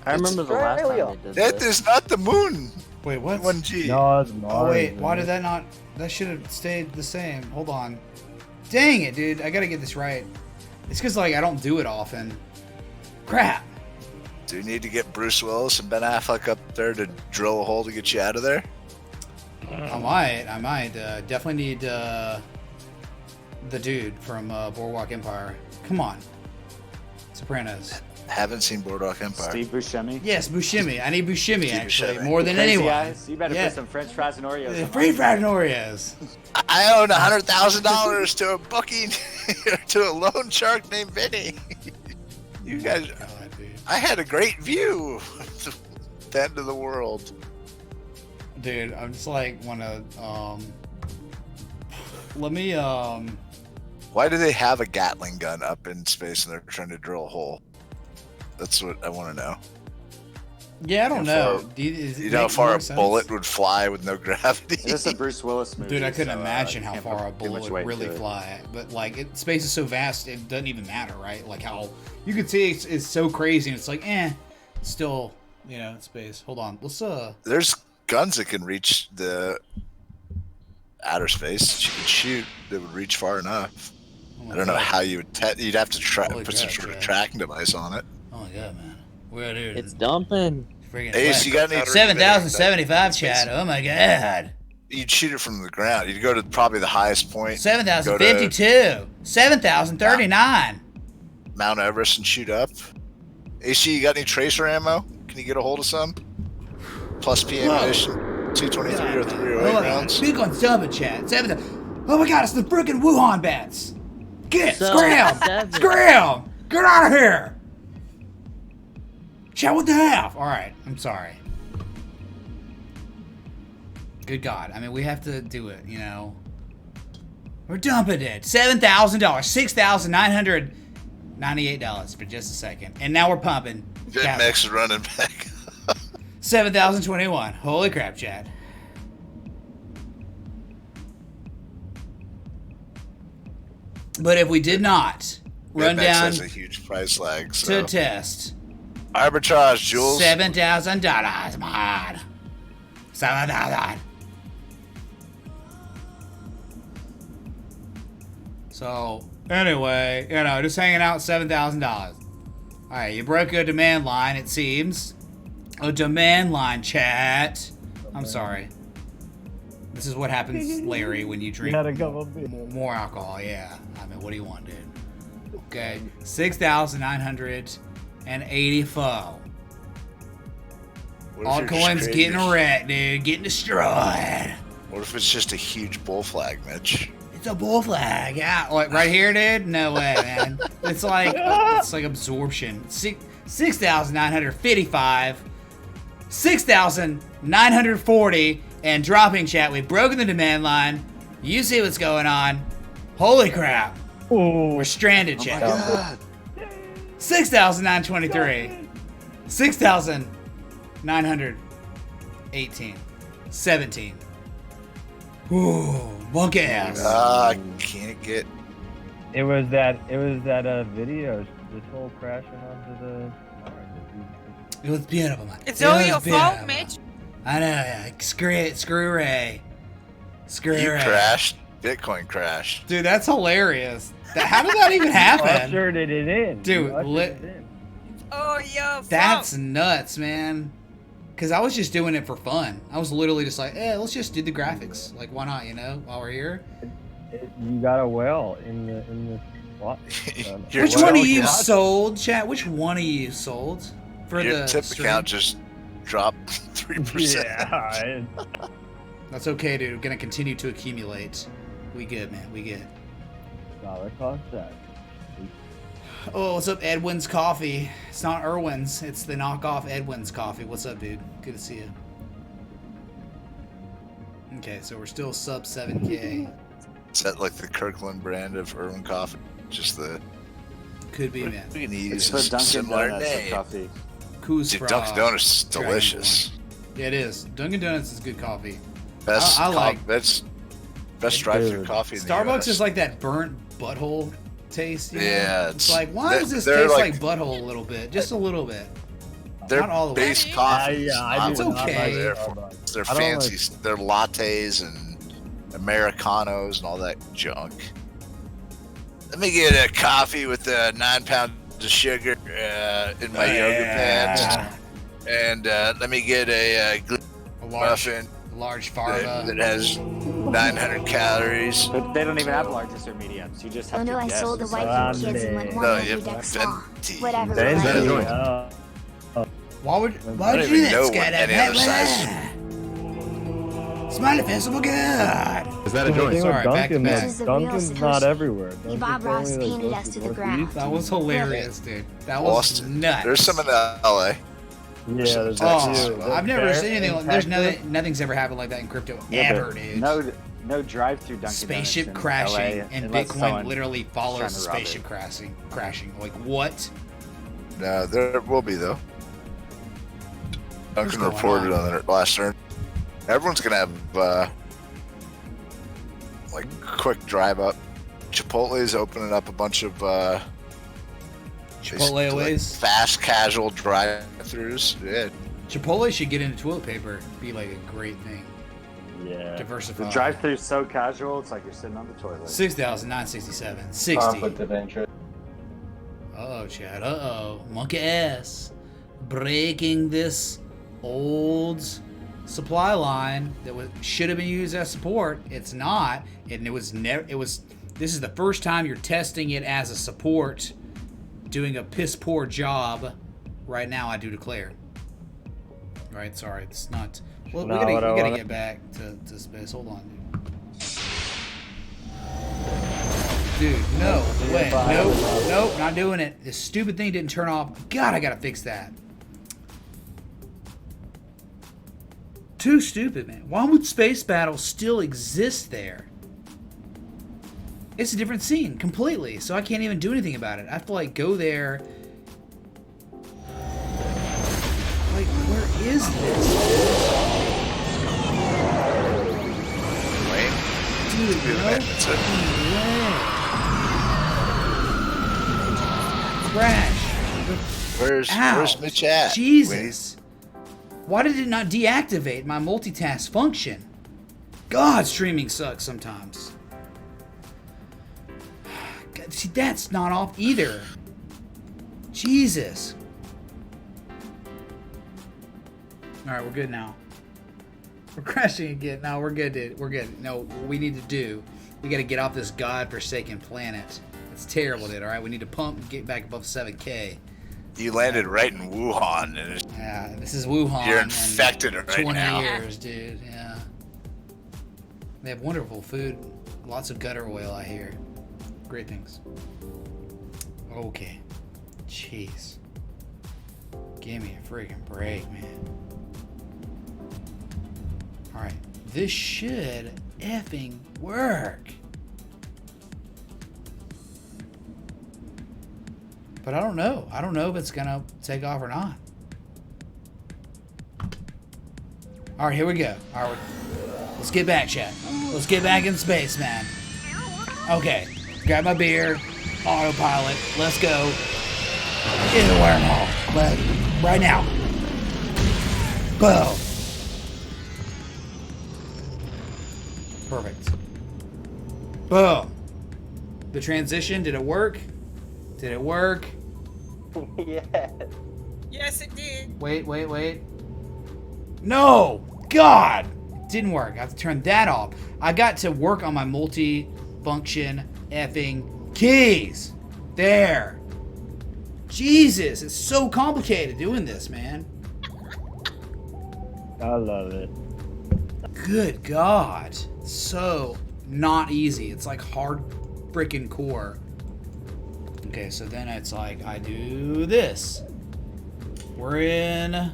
S7: I remember the last time they did
S6: That
S7: this.
S6: is not the moon.
S1: Wait, what?
S6: 1G.
S2: No, it's Mars.
S1: Oh wait, why did that not... That should have stayed the same. Hold on. Dang it, dude. I gotta get this right. It's because, like, I don't do it often. Crap.
S6: Do you need to get Bruce Willis and Ben Affleck up there to drill a hole to get you out of there?
S1: I might. Definitely need the dude from Boardwalk Empire. Come on. Sopranos.
S6: Haven't seen Boardwalk Empire.
S4: Steve Buscemi.
S1: Yes, Buscemi. I need Buscemi,
S6: Steve
S1: actually,
S6: Buscemi.
S1: more than
S4: Crazy
S1: anyone.
S4: Eyes. You better put some French fries and Oreos. on
S1: Free
S4: mine.
S1: fried Oreos.
S6: I own $100,000 to a booking to a loan shark named Vinny. You guys,
S1: God, dude.
S6: I had a great view of the end of the world.
S1: Dude, I'm just like wanna let me
S6: Why do they have a Gatling gun up in space and they're trying to drill a hole? That's what I want to know.
S1: yeah, I don't know.
S6: You know how far a bullet would fly with no gravity?
S4: This is a Bruce Willis movie.
S1: Dude, I couldn't
S4: so,
S1: imagine how
S4: can't
S1: far a
S4: put too much
S1: bullet would
S4: weight
S1: really
S4: to it.
S1: fly. But like, space is so vast, it doesn't even matter, right? Like how you could see it's so crazy, and it's like, still, you know, space. Hold on, let's
S6: There's guns that can reach the outer space. You could shoot that would reach far enough.
S1: Oh
S6: I don't know how you would. You'd have to
S1: Holy
S6: put some
S1: crap,
S6: sort of
S1: yeah.
S6: tracking device on it.
S1: Oh my god, man. Where, dude?
S7: It's dumping.
S1: Friggin'
S6: Hey, so you got any?
S1: 7,075, Chad. Oh my god.
S6: You'd shoot it from the ground. You'd go to probably the highest point.
S1: 7,052. 7,039.
S6: Mount Everest and shoot up. AC, you got any tracer ammo? Can you get a hold of some? Plus P ammunition. 223 or 308 rounds.
S1: Speak on dumping, Chad. 7,000. Oh my god, it's the freaking Wuhan bats. Get
S7: So,
S1: scram!
S7: 7.
S1: Scram! Get out of here! Chad, what the half? Alright, I'm sorry. Good God. I mean, we have to do it, you know. We're dumping it. $7,000. $6,998 for just a second. And now we're pumping.
S6: VinMex is running back.
S1: 7,021. Holy crap, Chad. But if we did not run
S6: VinMex
S1: down
S6: has a huge price lag.
S1: to
S6: So.
S1: test
S6: Arbitrage, Jules.
S1: $7,000, man. 7,000. So, anyway, you know, just hanging out $7,000. Alright, you broke a demand line, it seems. A demand line, chat. I'm sorry. This is what happens, Larry, when you drink
S2: You had a couple of beers.
S1: more alcohol. Yeah. I mean, what do you want, dude? Okay. 6,984.
S6: What if you're just
S1: Altcoins
S6: creating
S1: getting
S6: your-
S1: wrecked, dude. Getting destroyed.
S6: What if it's just a huge bull flag, Mitch?
S1: It's a bull flag. Yeah. Like right here, dude? No way, man. It's like absorption. 6,955. 6,940. And dropping, chat. We've broken the demand line. You see what's going on. Holy crap.
S2: Ooh.
S1: We're stranded,
S6: Oh my
S1: chat.
S6: god.
S1: 6,923. 6,918. 17. Ooh, bunk ass.
S6: I can't get.
S2: It was that video. This whole crashing onto the.
S1: It was beautiful, man.
S3: It's
S1: It
S3: all
S1: was
S3: your
S1: beautiful.
S3: fault, Mitch.
S1: I know, yeah. Screw it. Screw Ray. Screw
S6: You
S1: Ray.
S6: crashed. Bitcoin crashed.
S1: Dude, that's hilarious. How did that even happen?
S2: Ushered it in.
S1: Dude,
S2: You ushered it in.
S3: Oh, your
S1: That's nuts, man. Because I was just doing it for fun. I was literally just like, let's just do the graphics. Like, why not, while we're here?
S2: You got a well in the slot.
S1: Which one of you sold, chat? Which one of you sold? For
S6: Your
S1: the
S6: tip
S1: stream?
S6: account just dropped 3%.
S2: Yeah.
S1: That's okay, dude. We're gonna continue to accumulate. We good, man. We good.
S2: Dollar cost that.
S1: Oh, what's up, Edwin's Coffee? It's not Irwin's. It's the knockoff Edwin's Coffee. What's up, dude? Good to see you. Okay, so we're still sub 7K.
S6: Is that like the Kirkland brand of Irwin coffee? Just the.
S1: Could be, man.
S6: We can use
S4: It's the
S6: a
S4: Dunkin'
S6: similar
S4: Donuts of
S6: name.
S4: coffee.
S1: Coos
S6: Dude, Dunkin' Donuts is delicious.
S1: Yeah, it is. Dunkin' Donuts is good coffee.
S6: Best,
S1: I like.
S6: best drive-through
S1: Dude.
S6: coffee in the
S1: Starbucks
S6: US.
S1: is like that burnt butthole taste.
S6: Yeah,
S1: it's like, why does this
S6: they're
S1: taste
S6: like-
S1: like butthole a little bit? Just a little bit.
S6: Their
S1: Not all the way.
S6: base coffee.
S1: It's okay.
S6: They're
S2: I don't
S6: fancy. They're lattes and Americanos and all that junk. Let me get a coffee with 9 pounds of sugar in my yoga pants, and let me get a muffin,
S1: large farva
S6: that has 900 calories.
S4: But they don't even have largest or mediums. You just have
S8: Oh no,
S4: to
S8: I
S4: guess.
S8: sold the
S4: It's
S8: wife
S4: like-
S8: and kids and went one
S6: No,
S8: every
S6: you have
S8: deck slaw.
S6: venti.
S8: Whatever.
S6: Venti.
S8: right?
S1: Why would
S6: I
S1: you
S6: don't
S1: do
S6: even
S1: that,
S6: know what
S1: Skydive?
S6: any other size.
S1: Smiley face, oh my god.
S11: Is that a
S2: The
S11: joint?
S2: thing with
S1: Sorry, back to
S2: Dunkin',
S1: back.
S8: This is the real
S2: Dunkin's
S8: Satoshi.
S2: not everywhere.
S8: You Bob
S2: Dunkin's
S8: Ross
S2: only, like,
S8: painted
S2: close
S8: us to
S2: to
S8: the
S2: Northeast.
S8: ground.
S1: That was hilarious, dude. That was
S6: Boston.
S1: nuts.
S6: There's some in LA.
S2: Yeah, there's
S6: Texas.
S2: a few.
S1: I've never
S2: There
S1: seen anything.
S2: in
S1: There's
S2: Texas.
S1: nothing's ever happened like that in crypto
S4: Yeah,
S1: ever,
S4: but
S1: dude.
S4: No drive-through Dunkin'
S1: Spaceship
S4: Donuts in
S1: crashing
S4: LA
S1: and
S4: unless
S1: Bitcoin
S4: someone
S1: literally
S4: is trying
S1: follows
S4: to
S1: the
S4: rob
S1: spaceship
S4: it.
S1: crashing. Like what?
S6: No, there will be though. Dunkin'
S1: going
S6: reported
S1: on?
S6: on their last turn. Everyone's gonna have like quick drive up. Chipotle's opening up a bunch of
S1: Chipotle
S6: like,
S1: ways.
S6: fast casual drive-throughs. Yeah,
S1: Chipotle should get into toilet paper. Be like a great thing.
S2: Yeah.
S1: Diversify.
S4: The drive-through is so casual, it's like you're sitting on the toilet.
S1: 6,967. 60.
S12: Conflict of interest.
S1: Uh-oh, Chad. Uh-oh. Monkey ass. Breaking this old supply line that should have been used as support. It's not. And it was never. This is the first time you're testing it as a support. Doing a piss poor job. Right now, I do declare. Right, sorry. It's not. Well, we gotta get back to space. Hold on, dude. Dude, no way. Nope, not doing it. This stupid thing didn't turn off. God, I gotta fix that. Too stupid, man. Why would Space Battle still exist there? It's a different scene completely, so I can't even do anything about it. I have to like go there. Like, where is this? Dude, no way. Crash.
S6: where's Mitch at?
S1: Jesus. Why did it not deactivate my multitask function? God, streaming sucks sometimes. God, see, that's not off either. Jesus. Alright, we're good now. We're crashing again. No, we're good, dude. We're good. No, what we need to do, we got to get off this godforsaken planet. It's terrible, dude. All right, we need to pump and get back above 7K.
S6: You landed right in Wuhan. And
S1: Yeah, this is Wuhan.
S6: you're infected right
S1: 20
S6: now.
S1: years, dude. Yeah. They have wonderful food. Lots of gutter oil, I hear. Great things. Okay. Jeez. Give me a freaking break, man. Alright. This should effing work. But I don't know. I don't know if it's gonna take off or not. Alright, here we go. Alright. Let's get back, chat. Let's get back in space, man. Okay. Grab my beer. Autopilot. Let's go. In the wormhole. Right now. Boom. Perfect. Boom. The transition, did it work? Did it work?
S15: Yeah.
S3: Yes, it did.
S1: Wait. No! God! Didn't work. I have to turn that off. I got to work on my multi-function effing keys. There. Jesus, it's so complicated doing this, man.
S2: I love it.
S1: Good God. So not easy. It's like hard freaking core. Okay, so then it's like I do this. We're in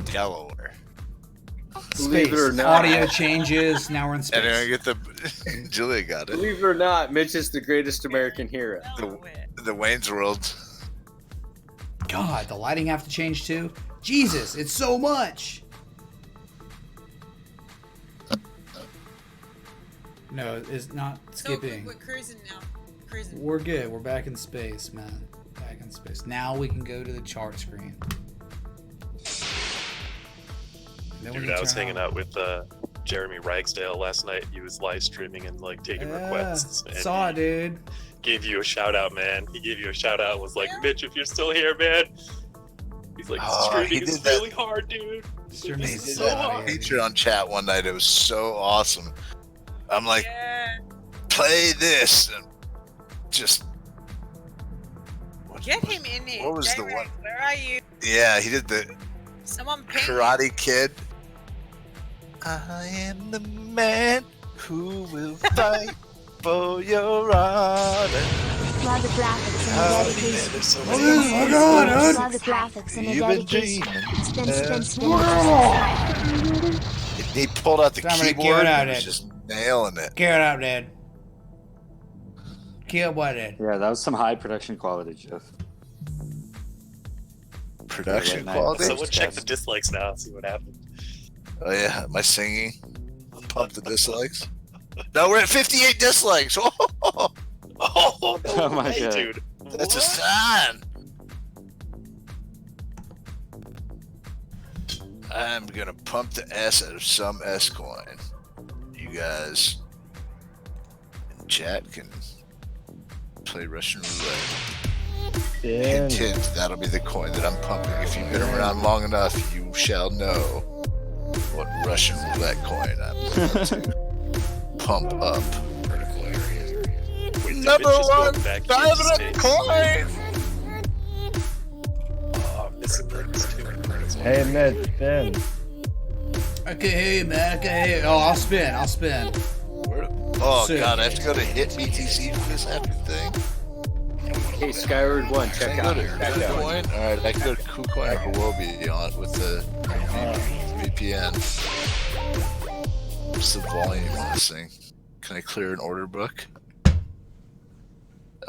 S6: Delaware.
S5: Believe it or
S1: space.
S5: not.
S1: Audio changes. Now we're in
S6: And then I
S1: space.
S6: get the Julia got it.
S5: Believe it or not, Mitch is the greatest American hero.
S6: The Wayne's World.
S1: God, the lighting have to change too. Jesus, it's so much. No, it's not skipping.
S3: We're cruising now. Cruising.
S1: We're good. We're back in space, man. Back in space. Now we can go to the chart screen. Then we
S9: Dude,
S1: can
S9: I was
S1: turn
S9: hanging
S1: on-
S9: out with Jeremy Ragsdale last night. He was live streaming and like taking requests. And
S1: saw it, dude.
S9: gave you a shout out, man. He gave you a shout out and was like, Mitch, if you're still here, man. He's like, streaming is really hard, dude. He's like, this is so hard.
S6: Feature on chat one night. It was so awesome. I'm like, play this. And just.
S3: Get him in here.
S6: What was the
S3: J-Rex,
S6: one?
S3: Where are you?
S6: Yeah, he did the
S3: Someone ping
S6: Karate Kid. I am the man who will fight for your honor.
S8: Love the graphics and the dedication.
S6: Oh my God, dude.
S8: Love the graphics and the
S6: You've been
S8: dedication. Spin.
S6: He pulled out the
S1: Somebody
S6: keyboard
S1: get out
S6: and was
S1: it.
S6: just nailing it.
S1: Get out, Dad. Kill what, Dad?
S4: Yeah, that was some high production quality, Jeff.
S6: Production
S4: Yeah,
S6: quality?
S9: Someone check the dislikes now and see what happened.
S6: Oh yeah, my singing. Pump the dislikes. No, we're at 58 dislikes. Oh,
S9: no
S4: Oh my
S9: way,
S4: God.
S9: dude.
S6: that's a sign. I'm gonna pump the S out of some S coin. You guys in chat can play Russian roulette. Hint, hint, that'll be the coin that I'm pumping. If you've been around long enough, you shall know what Russian roulette coin I'm about to pump up.
S9: Wait, did
S6: Number
S9: Mitch just go
S6: one
S9: back into
S6: favorite
S9: space?
S6: coin!
S9: Oh, I'm missing things too.
S2: Hey, Mitch, spin.
S1: I can hear you, man. I can hear you. Oh, I'll spin.
S6: Oh
S1: Sick.
S6: god, I have to go to hit BTC for this epic thing.
S5: Hey, Skyward One, check
S6: Can I
S5: out.
S6: go to KuCoin? Alright, I can go to KuCoin or Huobi on with the VPN. What's the volume on this thing? Can I clear an order book?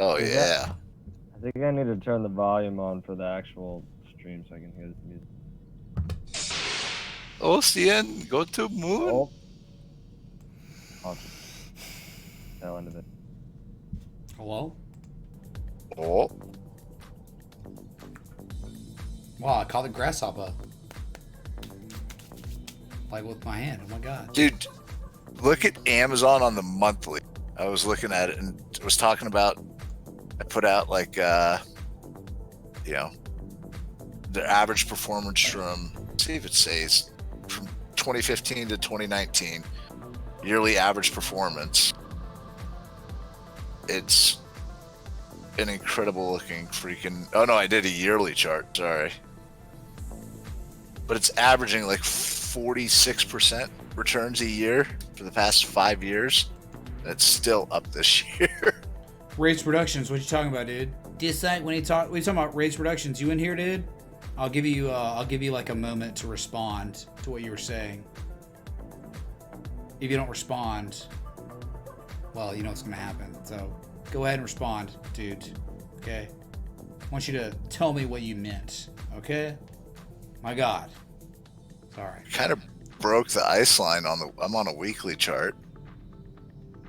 S6: Oh yeah.
S2: I think I need to turn the volume on for the actual stream so I can hear the music.
S6: Ocean, go to moon.
S2: Oh. Awesome. Tail end of it.
S1: Hello?
S6: Oh.
S1: Wow, I caught the grasshopper. Like with my hand. Oh my god.
S6: Dude, look at Amazon on the monthly. I was looking at it and was talking about, I put out like, you know, their average performance from, see if it says, from 2015 to 2019, yearly average performance. It's an incredible looking freaking, oh no, I did a yearly chart, sorry. But it's averaging like 46% returns a year for the past 5 years. That's still up this year.
S1: Rates reductions. What you talking about, dude? When you talking about rates reductions, you in here, dude? I'll give you like a moment to respond to what you were saying. If you don't respond, well, you know what's gonna happen. So go ahead and respond, dude. Okay. I want you to tell me what you meant. Okay. My God. Sorry.
S6: Kind of broke the ice line on the. I'm on a weekly chart,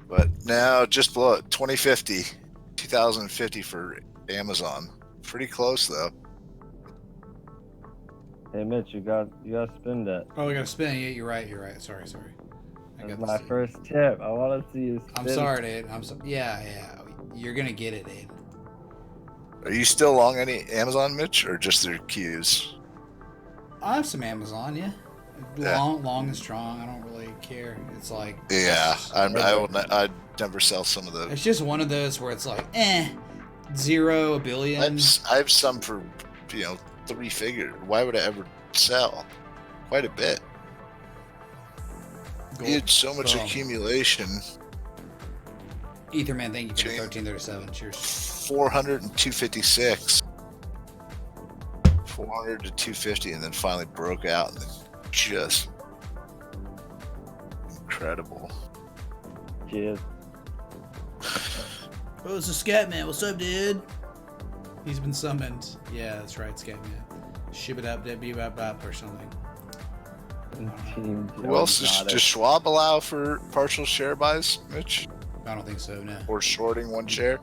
S6: but now just below it, 2050 for Amazon. Pretty close though.
S2: Hey Mitch, you got to spin that.
S1: Oh, we got to spin. Yeah, you're right. Sorry.
S2: That's my first tip. I want to see you spin.
S1: I'm sorry, dude. Yeah. You're gonna get it, dude.
S6: Are you still long any Amazon, Mitch, or just their Qs?
S1: I have some Amazon, yeah. Long and strong. I don't really care. It's like
S6: I'd never sell some of those.
S1: It's just one of those where it's like, zero, a billion.
S6: I have some for 3 figures. Why would I ever sell? Quite a bit. You had so much accumulation.
S1: Etherman, thank you for the 1337. Cheers.
S6: 400 and 256. 400 to 250, and then finally broke out, and then just incredible.
S2: Cheers.
S1: Oh, it's a Scatman. What's up, dude? He's been summoned. Yeah, that's right, Scatman. Ship it up, bop or something.
S6: Who else does Schwab allow for partial share buys, Mitch?
S1: I don't think so, no.
S6: Or shorting one share?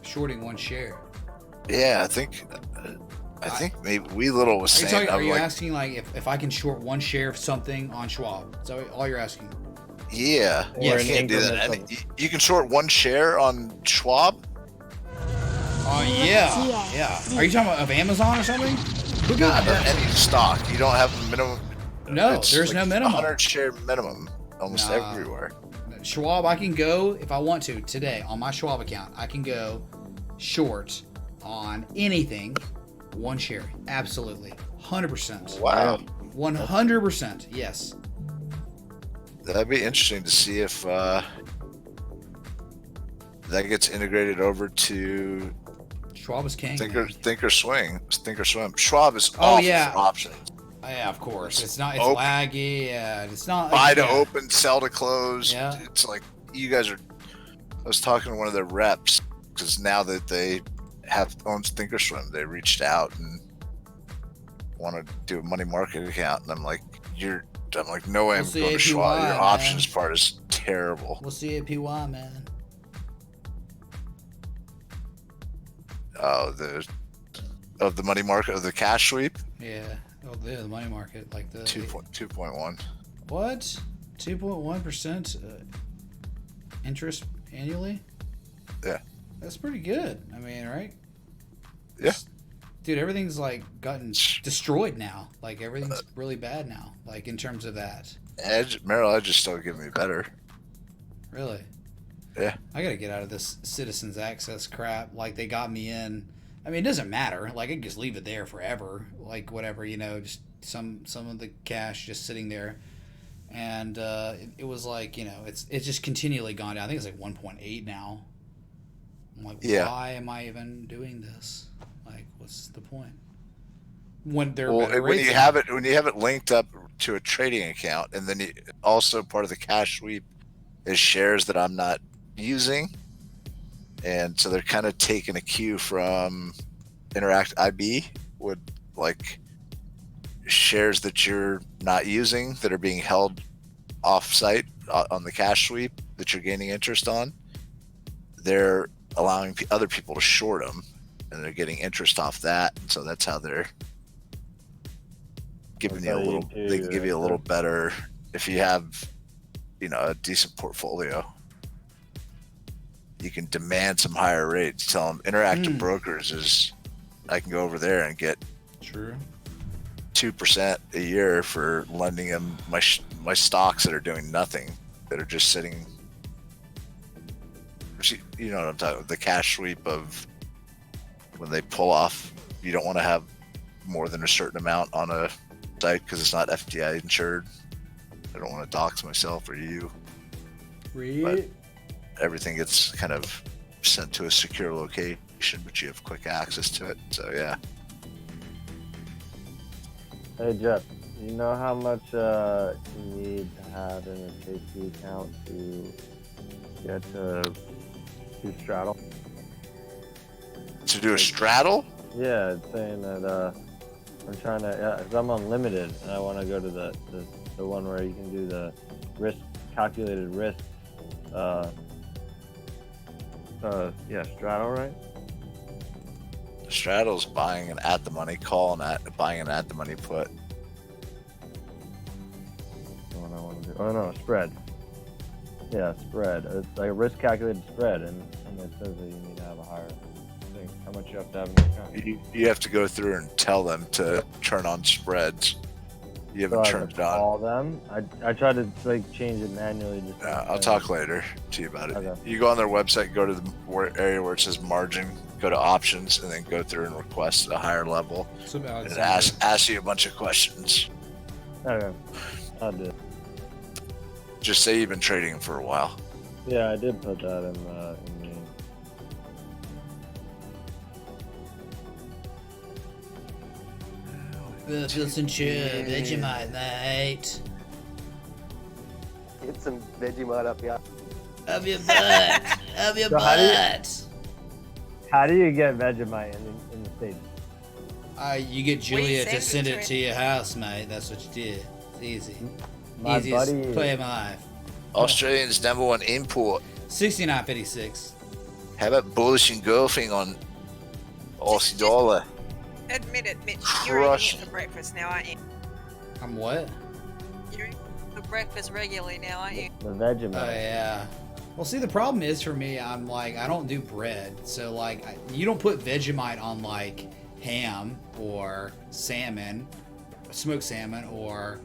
S1: Shorting one share.
S6: Yeah, I think maybe Wee Little was saying.
S1: Are you asking like if I can short one share of something on Schwab? Is that all you're asking?
S6: Yeah. You can't do that. You can short one share on Schwab?
S1: Oh, yeah. Are you talking about of Amazon or something? Who got
S6: any stock? You don't have a minimum.
S1: No, there's no minimum.
S6: 100 share minimum almost everywhere.
S1: Schwab, I can go if I want to today on my Schwab account. I can go short on anything, one share. Absolutely, 100%.
S6: Wow.
S1: 100%. Yes.
S6: That'd be interesting to see if that gets integrated over to
S1: Schwab is king.
S6: Think or swim. Schwab is off for options.
S1: Yeah, of course. It's laggy. Yeah, it's not.
S6: Buy to open, sell to close.
S1: Yeah.
S6: It's like you guys are. I was talking to one of their reps because now that they owns Thinkorswim, they reached out and want to do a money market account, and I'm like, no way I'm going to Schwab. Your options part is terrible.
S1: What's the APY, man?
S6: Oh, the money market, of the cash sweep.
S1: Yeah. Oh, the money market, like the
S6: 2.1.
S1: What? 2.1% interest annually?
S6: Yeah.
S1: That's pretty good. I mean, right?
S6: Yeah.
S1: Dude, everything's like gotten destroyed now. Like everything's really bad now. Like in terms of that.
S6: Merrill Edge is still giving me better.
S1: Really?
S6: Yeah.
S1: I gotta get out of this citizens access crap. Like they got me in. I mean, it doesn't matter. Like I can just leave it there forever. Like whatever, just some of the cash just sitting there. And it was like, it's just continually gone down. I think it's like 1.8 now. I'm like, why am I even doing this? Like, what's the point? When
S6: you have it linked up to a trading account, and then also part of the cash sweep is shares that I'm not using, and so they're kind of taking a cue from Interact IB with like shares that you're not using that are being held off-site on the cash sweep that you're gaining interest on. They're allowing other people to short them, and they're getting interest off that. And so that's how they're giving you a little. They can give you a little better if you have, a decent portfolio. You can demand some higher rates. Tell them Interactive Brokers I can go over there and get
S1: True.
S6: 2% a year for lending them my stocks that are doing nothing, that are just sitting. You know what I'm talking about? The cash sweep of when they pull off. You don't want to have more than a certain amount on a site because it's not FDI insured. I don't want to dox myself or you. But everything gets kind of sent to a secure location, but you have quick access to it. So yeah.
S2: Hey Jeff, you know how much you need to have in a safety account to get to straddle?
S6: To do a straddle?
S2: Yeah, it's saying that I'm trying to. I'm unlimited, and I want to go to the one where you can do the calculated risk. Yeah, straddle, right?
S6: Straddle's buying an at the money call and buying an at the money put.
S2: That's what I want to do. Oh no, spread. Yeah, spread. It's like a risk calculated spread, and it says that you need to have a higher thing. How much you have to have in your account?
S6: You have to go through and tell them to turn on spreads. You haven't turned it on.
S2: All them. I tried to change it manually.
S6: I'll talk later to you about it.
S2: Okay.
S6: You go on their website, go to the area where it says margin, go to options, and then go through and request a higher level. And it asks you a bunch of questions.
S2: Okay, I did.
S6: Just say you've been trading for a while.
S2: Yeah, I did put that in the.
S1: Feel some Vegemite, mate.
S15: Get some Vegemite up here.
S1: Up your butt. Up your
S2: So
S1: butt.
S2: How do you get Vegemite in the States?
S1: You get Julia to send it to your house, mate. That's what you did. It's easy.
S2: My
S1: Easiest
S2: buddy-
S1: play of my life.
S6: Australia's #1 import.
S1: 69.56.
S6: How about bullish engulfing on Aussie dollar?
S3: Admit it, Mitch. You're eating it for breakfast now, aren't you?
S1: I'm what?
S3: You're eating it for breakfast regularly now, aren't you?
S2: The Vegemite.
S1: Oh yeah. Well, see, the problem is for me, I'm like, I don't do bread, so like, you don't put Vegemite on like ham or salmon, smoked salmon, or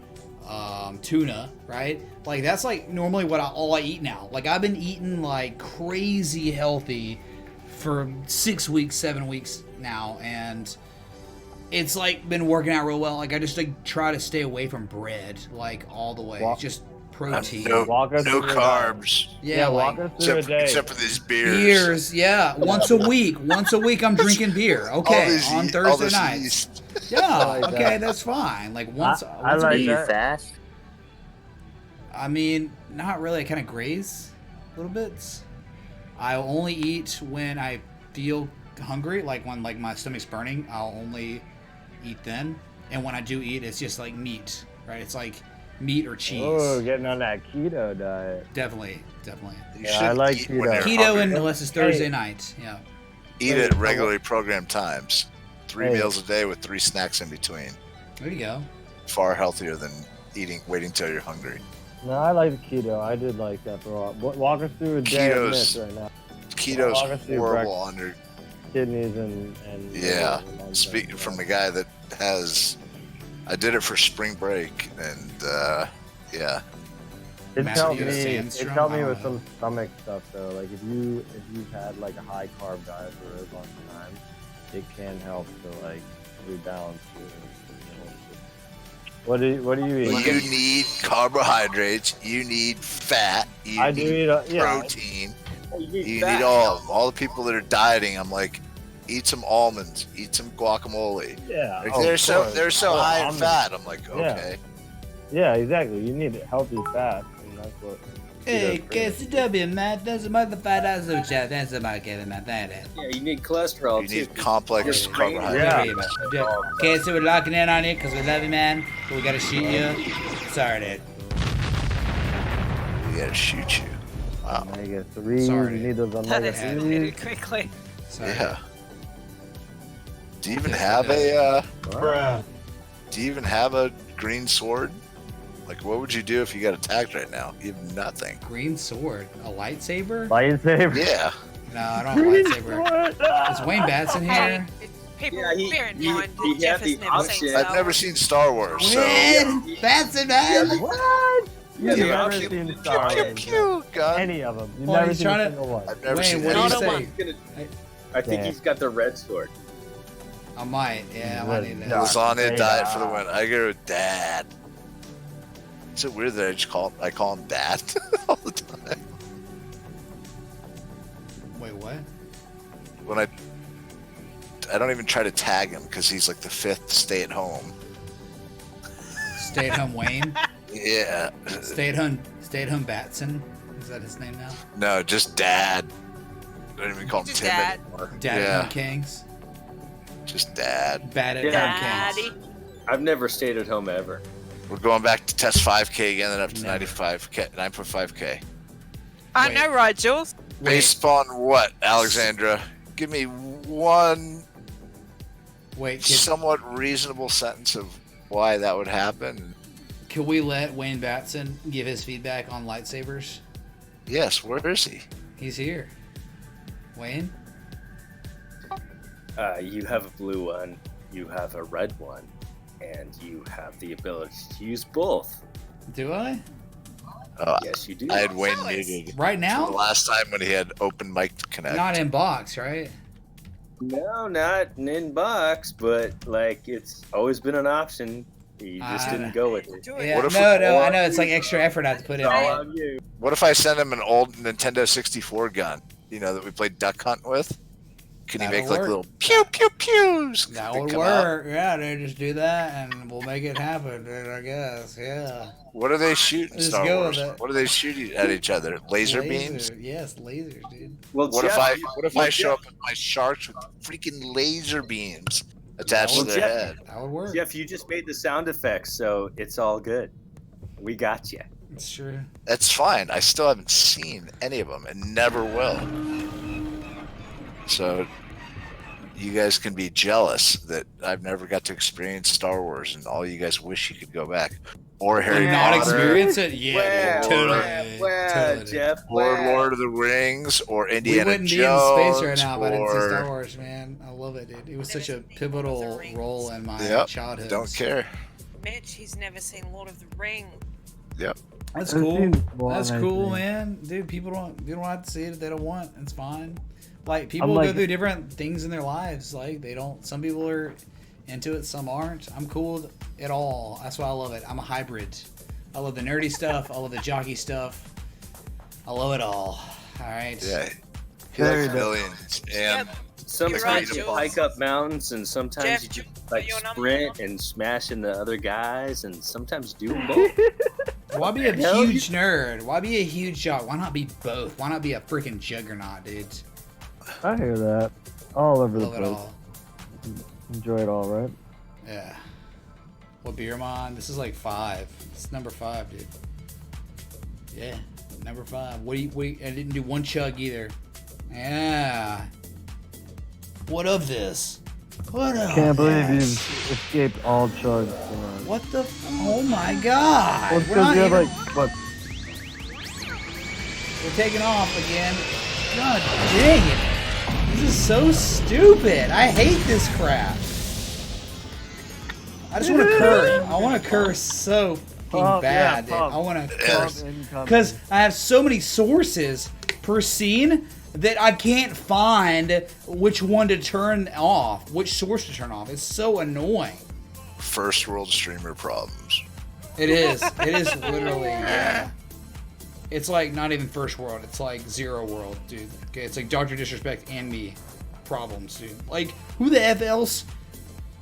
S1: tuna, right? Like that's like normally what all I eat now. Like I've been eating like crazy healthy for 6 weeks, 7 weeks now, and it's like been working out real well. Like I just like try to stay away from bread, like all the way. Just protein.
S6: No carbs.
S1: Yeah,
S2: walk us through a day.
S6: Except for these beers.
S1: Beers, yeah. Once a week. Once a week I'm drinking beer. Okay, on Thursday nights. Yeah, okay, that's fine. Like once a week.
S7: Fast?
S1: I mean, not really. I kind of graze a little bit. I only eat when I feel hungry, like when like my stomach's burning. I'll only eat then. And when I do eat, it's just like meat, right? It's like meat or cheese.
S2: Oh, getting on that keto diet.
S1: Definitely.
S2: Yeah, I like keto.
S1: Keto unless it's Thursday night. Yeah.
S6: Eat at regularly programmed times. 3 meals a day with 3 snacks in between.
S1: There you go.
S6: Far healthier than waiting till you're hungry.
S2: No, I like the keto. I did like that for a while. Walk us through a day of this right now.
S6: Keto's horrible on your
S2: kidneys and
S6: yeah. Speaking from the guy that has, I did it for spring break, and yeah.
S2: It helped me with some stomach stuff though. Like if you've had like a high carb diet for a really long time, it can help to like rebalance your. What do you eat?
S6: Well, you need carbohydrates. You need fat. You need protein. You need all of them. All the people that are dieting, I'm like, eat some almonds, eat some guacamole.
S2: Yeah,
S6: like, they're so high in fat. I'm like, okay.
S2: Yeah, exactly. You need healthy fat, and that's what.
S1: Hey, KCW, man, that's about the $5 chat. That's about getting that.
S5: Yeah, you need cholesterol.
S6: You need complex carbohydrates.
S1: Okay, so we're locking in on you because we love you, man. But we gotta shoot you. Sorry, dude.
S6: We gotta shoot you. Wow.
S2: Omega 3.
S1: Sorry.
S2: You need those
S3: That
S2: omega 3s.
S3: escalated quickly.
S1: Sorry.
S6: Yeah. Do you even have Do you even have a green sword? Like, what would you do if you got attacked right now? You have nothing.
S1: Green sword, a lightsaber?
S2: Lightsaber?
S6: Yeah.
S1: No, I don't have a lightsaber. Is Wayne Batson here?
S3: People
S5: Yeah,
S3: bear in mind
S5: he
S3: that Jeff
S5: had
S3: has
S5: the
S3: never seen
S5: option.
S3: Star
S6: I've never
S3: Wars.
S6: seen Star Wars, so
S1: Man, that's it, man.
S2: What?
S5: Yeah,
S2: You've
S5: the
S2: never
S5: option
S2: seen
S5: to
S2: Star
S5: try
S2: Wars.
S5: it.
S6: pew, gun.
S2: Any of them. You've
S1: Well,
S2: never
S1: he's
S2: seen
S1: trying
S2: a
S1: to-
S2: single one.
S6: I've never
S1: Wayne,
S6: seen
S1: what do
S6: any.
S1: you
S3: Not a
S1: say?
S3: one.
S5: I think he's got the red sword.
S1: I might. Yeah, I might need to.
S6: Lasagna diet for the win. I go with Dad. Is it weird that I call him Dad all the time?
S1: Wait, what?
S6: When I don't even try to tag him because he's like the fifth stay at home.
S1: Stay at home Wayne.
S6: Yeah.
S1: Stay at home Batson. Is that his name now?
S6: No, just Dad. I don't even call him
S3: Just
S6: Tim
S3: Dad.
S6: anymore.
S1: Dad
S6: yeah,
S1: at Home Kings.
S6: just Dad.
S1: Bad at
S5: Yeah.
S1: Home Kings.
S3: Daddy.
S5: I've never stayed at home ever.
S6: We're going back to test 5K again and up to
S1: Never.
S6: 95K, 9.5K.
S3: I
S1: Wait.
S3: know, right, Jules?
S6: Based on what, Alexandra? Give me one
S1: Wait,
S6: somewhat reasonable sentence of why that would happen.
S1: can we let Wayne Batson give his feedback on lightsabers?
S6: Yes, where is he?
S1: He's here. Wayne?
S5: You have a blue one, you have a red one, and you have the ability to use both.
S1: Do I?
S5: Yes, you do.
S6: I had Wayne
S3: So it's-
S6: muted.
S1: Right
S6: The
S1: now?
S6: last time when he had open mic to connect.
S1: Not in box, right?
S5: No, not in box, but like it's always been an option. You just didn't go with it.
S3: Do it.
S1: Yeah,
S6: What if
S1: no, I know. It's like extra effort I have to put in.
S5: It's all
S1: Right?
S5: on you.
S6: What if I send him an old Nintendo 64 gun? You know, that we played duck hunt with? Can he
S1: That'll
S6: make like
S1: work.
S6: little pew pew pews?
S1: That
S6: that
S1: would
S6: come out?
S1: work. Yeah, dude, just do that and we'll make it happen, dude, I guess. Yeah.
S6: What are they shooting in
S1: Just
S6: Star
S1: go
S6: Wars?
S1: with it.
S6: What are they shooting at each other? Laser beams?
S1: Yes, lasers, dude.
S5: Well,
S6: What
S5: Jeff,
S6: if I show up with my sharks with freaking laser beams attached
S5: Well,
S6: to their
S5: Jeff-
S6: head?
S1: That would work.
S5: Jeff, you just made the sound effects, so it's all good. We got you.
S1: It's true.
S6: That's fine. I still haven't seen any of them and never will. So you guys can be jealous that I've never got to experience Star Wars and all you guys wish you could go back. Or Harry
S1: Did not
S6: Potter.
S1: experience it? Yeah,
S5: Well,
S1: totally.
S5: well,
S1: Totally.
S5: Jeff,
S6: Or
S5: well.
S6: Lord of the Rings, or
S1: We
S6: Indiana
S1: wouldn't be in
S6: Jones,
S1: space right now if I didn't see
S6: or
S1: Star Wars, man. I love it, dude. It was such a pivotal role in my
S6: Yep,
S1: childhood.
S6: don't care.
S3: Mitch, he's never seen Lord of the Rings.
S6: Yep.
S1: That's
S2: I've
S1: cool.
S2: seen one,
S1: That's
S2: I
S1: cool,
S2: think.
S1: man. Dude, people don't have to see it if they don't want. It's fine. Like people
S2: like-
S1: go through different things in their lives. Like they don't. Some people are into it, some aren't. I'm cool with it all. That's why I love it. I'm a hybrid. I love the nerdy stuff. I love the jockey stuff. I love it all. All right.
S6: Yeah. He
S2: Very
S6: likes
S2: good.
S6: millions. And
S5: Sometimes
S3: right,
S5: you
S3: Jules.
S5: hike up mountains, and sometimes
S3: Jeff,
S5: you just
S3: put
S5: like
S3: your number
S5: sprint and smash into other guys, and sometimes do them both.
S1: Why be a
S5: Hell,
S1: huge nerd? Why be a huge jock? Why not be both? Why not be a freaking juggernaut, dude?
S2: I hear that. All over the
S1: Love it
S2: place.
S1: all.
S2: Enjoy it all, right?
S1: Yeah. What beer am I on? This is like 5. It's number 5, dude. Yeah, number 5. What do you, I didn't do one chug either. Yeah. What of this? What of
S2: Can't believe
S1: this?
S2: you've escaped all chugs. tonight.
S1: What the? Oh my god!
S2: Well, it's
S1: We're
S2: 'cause
S1: not
S2: you have
S1: even-
S2: like what?
S1: We're taking off again. God dang it! This is so stupid. I hate this crap. I just want to curse. I want to curse so fucking
S2: Pump, yeah,
S1: bad. dude.
S2: pump.
S1: I want to
S2: Pump
S1: curse
S2: incoming.
S1: because I have so many sources per scene that I can't find which one to turn off, which source to turn off. It's so annoying.
S6: first world streamer problems.
S1: It is. It is literally. Yeah. It's like not even first world. It's like zero world, dude. Okay, it's like Dr. Disrespect and me problems, dude. Like, who the F else?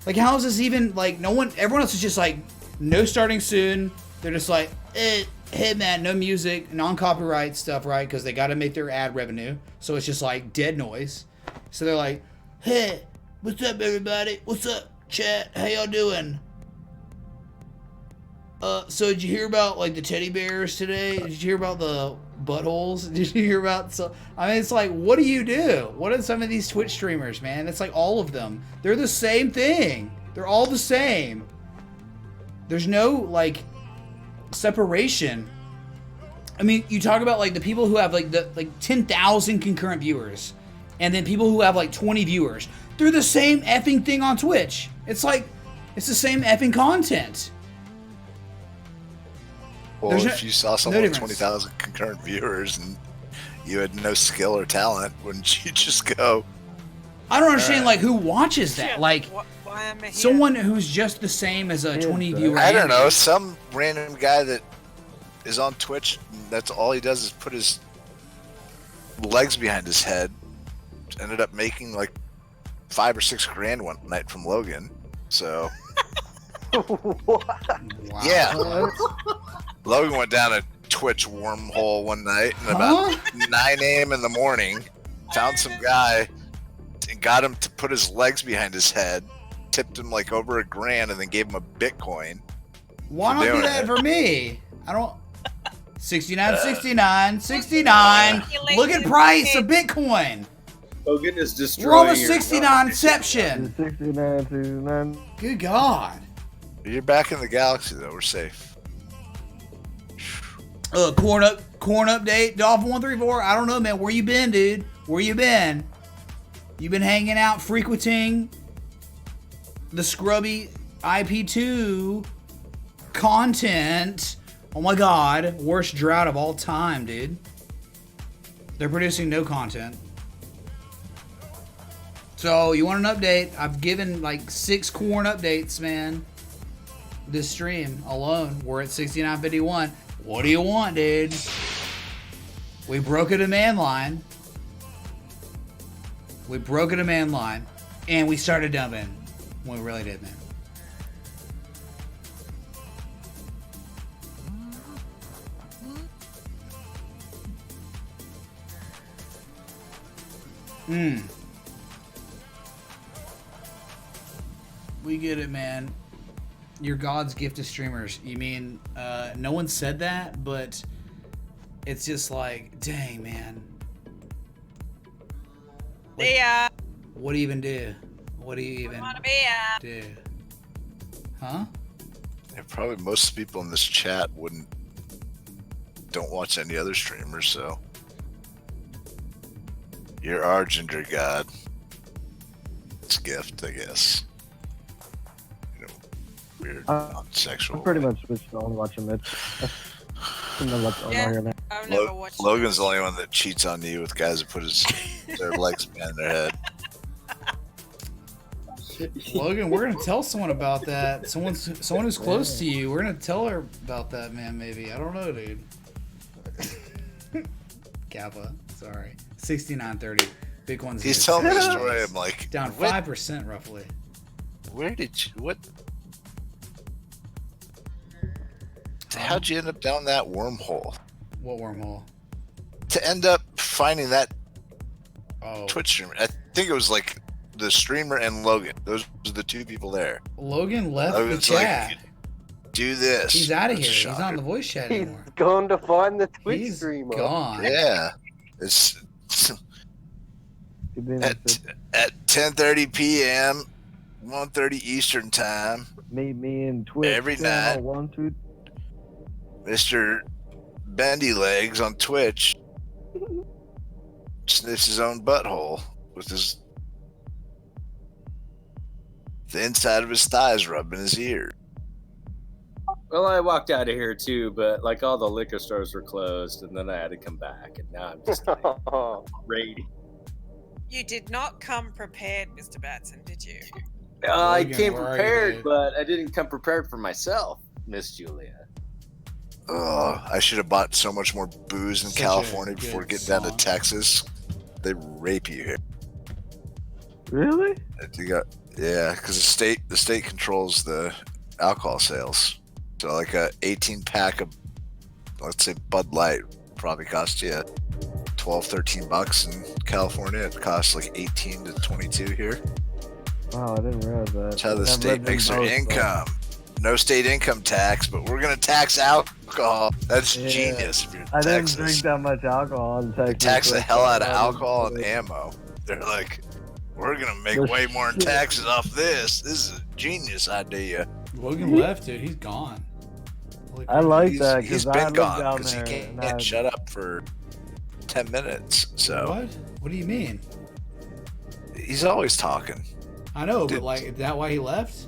S1: Like, how is this even, like, no one, everyone else is just like, no starting soon. They're just like, hey man, no music, non-copyright stuff, right? Because they got to make their ad revenue. So it's just like dead noise. So they're like, hey, what's up, everybody? What's up, chat? How y'all doing? So did you hear about like the teddy bears today? Did you hear about the buttholes? Did you hear about? So I mean, it's like, what do you do? What are some of these Twitch streamers, man? It's like all of them. They're the same thing. They're all the same. There's no like separation. I mean, you talk about like the people who have like 10,000 concurrent viewers, and then people who have like 20 viewers. through the same effing thing on Twitch. It's like, it's the same effing content.
S6: Well,
S1: There's
S6: if
S1: no-
S6: you saw
S1: no
S6: someone with
S1: difference.
S6: 20,000 concurrent viewers and you had no skill or talent, wouldn't you just go?
S1: I don't understand, like, who watches that? Like,
S3: Why am I here?
S1: someone who's just the same as a 20 viewer.
S6: I don't
S1: Andy.
S6: know. Some random guy that is on Twitch, that's all he does is put his legs behind his head. Ended up making like $5 or $6 grand one night from Logan. So, yeah. Logan went down a Twitch wormhole one night and about 9 a.m. in the morning, found some guy and got him to put his legs behind his head, tipped him like over $1 grand, and then gave him a Bitcoin.
S1: Why
S6: for
S1: not do
S6: doing
S1: that
S6: it.
S1: for me? I don't. 69. Look at price of Bitcoin.
S5: Logan is destroying.
S1: We're almost
S5: your
S1: 69 inception.
S2: 69.
S1: Good God.
S6: You're back in the galaxy though. We're safe.
S1: Corn update. Dolphin 134. I don't know, man. Where you been, dude? Where you been? You been hanging out, frequenting the scrubby IP2 content. Oh my God, worst drought of all time, dude. They're producing no content. So you want an update? I've given like 6 corn updates, man. This stream alone, we're at 69.51. What do you want, dude? We broke a demand line. We broke a demand line, and we started dumping. We really did, man. We get it, man. You're God's gift to streamers. You mean, no one said that, but it's just like, dang, man.
S3: Yeah.
S1: What do you even do? What do you even do? Huh?
S6: Yeah, probably most people in this chat don't watch any other streamers, so you're our ginger god. It's a gift, I guess. You know, weird, non-sexual.
S2: I'm pretty much switched to only watching Mitch.
S3: I've never watched
S6: Logan's the only one that cheats on you with guys that put their legs behind their head.
S1: Logan, we're gonna tell someone about that. Someone who's close to you. We're gonna tell her about that, man. Maybe, I don't know, dude. Kappa, sorry. 69.30. Bitcoin's.
S6: He's telling me a story. I'm like,
S1: down 5% roughly.
S6: Where did you? What? How'd you end up down that wormhole?
S1: What wormhole?
S6: To end up finding that Twitch streamer. I think it was like the streamer and Logan. Those were the 2 people there.
S1: Logan left
S6: Logan's
S1: the chat.
S6: like, do this.
S1: He's out of
S6: That's
S1: here.
S6: a
S1: He's not in the voice chat
S15: He's
S1: anymore.
S15: going to find the Twitch
S1: He's
S15: streamer.
S1: gone.
S6: Yeah. It's at 10:30 p.m. 1:30 Eastern time.
S2: Meet me in Twitch.
S6: Every
S2: channel
S6: night.
S2: 1, 2.
S6: Mr. Bendy Legs on Twitch sniffs his own butthole with the inside of his thighs rubbing his ear.
S5: Well, I walked out of here too, but like all the liquor stores were closed, and then I had to come back, and now I'm just like, ready.
S3: You did not come prepared, Mr. Batson, did you?
S5: I
S1: Logan,
S5: came
S1: where are you,
S5: prepared,
S1: dude?
S5: but I didn't come prepared for myself, Miss Julia.
S6: Oh, I should have bought so much more booze in
S1: Such a
S6: California before
S1: good
S6: getting down to
S1: song.
S6: Texas. They rape you here.
S2: Really?
S6: Yeah, because the state controls the alcohol sales. So like a 18 pack of, let's say Bud Light, probably costs you $12-13 in California. It costs like 18 to 22 here.
S2: Wow, I didn't realize that.
S6: That's how the
S2: I've
S6: state
S2: lived in
S6: makes their
S2: both, but-
S6: income. No state income tax, but we're gonna tax alcohol. That's
S2: Yeah.
S6: genius if you're in
S2: I didn't
S6: Texas.
S2: drink that much alcohol in Texas.
S6: They tax the
S2: so
S6: hell out of
S2: I
S6: alcohol and
S2: didn't-
S6: ammo. They're like, we're gonna make
S2: The
S6: way more in
S2: shit.
S6: taxes off this. This is a genius idea.
S1: Logan left, dude. He's gone. Holy
S2: I
S1: crap.
S2: like
S6: He's-
S2: that
S6: he's
S2: because I
S6: been
S2: lived
S6: gone
S2: down
S6: because he
S2: there. and
S6: can't
S2: I-
S6: shut up for 10 minutes. So
S1: What? What do you mean?
S6: He's always talking.
S1: I know, but like, is that why he left?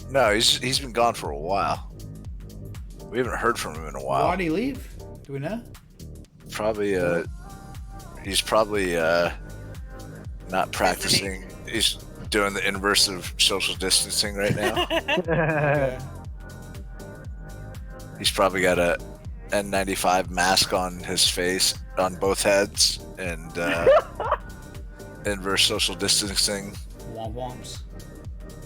S6: No, he's been gone for a while. We haven't heard from him in a while.
S1: Why did he leave? Do we know?
S6: Probably he's probably not practicing. He's doing the inverse of social distancing right now.
S1: Okay.
S6: He's probably got a N95 mask on his face, on both heads, and inverse social distancing.
S1: Womp womps.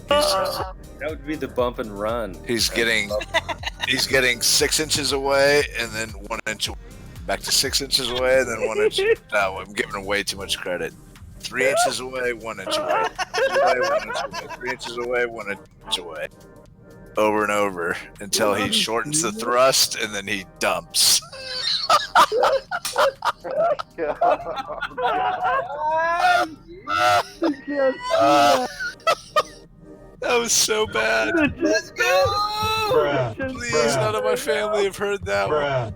S5: That would be the bump and run.
S6: He's getting 6 inches away, and then 1 inch back to 6 inches away, and then 1 inch. No, I'm giving him way too much credit. 3 inches away, 1 inch away. 3 inches away, 1 inch away. Over and over until he shortens the thrust, and then he dumps. That was so bad.
S3: Let's go!
S6: Please, none of my family have heard that one.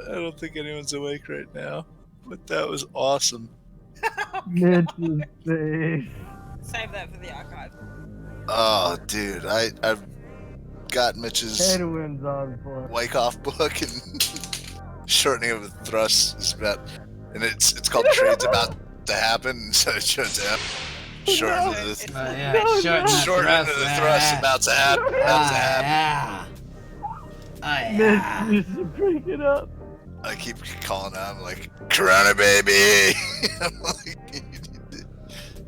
S6: I don't think anyone's awake right now, but that was awesome.
S2: Mitch's face.
S3: Save that for the archive.
S6: Oh, dude, I've got Mitch's
S2: Headwinds on point.
S6: Wyckoff book, and shortening of the thrust is about, and it's called Trade's About to Happen, so it shows up. Shortening of the thrust about to happen.
S2: Mitch used to break it up.
S6: I keep calling out, I'm like, Corona baby. I'm like,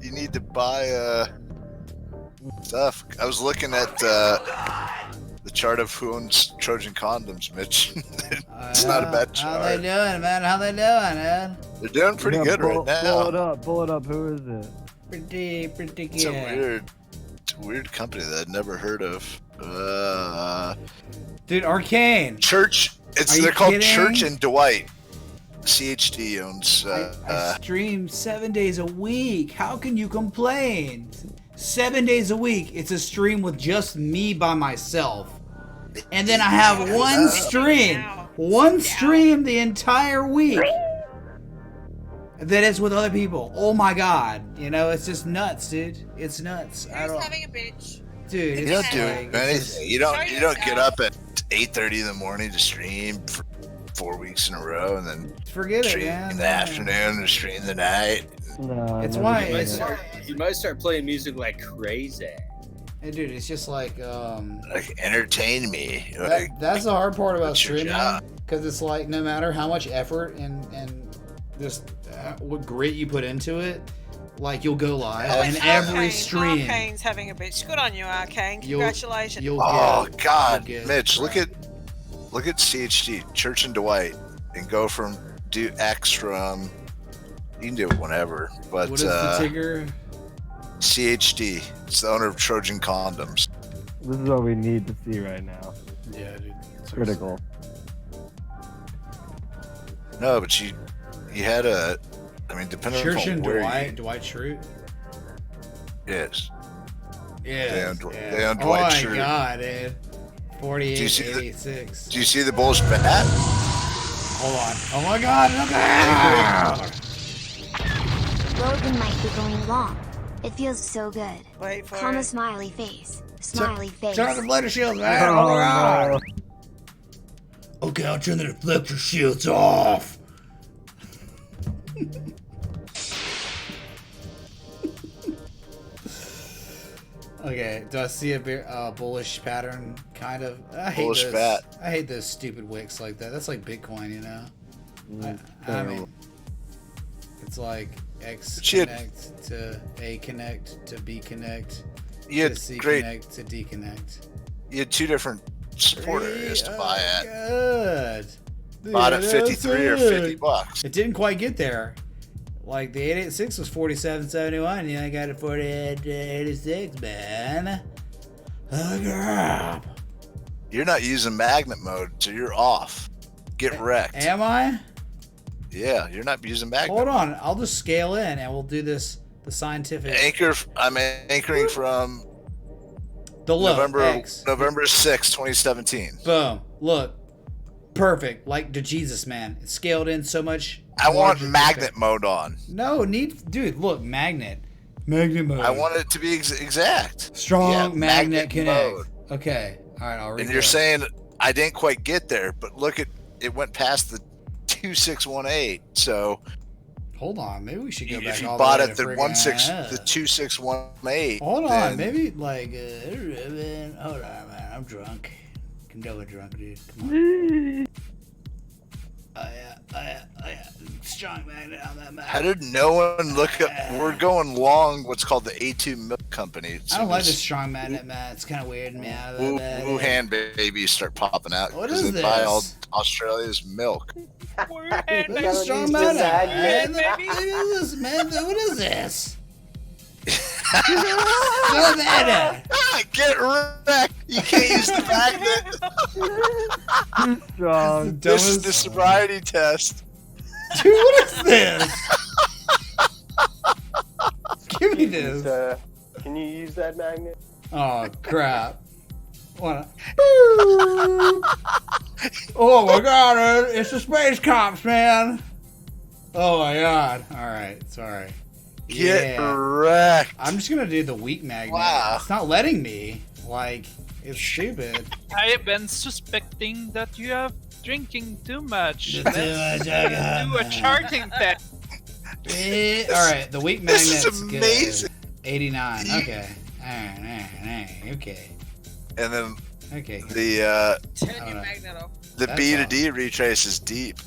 S6: you need to buy stuff. I was looking at the chart of who owns Trojan condoms, Mitch. It's not a bad chart.
S1: How they doing, man? How they doing, man?
S6: They're doing pretty good right now.
S2: Pull it up. Who is it?
S1: Pretty good.
S6: It's a weird company that I'd never heard of.
S1: Dude, Arcane.
S6: Church. They're called Church and Dwight. CHD owns.
S1: I stream 7 days a week. How can you complain? 7 days a week. It's a stream with just me by myself, and then I have one stream the entire week that is with other people. Oh my god, it's just nuts, dude. It's nuts.
S3: Who's having a bitch?
S6: You
S1: Dude,
S6: don't do anything. You don't get up at 8:30 in the morning to stream for 4 weeks in a row, and then
S1: forget it,
S6: stream
S1: man.
S6: in the afternoon or stream the night.
S2: No,
S1: it's why
S5: you might start playing music like crazy.
S1: Hey, dude, it's just like
S6: entertain me. Like,
S1: that's the hard part about
S6: what's your
S1: streaming,
S6: job?
S1: because it's like no matter how much effort and just what grit you put into it, like you'll go live and every stream.
S3: Arcane's having a bitch. Good on you, Arcane. Congratulations.
S6: God, Mitch, look at CHD, Church and Dwight, and go from do X from. You can do it whenever, but
S1: what is the ticker?
S6: CHD. It's the owner of Trojan Condoms.
S2: This is what we need to see right now.
S1: Yeah, dude.
S2: It's critical.
S6: No, but you had depending
S1: Church
S6: on
S1: and
S6: where
S1: Dwight Schrute.
S6: Yes.
S1: Yeah.
S6: They own Dwight Schrute.
S1: Oh my god, dude.
S6: 4886.
S1: Do
S6: you see the bullish bat?
S1: Hold on. Oh my god, look at
S8: Logan might be going long. It feels so good.
S3: Wait for
S8: Comma
S3: it.
S8: smiley face. Smiley face.
S1: Turn the deflector shields, man. Oh my god. Okay, I'll turn the deflector shields off. Okay, do I see a bullish pattern? Kind of. I hate
S6: Bullish
S1: those.
S6: bat.
S1: I hate those stupid wicks like that. That's like Bitcoin, you know. I mean, it's like X connect to A connect to B connect to C connect to D connect.
S6: You had two different support areas to buy at.
S1: Good.
S6: Bought at 53 or $50.
S1: It didn't quite get there. Like the 886 was 47.71. Yeah, I got it 48.86, man. Oh crap!
S6: You're not using magnet mode, so you're off. Get wrecked.
S1: Am I?
S6: Yeah, you're not using magnet.
S1: Hold on, I'll just scale in and we'll do this the scientific.
S6: I'm anchoring from
S1: the low,
S6: November 6, 2017.
S1: Boom. Look. Perfect. Like to Jesus, man. It's scaled in so much.
S6: I want magnet mode on.
S1: No, dude, look, magnet. Magnet mode.
S6: I want it to be exact.
S1: Strong magnet connect.
S6: mode.
S1: Okay. All right. I'll read
S6: And you're saying I didn't quite get there, but look at it went past the 2618. So
S1: hold on, maybe we should go back.
S6: if you
S1: all
S6: bought
S1: the way
S6: at
S1: to
S6: the
S1: friggin',
S6: 2618.
S1: Hold on,
S6: then-
S1: maybe like hold on, man. I'm drunk. I'm double drunk, dude. Come on. Strong magnet on that map.
S6: How did no one look up? We're going long. What's called the A2 Milk Company.
S1: I don't like the strong magnet, man. It's kind of weird to me.
S6: Wuhan babies start popping out
S1: What
S6: because
S1: is
S6: they buy all
S1: this?
S6: Australia's milk.
S1: Look at strong magnet, man. Look at this, man. What is this? Strong magnet.
S6: Get wrecked. You can't use the magnet.
S2: Strong.
S6: This is the sobriety test.
S1: Dude, what is this? Give me this.
S15: Can you use that magnet?
S1: Oh crap! What? Oh my god! It's the space cops, man! Oh my god! All right, sorry.
S6: Get wrecked.
S1: I'm just gonna do the weak magnet.
S6: Wow.
S1: It's not letting me. Like, it's stupid.
S14: I have been suspecting that you are drinking too much.
S1: Too much alcohol,
S14: Do a
S1: man.
S14: charting test.
S1: All right, the weak magnet's
S6: This is amazing.
S1: good. 89. Okay. All right. Okay.
S6: And then
S1: Okay.
S6: the the
S1: That's
S6: B to
S1: off.
S6: D retrace is deep.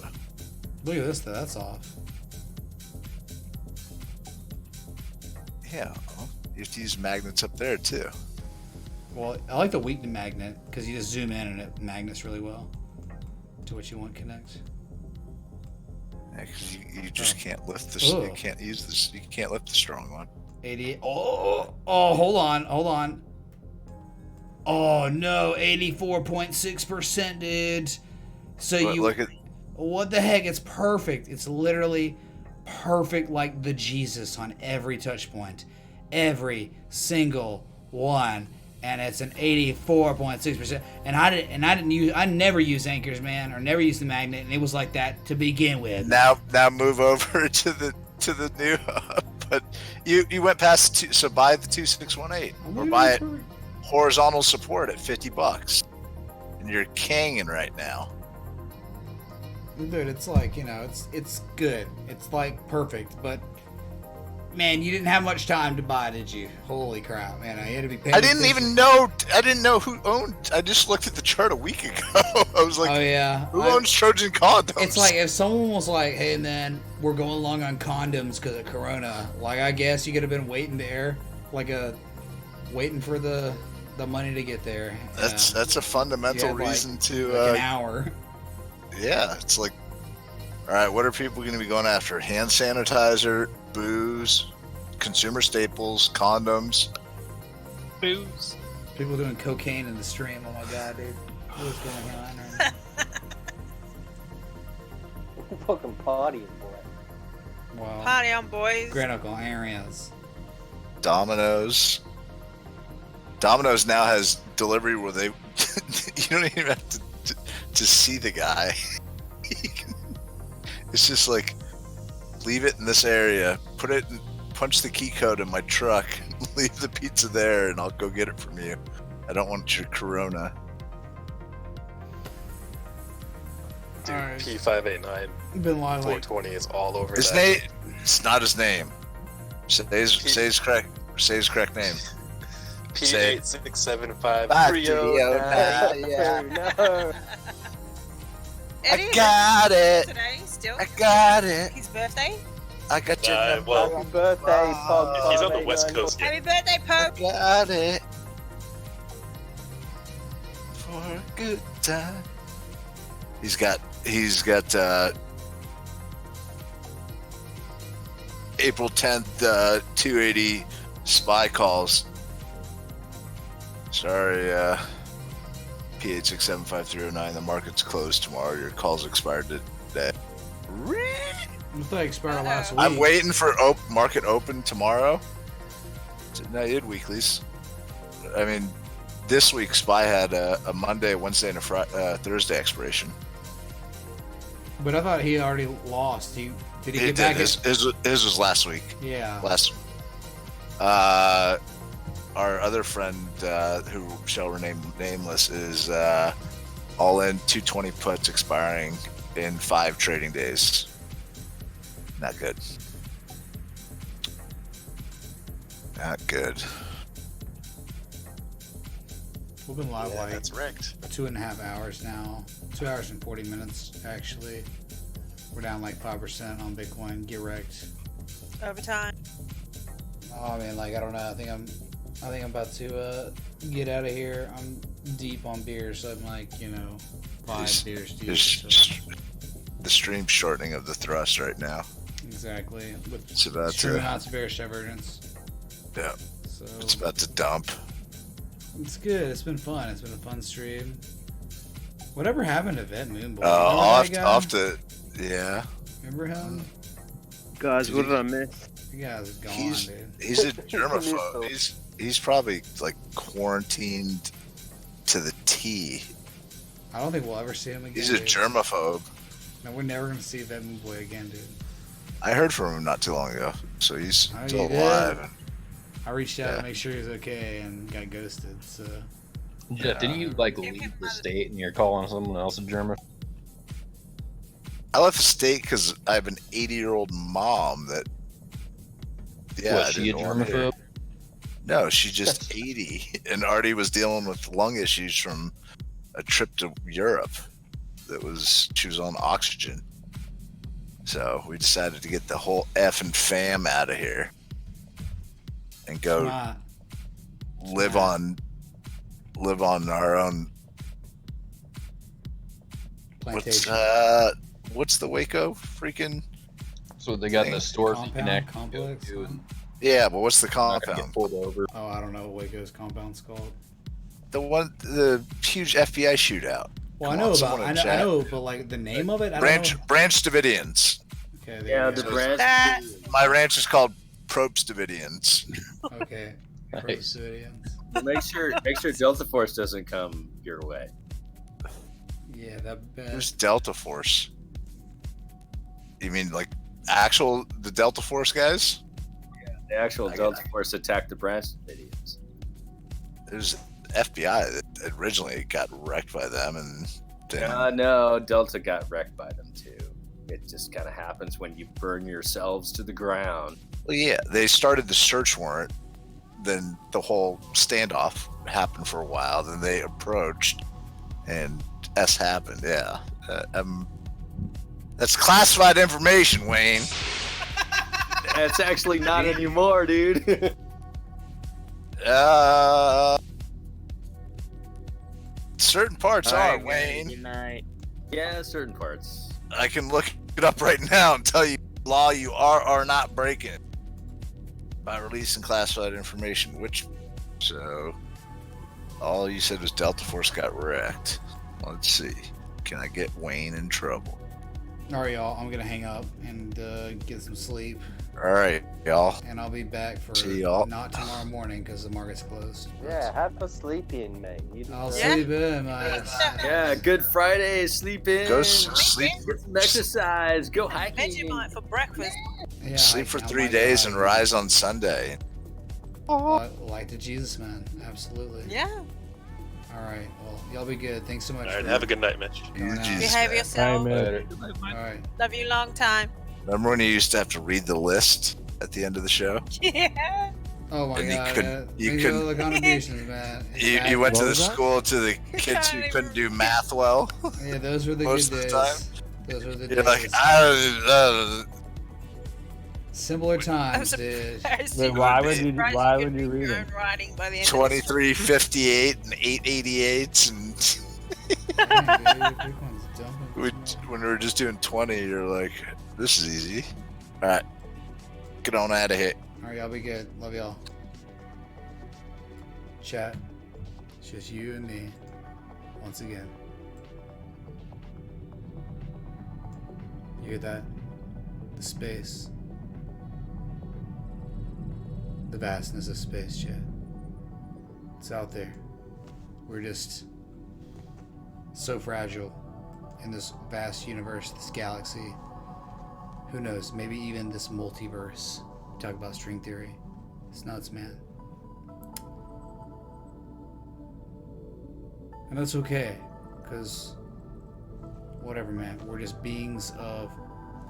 S1: Look at this though. That's off.
S6: Yeah, you have to use magnets up there too.
S1: Well, I like the weak magnet because you just zoom in and it magnets really well to what you want connect.
S6: Yeah, 'cause you just can't lift this.
S1: Ugh.
S6: You can't use this. You can't lift the strong one.
S1: 88. Oh, hold on. Oh no, 84.6%, dude. So
S6: But
S1: you
S6: look at
S1: what the heck? It's perfect. It's literally perfect, like the Jesus on every touch point, every single one, and it's an 84.6%. And I never use anchors, man, or never use the magnet, and it was like that to begin with.
S6: now move over to the new. But you went past so buy the 2618 or buy it horizontal support at $50, and you're kanging right now.
S1: Dude, it's like, it's good. It's like perfect, but man, you didn't have much time to buy, did you? Holy crap, man! You had to be paying
S6: I didn't
S1: attention.
S6: know who owned. I just looked at the chart a week ago. I was like,
S1: Oh yeah,
S6: who owns Trojan condoms?
S1: It's like if someone was like, "Hey man, we're going long on condoms because of Corona." Like, I guess you could have been waiting there, waiting for the money to get there.
S6: That's a fundamental
S1: You had,
S6: reason to
S1: like an hour.
S6: Yeah, it's like, all right, what are people going to be going after? Hand sanitizer, booze, consumer staples, condoms.
S14: Booze.
S1: People doing cocaine in the stream. Oh my god, dude, what's going on right now?
S15: Fucking partying, boy.
S1: Wow.
S3: Party on, boys.
S1: Great Uncle Arians.
S6: Domino's now has delivery where they you don't even have to see the guy. It's just like, leave it in this area, punch the key code in my truck, leave the pizza there, and I'll go get it from you. I don't want your Corona.
S9: Dude,
S1: Alright.
S9: P589
S1: Been lying like
S9: 420 is all over
S6: His
S9: that.
S6: name, it's not his name. Say his correct name.
S9: P8675
S6: Yeah.
S15: No.
S3: Eddie,
S6: I got it.
S3: today still.
S6: I got it.
S3: His birthday.
S6: I got your number.
S9: Well,
S15: Happy birthday, Pog.
S9: if he's on the West Coast, yeah.
S3: Happy birthday, Pope.
S6: Got it. For a good time. He's got April 10th 280 spy calls. Sorry, P8675309. The market's closed tomorrow. Your calls expired today.
S1: I thought it expired last week.
S6: I'm waiting for market open tomorrow. No, you had weeklies. I mean, this week SPY had a Monday, Wednesday, and a Thursday expiration.
S1: But I thought he already lost. Did he get back?
S6: His was last week.
S1: Yeah.
S6: Our other friend, who shall remain nameless, is all in 220 puts expiring in 5 trading days. Not good. Not good.
S1: We've been live like
S6: that's wrecked.
S1: 2.5 hours now. 2 hours and 40 minutes actually. We're down like 5% on Bitcoin. Get wrecked.
S3: Overtime.
S1: Oh man, like I don't know. I think I'm about to get out of here. I'm deep on beer, so I'm like 5 beers deep.
S6: The stream shortening of the thrust right now.
S1: Exactly. With
S6: It's about
S1: extreme
S6: to.
S1: amounts of bearish divergence.
S6: Yeah.
S1: So
S6: It's about to dump.
S1: it's good. It's been fun. It's been a fun stream. Whatever happened to Vet Moonboy?
S6: I'll have to. Yeah.
S1: Remember him?
S15: Guys, what did I miss?
S1: You guys are gone,
S6: He's
S1: dude.
S6: a germaphobe. He's probably like quarantined to the T.
S1: I don't think we'll ever see him again.
S6: He's a
S1: dude.
S6: germaphobe.
S1: No, we're never gonna see Vet Moonboy again, dude.
S6: I heard from him not too long ago, so he's
S1: Oh,
S6: still
S1: you did?
S6: alive.
S1: I reached out to make sure he was okay and got ghosted. So
S12: Jeff, didn't you like leave the state and you're calling someone else a German?
S6: I left the state because I have an 80-year-old mom that. Yeah,
S12: What,
S6: I
S12: she a
S6: didn't want her-
S12: germaphobe?
S6: No, she's just 80 and already was dealing with lung issues from a trip to Europe. She was on oxygen. So we decided to get the whole effing fam out of here and go live on our own.
S1: plantation.
S6: What's the Waco freaking?
S12: So they got
S6: thing?
S12: the store
S1: Compound,
S12: connect.
S1: complex.
S6: Yeah, but what's the
S12: Not gonna
S6: compound?
S12: get pulled over.
S1: Oh, I don't know what Waco's compound's called.
S6: The huge FBI shootout.
S1: Well,
S6: Come
S1: I know
S6: on,
S1: about.
S6: someone in
S1: I
S6: chat.
S1: know, but like the name of it, I
S6: Branch
S1: don't know.
S6: Branch Davidians.
S1: Okay, there
S15: Yeah,
S1: you
S15: the
S1: go.
S15: branch.
S6: My ranch is called Probst Davidians.
S1: Okay.
S12: Nice.
S5: Make sure Delta Force doesn't come your way.
S1: Yeah, that
S6: Who's Delta Force? You mean like the Delta Force guys?
S5: Yeah, the actual Delta Force attacked the Branch Davidians.
S6: There's FBI that originally got wrecked by them, and then
S5: No, Delta got wrecked by them too. It just kind of happens when you burn yourselves to the ground.
S6: well, yeah, they started the search warrant. Then the whole standoff happened for a while. Then they approached, and S happened. Yeah, that's classified information, Wayne.
S5: It's actually not anymore, dude.
S6: Certain parts are, Wayne.
S7: Good night.
S5: Yeah, certain parts.
S6: I can look it up right now and tell you law you are not breaking by releasing classified information. So all you said was Delta Force got wrecked. Let's see. Can I get Wayne in trouble?
S1: All right, y'all. I'm gonna hang up and get some sleep,
S6: All right, y'all.
S1: and I'll be back for
S6: See y'all.
S1: not tomorrow morning because the market's closed.
S15: Yeah, have a sleep in, man. You
S1: I'll
S15: deserve
S1: sleep in, man.
S5: Yeah, good Friday. Sleep in.
S6: Go sleep.
S5: Get some exercise. Go hiking.
S3: Vegemite for breakfast.
S1: Yeah,
S6: Sleep for
S1: oh
S6: 3
S1: my
S6: days
S1: God.
S6: and rise on Sunday.
S1: Like the Jesus man, absolutely.
S3: Yeah.
S1: All right. Well, y'all be good. Thanks so much.
S9: All right,
S1: for
S9: have a good night, Mitch.
S1: coming out.
S3: Behave yourself.
S1: All right.
S3: Love you long time.
S6: Remember when you used to have to read the list at the end of the show?
S3: Yeah.
S1: Oh my
S6: And you
S1: God.
S6: couldn't- you
S1: Thanks for
S6: couldn't-
S1: the contributions, man.
S6: You went to the school to the kids who couldn't do math well.
S1: Yeah, those were the
S6: Most
S1: good
S6: of
S1: days.
S6: the time.
S1: Those were the
S6: You're like,
S1: days. Simpler times, dude.
S2: But why would you read them?
S3: Writing by the end
S6: 2358 and 888s and when we were just doing 20, you're like, this is easy. All right, get on out of here.
S1: All right, y'all be good. Love y'all. Chat. It's just you and me. Once again. You hear that? The space. The vastness of space, chat. It's out there. We're just so fragile in this vast universe, this galaxy. Who knows? Maybe even this multiverse. Talk about string theory. It's nuts, man. And that's okay, because whatever, man. We're just beings of...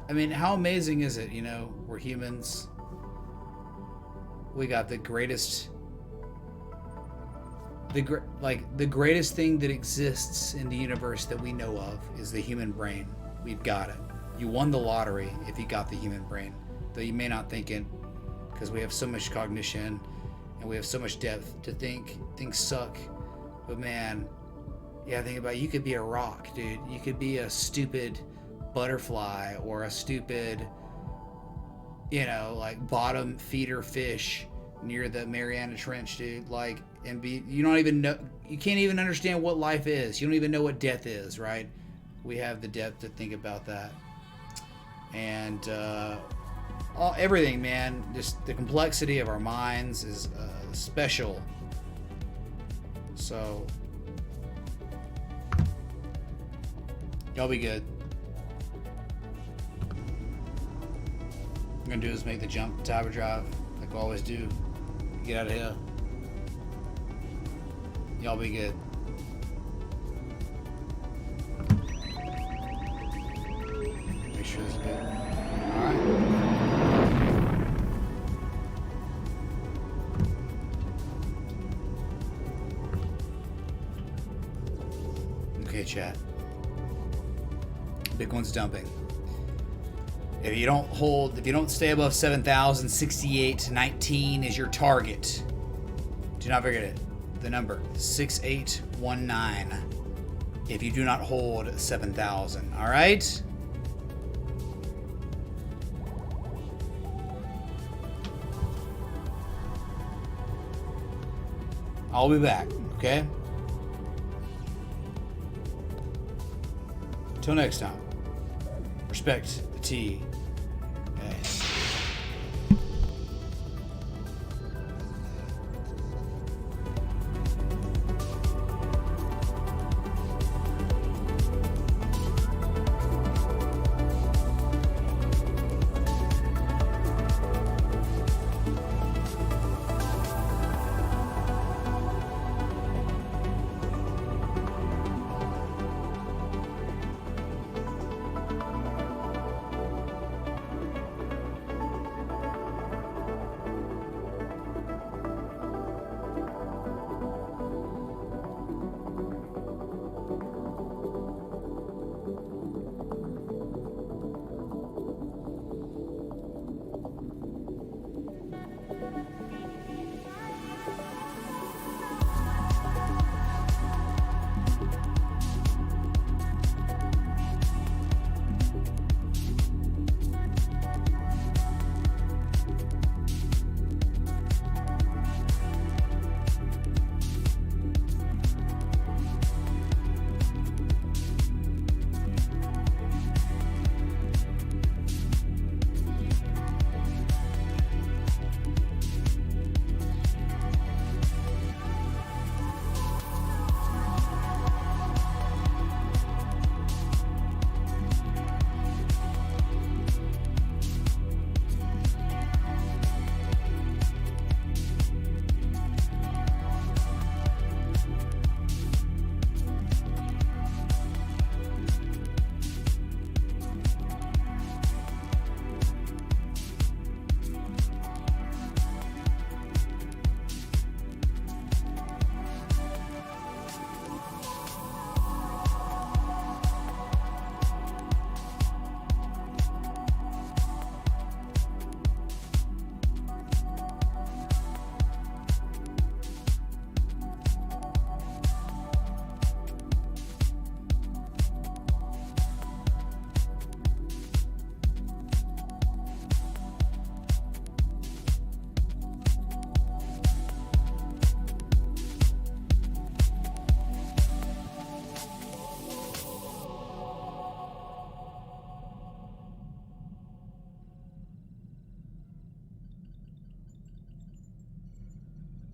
S1: I mean, how amazing is it, you know? We're humans. We got the greatest... The greatest thing that exists in the universe that we know of is the human brain. We've got it. You won the lottery if you got the human brain. Though you may not think it, because we have so much cognition and we have so much depth to think. Things suck. But man... Yeah, think about it. You could be a rock, dude. You could be a stupid butterfly or a stupid, you know, like bottom feeder fish near the Mariana Trench, dude. Like, and be, you don't even know, you can't even understand what life is. You don't even know what death is, right? We have the depth to think about that. And everything, man, just the complexity of our minds is special. So... y'all be good. I'm gonna do is make the jump to hyperdrive, like we always do. Get out of here. Y'all be good. Make sure this is good. Alright. Okay, chat. Big one's dumping. If you don't stay above 7,068.19 is your target. Do not forget it. The number 6819. If you do not hold 7,000, all right? I'll be back, okay? Till next time. Respect the T.